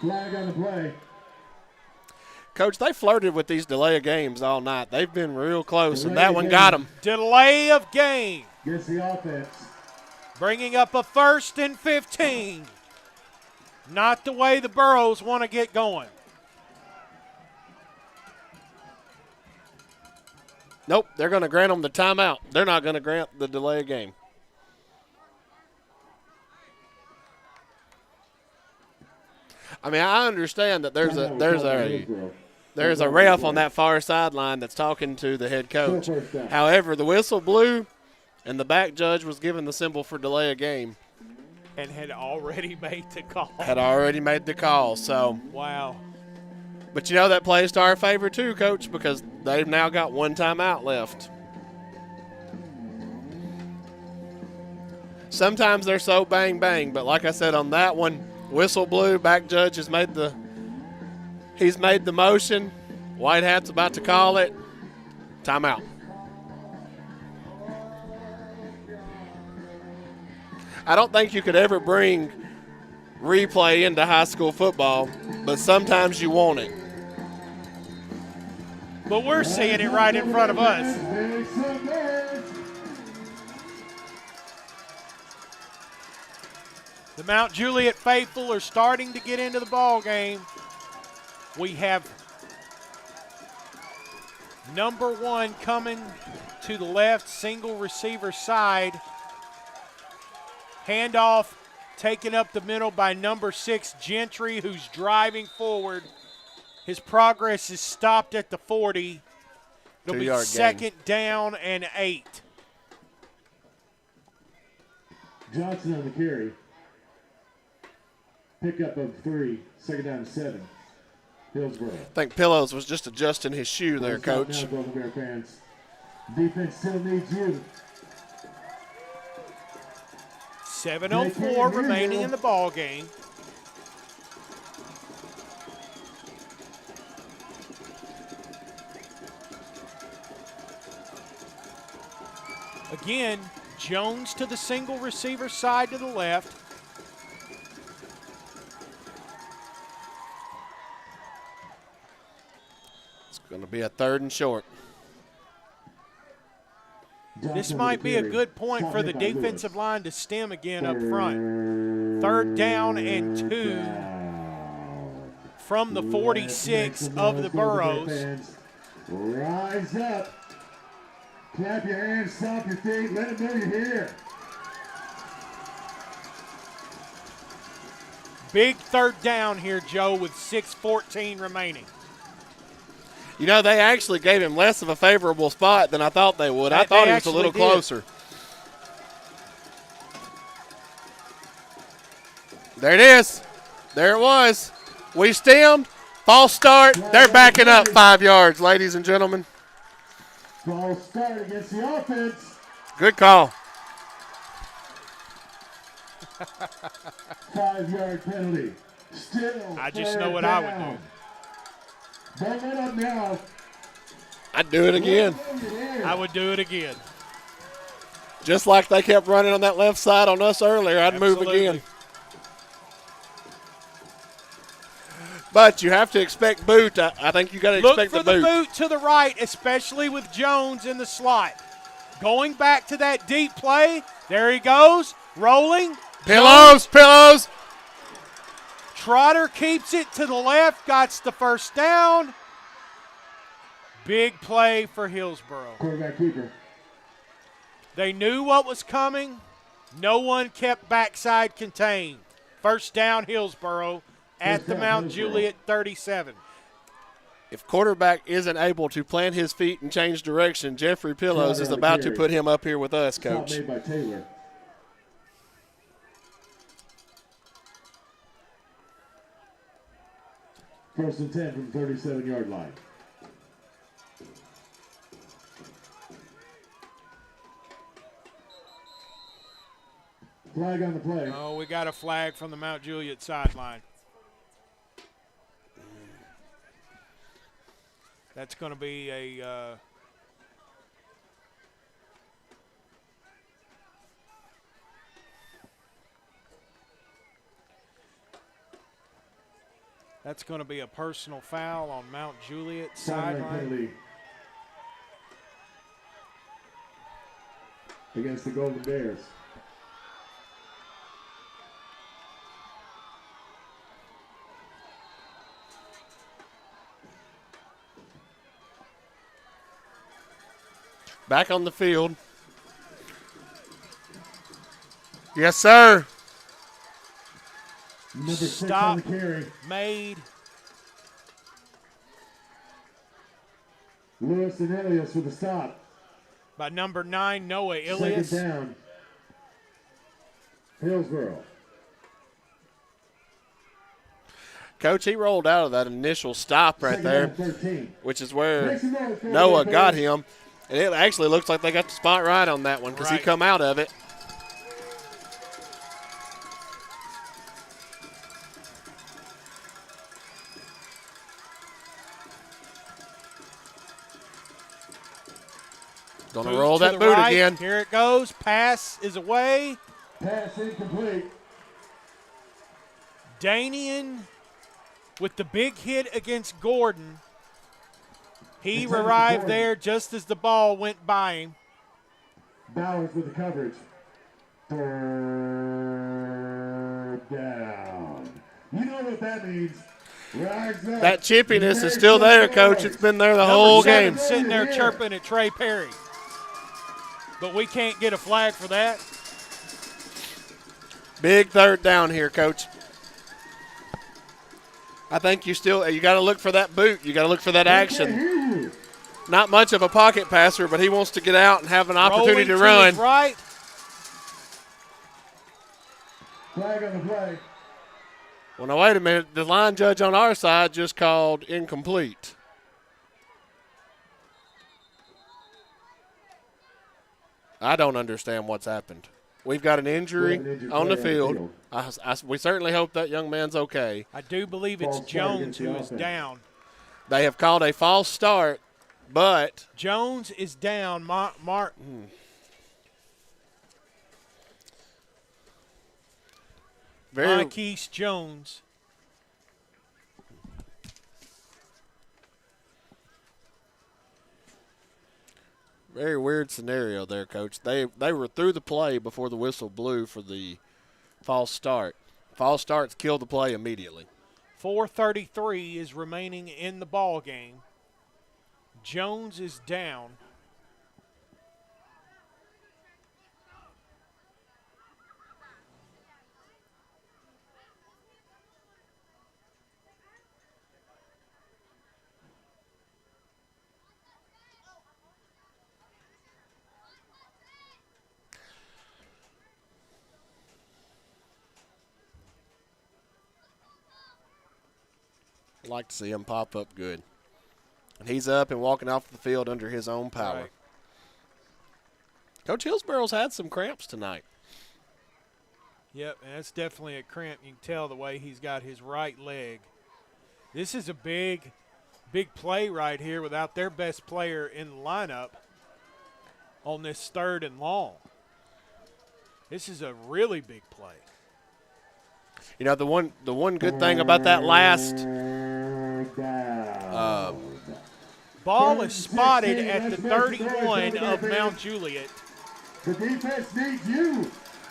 Flag on the play. Coach, they flirted with these delay of games all night. They've been real close, and that one got them. Delay of game. Gets the offense. Bringing up a 1st and 15. Not the way the Burros want to get going. Nope, they're going to grant them the timeout. They're not going to grant the delay of game. I mean, I understand that there's a ref on that far sideline that's talking to the head coach. However, the whistle blew, and the back judge was given the symbol for delay of game. And had already made the call. Had already made the call, so. Wow. But you know that plays to our favor too, Coach, because they've now got one timeout left. Sometimes they're so bang bang, but like I said on that one, whistle blew, back judge has made the motion. White Hat's about to call it. Timeout. I don't think you could ever bring replay into high school football, but sometimes you want it. But we're seeing it right in front of us. Make some noise. The Mount Juliet faithful are starting to get into the ball game. We have number 1 coming to the left, single receiver side. Handoff taken up the middle by number 6, Gentry, who's driving forward. His progress is stopped at the 40. It'll be 2-yard second down and 8. Johnson on the carry. Pickup of 3. Second down and 7. Hillsboro. I think Pillows was just adjusting his shoe there, First down Coach. now, Golden Bear fans. Defense still needs you. 7:04 remaining in the ball game. Again, Jones to the single receiver side to the left. It's going to be a 3rd and short. This might be a good point for the defensive line to stem again up front. 3rd down and 2 from the 46 of the Burros. Rise up. Clap your hands, stomp your feet, let them know you're here. Big 3rd down here, Joe, with 6:14 remaining. You know, they actually gave him less of a favorable spot than I thought they would. I thought he was a little closer. There it is. There it was. We stemmed. False start. They're backing up 5 yards, ladies and gentlemen. False start against the offense. Good call. 5-yard penalty. Still. I just know what I would do. Don't let up now. I'd do it again. I would do it again. Just like they kept running on that left side on us earlier, I'd move again. But you have to expect boot. I think you got to expect Look for the boot to the right, especially with Jones in the slot. Going back to that deep play. There he goes. Rolling. Pillows, pillows. Trotter keeps it to the left, got the first down. Big play for Hillsboro. Quarterback keeper. They knew what was coming. No one kept backside contained. First down, Hillsboro at the Mount Juliet 37. If quarterback isn't able to plant his feet and change direction, Jeffrey Pillows is about to put him up here with us, Coach. Stop made by Taylor. First and 10 from 37-yard line. Flag on the play. Oh, we got a flag from the Mount Juliet sideline. That's going to be a that's going to be a personal foul on Mount Juliet sideline. Against the Golden Bears. Back on the field. Yes, sir. Number 6 Stop on the carry. made. Lewis and Elias for the stop. By number 9, Noah Ilias. Second down. Hillsboro. Coach, he rolled out of that initial stop right Second there, down, 13. which is where Make some noise, Noah Billy. got him. And it actually looks like they got the spot right on that one because he Right. come out of it. Gonna roll To that the boot right. again. Here it goes. Pass is away. Pass incomplete. Danian with the big hit against Gordon. He Intended for arrived Gordon. there just as the ball went by him. Bowers with the coverage. Third down. You know what that means. Rags up. That chippiness is still there, Coach. It's been there the whole Number 7 game. sitting there chirping at Trey Perry. But we can't get a flag for that. Big third down here, Coach. I think you got to look for that boot. You got to look for that I can't action. hear you. Not much of a pocket passer, but he wants to get out and have an opportunity to Rolling run. his right. Flag on the play. Well, now, wait a minute. The line judge on our side just called incomplete. I don't understand what's happened. We've got an injury on the field. We certainly hope that young man's okay. I do believe it's False start Jones against the who is offense. down. They have called a false start, but Jones is down. very, Marquise Jones. very weird scenario there, Coach. They were through the play before the whistle blew for the false start. False starts kill the play immediately. 4:33 is remaining in the ball game. Jones is down. Like to see him pop up good. And he's up and walking off the field under his own power. Right. Coach Hillsboro's had some cramps tonight. Yep, and that's definitely a cramp. You can tell the way he's got his right leg. This is a big play right here without their best player in the lineup on this 3rd and long. This is a really big play. You know, the one good thing about that last Ball is spotted at the 31 of Mount Juliet. The defense needs you.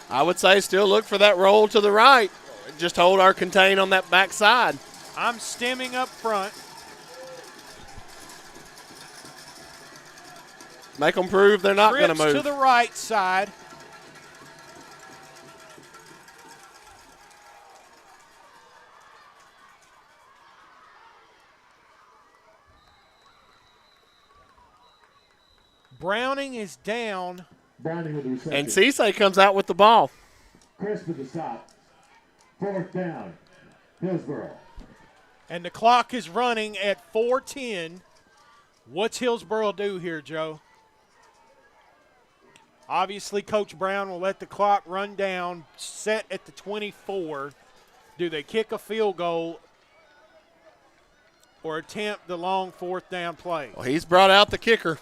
I would say still look for that roll to the right. Just hold our contain on that back side. I'm stemming up front. Make them prove they're not going to Trips move. to the right side. Browning is down. Browning with the reception. And Cisse comes out with the ball. Crisp with the stop. 4th down. Hillsboro. And the clock is running at 4:10. What's Hillsboro do here, Joe? Obviously, Coach Brown will let the clock run down, set at the 24. Do they kick a field goal or attempt the long 4th down play? Well, he's brought out the kicker.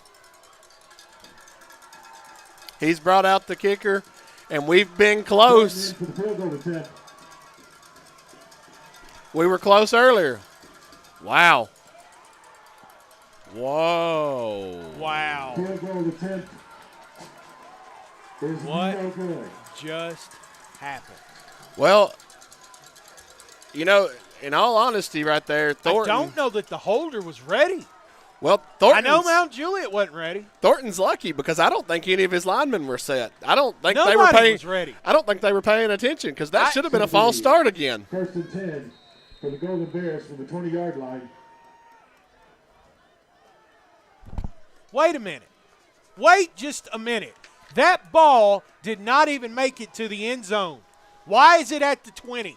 He's brought out the kicker, and we've been close. For the field goal attempt. We were close earlier. Wow. Whoa. Wow. Field goal attempt is What? no good. Just happened. Well, you know, in all honesty right there, Thornton. I don't know that the holder was ready. Well, I Thornton's, know Mount Juliet wasn't ready. Thornton's lucky because I don't think any of his linemen were set. I don't think Nobody they were paying. was ready. I don't think they were paying attention because that should have been a false start again. 1st and 10 for the Golden Bears from the 20-yard line. Wait a minute. Wait just a minute. That ball did not even make it to the end zone. Why is it at the 20?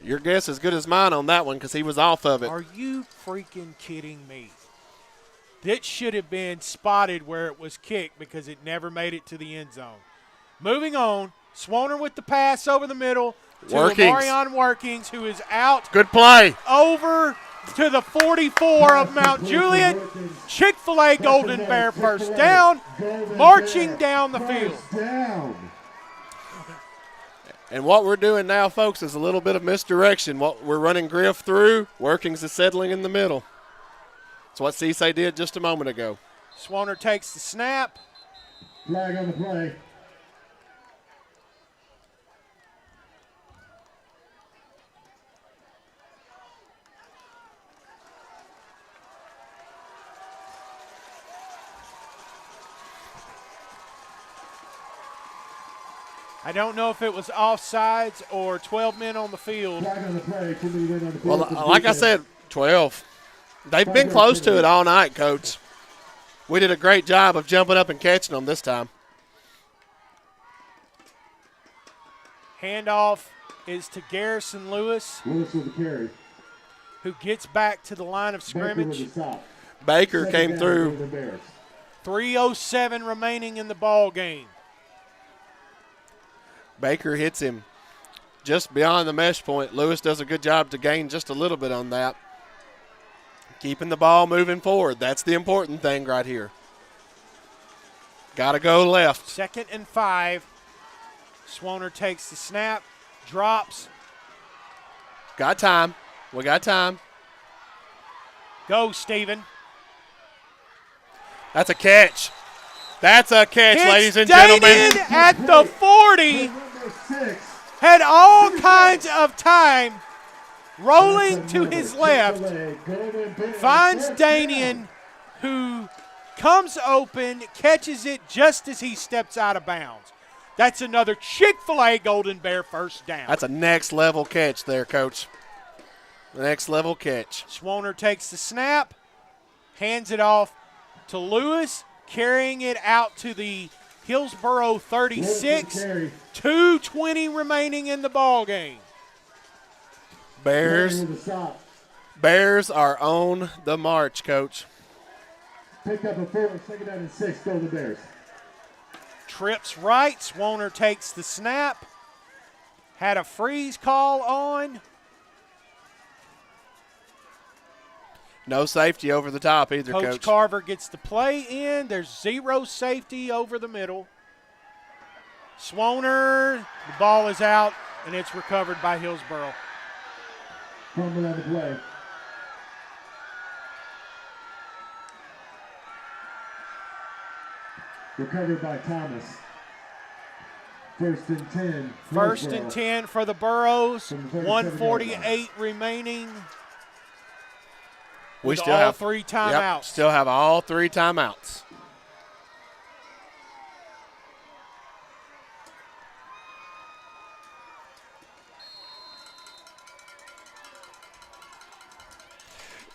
Your guess is as good as mine on that one because he was off of it. Are you freaking kidding me? That should have been spotted where it was kicked because it never made it to the end zone. Moving on, Swanner with the pass over the middle to Workings. Marion Workings, who is out Good play. over to the 44 of Mount Juliet. Chick-fil-A Golden Bear first down, marching down the field. Down. And what we're doing now, folks, is a little bit of misdirection. What we're running Griff through, Workings is settling in the middle. That's what Cisse did just a moment ago. Swanner takes the snap. Flag on the play. I don't know if it was offsides or 12 men on the field. Flag on the play. Too many men on the Well, field. like I said, 12. They've been close to it all night, Coach. We did a great job of jumping up and catching them this time. Handoff is to Garrison Lewis, Lewis with the carry. who gets back to the line of Baker with the scrimmage. stop. Baker 2nd came down, through. Golden Bears. 3:07 remaining in the ball game. Baker hits him just beyond the mesh point. Lewis does a good job to gain just a little bit on that. Keeping the ball moving forward. That's the important thing right here. Got to go left. 2nd and 5. Swanner takes the snap, drops, Got time. We got time. go Steven. That's a catch. That's a catch, Hits ladies and Danian gentlemen. at the 40. Number 6. Had all kinds of time rolling to his left. Golden Bears. Finds 4th Danian, who comes open, catches it just as he steps out of bounds. That's another Chick-fil-A Golden Bear first down. That's a next level catch there, Coach. Next level catch. Swanner takes the snap, hands it off to Lewis, carrying it out to the Hillsboro Lewis 36. with the carry. 2:20 remaining in the ball game. Bears, With the stop. Bears are on the march, Coach. Pick up a 4th, 2nd down and 6, Golden Bears. Trips right. Swanner takes the snap. Had a freeze call on. No safety over the top either, Coach Coach. Carver gets the play in. There's 0 safety over the middle. Swanner, the ball is out, and it's recovered by Hillsboro. Fumble on the play. Recovered by Thomas. First and 10. First and Hillsboro. 10 for the Burros. From the 37 148 remaining. We with still all have 3 Yep, timeouts. still have all 3 timeouts.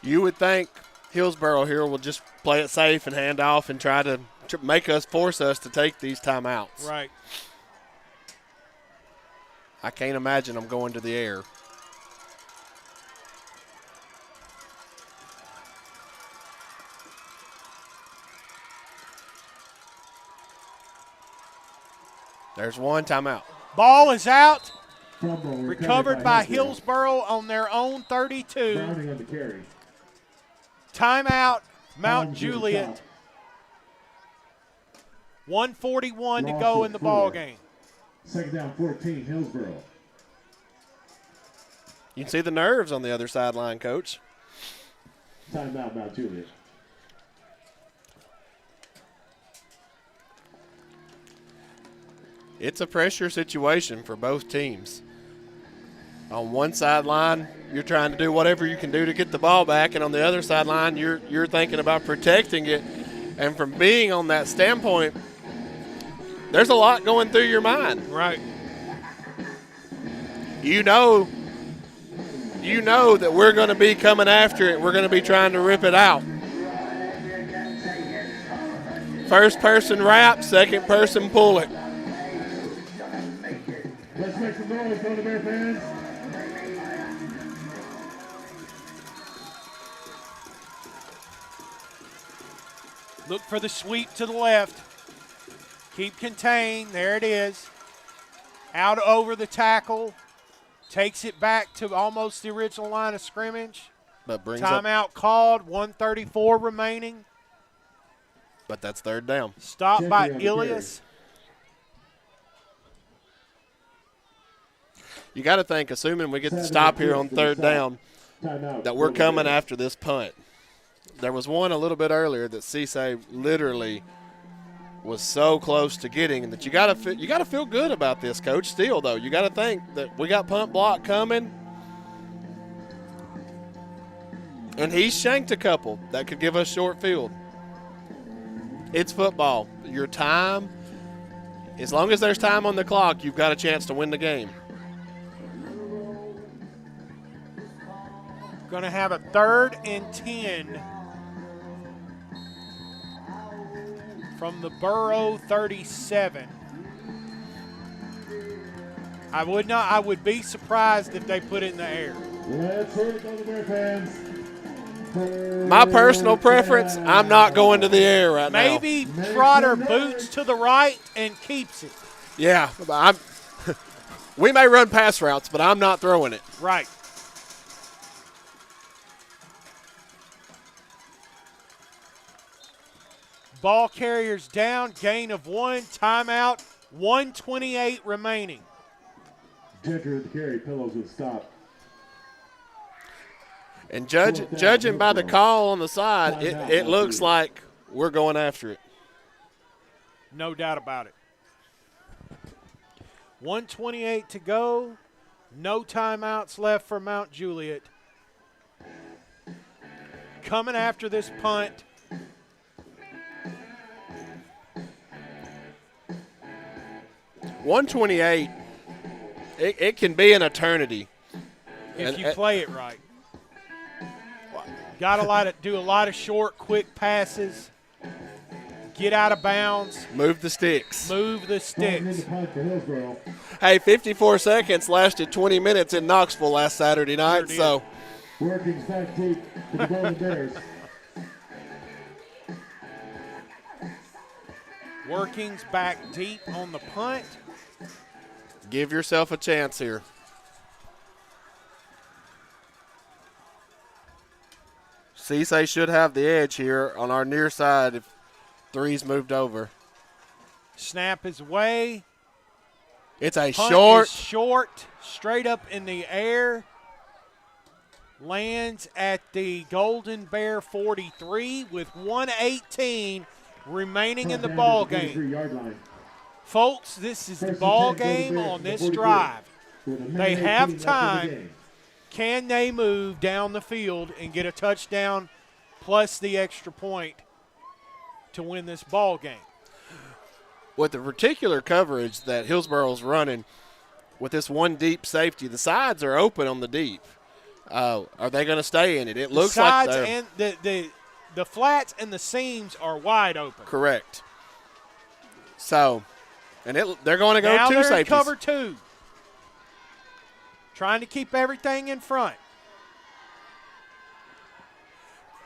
You would think Hillsboro here will just play it safe and hand off and try to force us to take these timeouts. Right. I can't imagine them going to the air. There's one timeout. Ball is out. Fumble Recovered by Hillsboro on their own 32. Browning on the carry. Timeout, Mount Holmes with the Juliet. top. 1:41 to Loss go of in the ball 4. game. Second down 14, Hillsboro. You can see the nerves on the other sideline, Coach. Timeout, Mount Juliet. It's a pressure situation for both teams. On one sideline, you're trying to do whatever you can do to get the ball back, and on the other sideline, you're thinking about protecting it. And from being on that standpoint, there's a lot going through your mind. Right. You know that we're going to be coming after it. We're going to be trying to rip it out. First person wrap, second person pull it. Let's make some noise for the Bear fans. Look for the sweep to the left. Keep contained. There it is. Out over the tackle. Takes it back to almost the original line of scrimmage. But brings Timeout called. 1:34 remaining. But that's third down. Stopped by Jeffrey on the Ilias. You got to think, assuming we get the stop here on third down, Timeout. that we're coming after this punt. There was one a little bit earlier that Cisse literally was so close to getting, and that you got to feel good about this, Coach. Still, though, you got to think that we got punt block coming, and he's shanked a couple that could give us short field. It's football. Your time, as long as there's time on the clock, you've got a chance to win the game. Going to have a 3rd and 10 from the Burrow 37. I would be surprised if they put it in the air. Let's hear it for the Bear fans. My personal preference, I'm not going to the air right now. Maybe Trotter boots to the right and keeps it. Yeah, we may run pass routes, but I'm not throwing it. Right. Ball carriers down, gain of 1, timeout, 1:28 remaining. Gentry with the carry, Pillows with stop. And judging by the call on the side, it looks like we're going after it. No doubt about it. 1:28 to go. No timeouts left for Mount Juliet. Coming after this punt. $128, it can be an eternity. If you play it right. Got to do a lot of short, quick passes. Get out of bounds. Move the sticks. Move the sticks. Hey, 54 seconds lasted 20 minutes in Knoxville last Saturday night, so. Working back deep for the Golden Bears. Workings back deep on the punt. Give yourself a chance here. Cisse should have the edge here on our near side if three's moved over. Snap is away. It's a Punt short. is short, straight up in the air. Lands at the Golden Bear 43 with 1:18 remaining in the ball game. Folks, this is the ball game on this drive. They have time. Can they move down the field and get a touchdown plus the extra point to win this ball game? With the particular coverage that Hillsboro's running, with this one deep safety, the sides are open on the deep. Are they going to stay in it? It looks like they're – and the flats and the seams are wide open. Correct. So, and they're going to go now two they're safeties. In cover two. Trying to keep everything in front.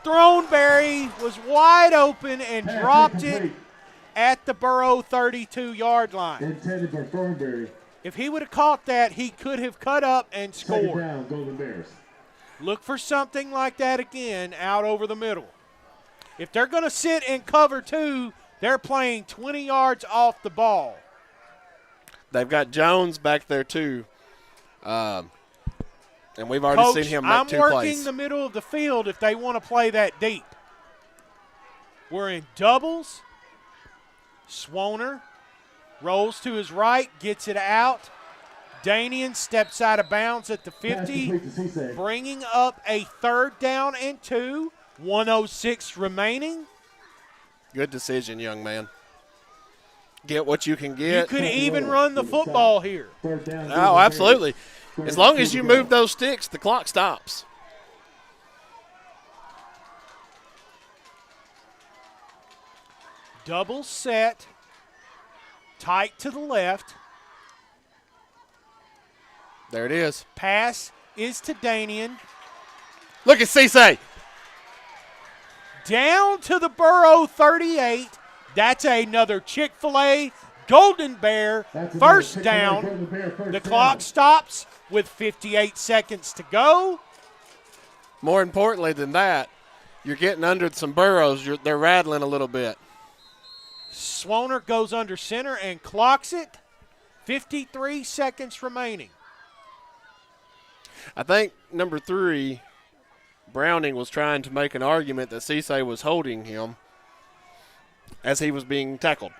Throneberry was wide open and dropped it at the Borough 32-yard line. Intended for Thornberry. If he would have caught that, he could have cut up and scored. Second down, Golden Bears. Look for something like that again out over the middle. If they're going to sit in cover two, they're playing 20 yards off the ball. They've got Jones back there too. And we've already Coach, seen him make two plays. I'm working the middle of the field if they want to play that deep. We're in doubles. Swoner rolls to his right, gets it out. Danian steps out of bounds at the 50, bringing up a 3rd down and 2. 1:06 remaining. Good decision, young man. Get what you can get. You could even run the football here. Oh, absolutely. As long as you move those sticks, the clock stops. Double set. Tight to the left. There it is. Pass is to Danian. Look at Cisse. Down to the Borough 38. That's another Chick-fil-A Golden Bear first down. The clock stops with 58 seconds to go. More importantly than that, you're getting under some burrows. They're rattling a little bit. Swoner goes under center and clocks it. 53 seconds remaining. I think number 3, Browning, was trying to make an argument that Cisse was holding him as he was being tackled.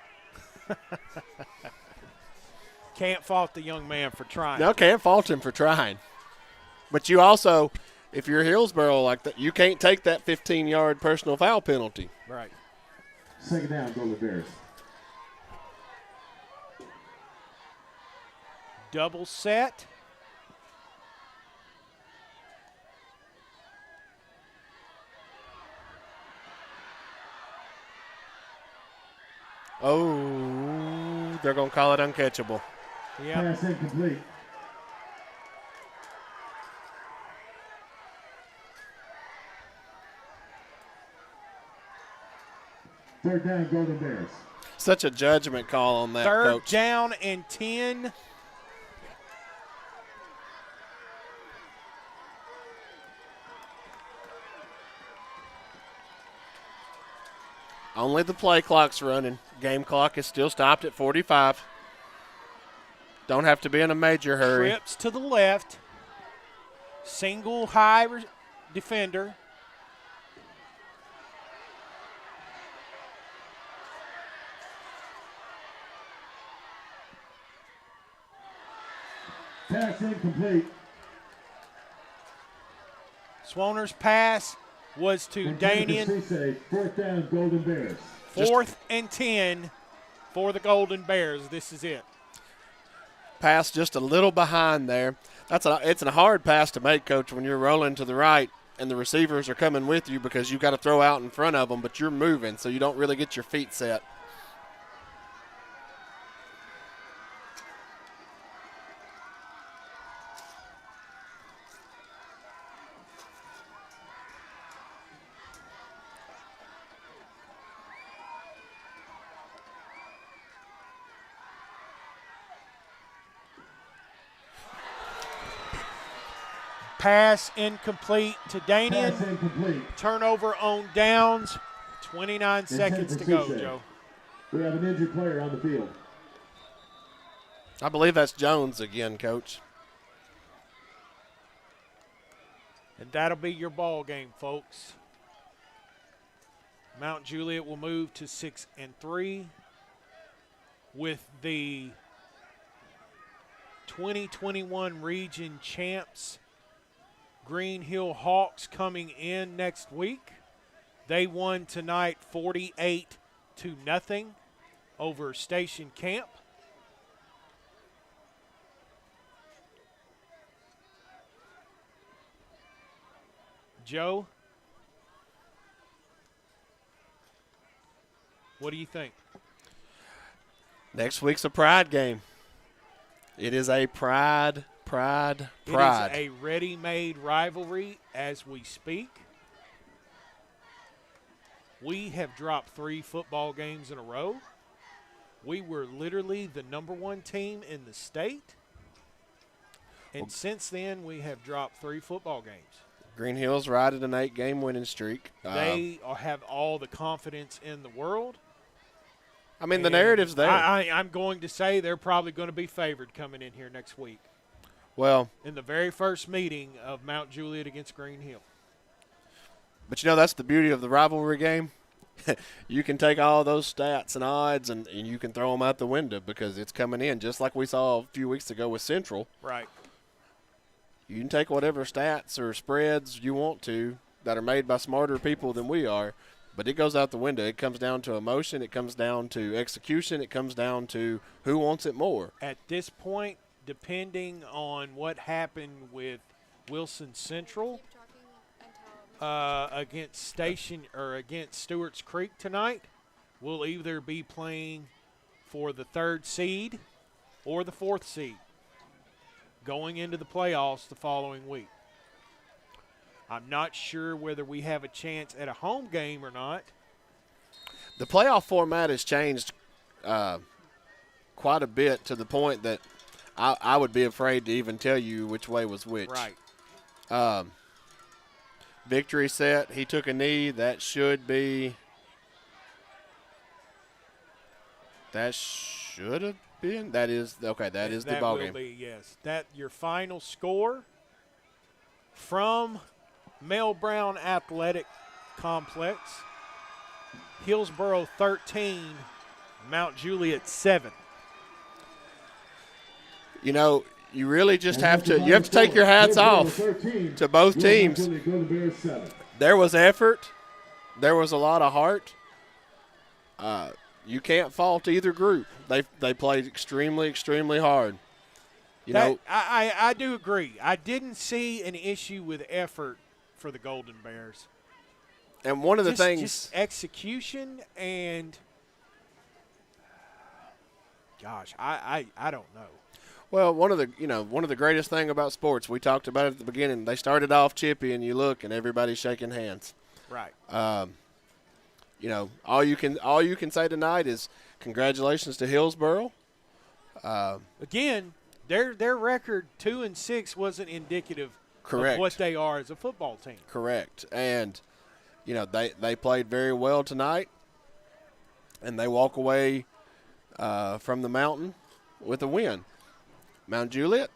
Can't fault the young man for trying. No, can't fault him for trying. But you also, if you're Hillsboro like that, you can't take that 15-yard personal foul penalty. Right. Second down, Golden Bears. Double set. Oh, they're going to call it uncatchable. Yeah. Pass incomplete. Third down, Golden Bears. Such a judgment call on that, Third Coach. down and 10. Only the play clock's running. Game clock is still stopped at 45. Don't have to be in a major hurry. Trips to the left. Single high defender. Pass incomplete. Swoner's pass was to Danian. Fourth down, Golden Bears. 4th and 10 for the Golden Bears. This is it. Pass just a little behind there. It's a hard pass to make, Coach, when you're rolling to the right and the receivers are coming with you because you've got to throw out in front of them, but you're moving, so you don't really get your feet set. Pass incomplete to Danian. Pass incomplete. Turnover on downs. 29 seconds to go, Joe. We have an injured player on the field. I believe that's Jones again, Coach. And that'll be your ball game, folks. Mount Juliet will move to 6-3. with the 2021 region champs, Green Hill Hawks, coming in next week. They won tonight 48-0 over Station Camp. Joe, what do you think? Next week's a pride game. It is a pride. It is a ready-made rivalry as we speak. We have dropped 3 football games in a row. We were literally the #1 team in the state. And since then, we have dropped 3 football games. Green Hill's riding an 8-game winning streak. They have all the confidence in the world. I mean, the narrative's there. I'm going to say they're probably going to be favored coming in here next week. Well, in the very first meeting of Mount Juliet against Green Hill. But, that's the beauty of the rivalry game. You can take all those stats and odds and you can throw them out the window because it's coming in just like we saw a few weeks ago with Central. Right. You can take whatever stats or spreads you want to that are made by smarter people than we are, but it goes out the window. It comes down to emotion. It comes down to execution. It comes down to who wants it more. At this point, depending on what happened with Wilson Central against Stewart's Creek tonight, we'll either be playing for the 3rd seed or the 4th seed going into the playoffs the following week. I'm not sure whether we have a chance at a home game or not. The playoff format has changed quite a bit to the point that I would be afraid to even tell you which way was which. Right. Victory set. He took a knee. That should have been. That is the ball game. That will be, yes. That your final score from Mel Brown Athletic Complex: Hillsboro 13, Mount Juliet 7. You really just have to take your hats off to both teams. There was effort. There was a lot of heart. You can't fault either group. They played extremely, extremely hard. I do agree. I didn't see an issue with effort for the Golden Bears. And one of the things, just execution and gosh, I don't know. Well, one of the greatest thing about sports, we talked about it at the beginning. They started off chippy, and you look, and everybody's shaking hands. Right. All you can say tonight is congratulations to Hillsboro. Again, their record 2-6 wasn't indicative of what they are as a football team. Correct. And they played very well tonight, and they walk away from the mountain with a win. Mount Juliet,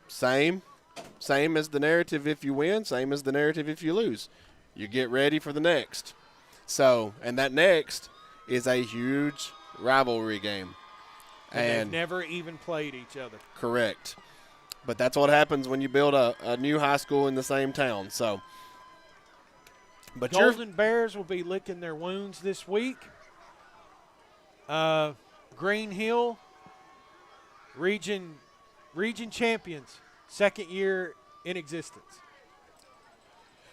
same as the narrative if you win, same as the narrative if you lose. You get ready for the next. So, and that next is a huge rivalry game. And they've never even played each other. Correct. But that's what happens when you build a new high school in the same town. So, but Golden Bears will be licking their wounds this week. Green Hill, region champions, 2nd year in existence.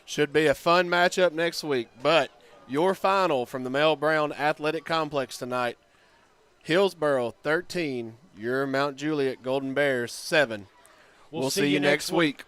Should be a fun matchup next week. But your final from the Mel Brown Athletic Complex tonight: Hillsboro 13, your Mount Juliet Golden Bears 7. We'll see you next week.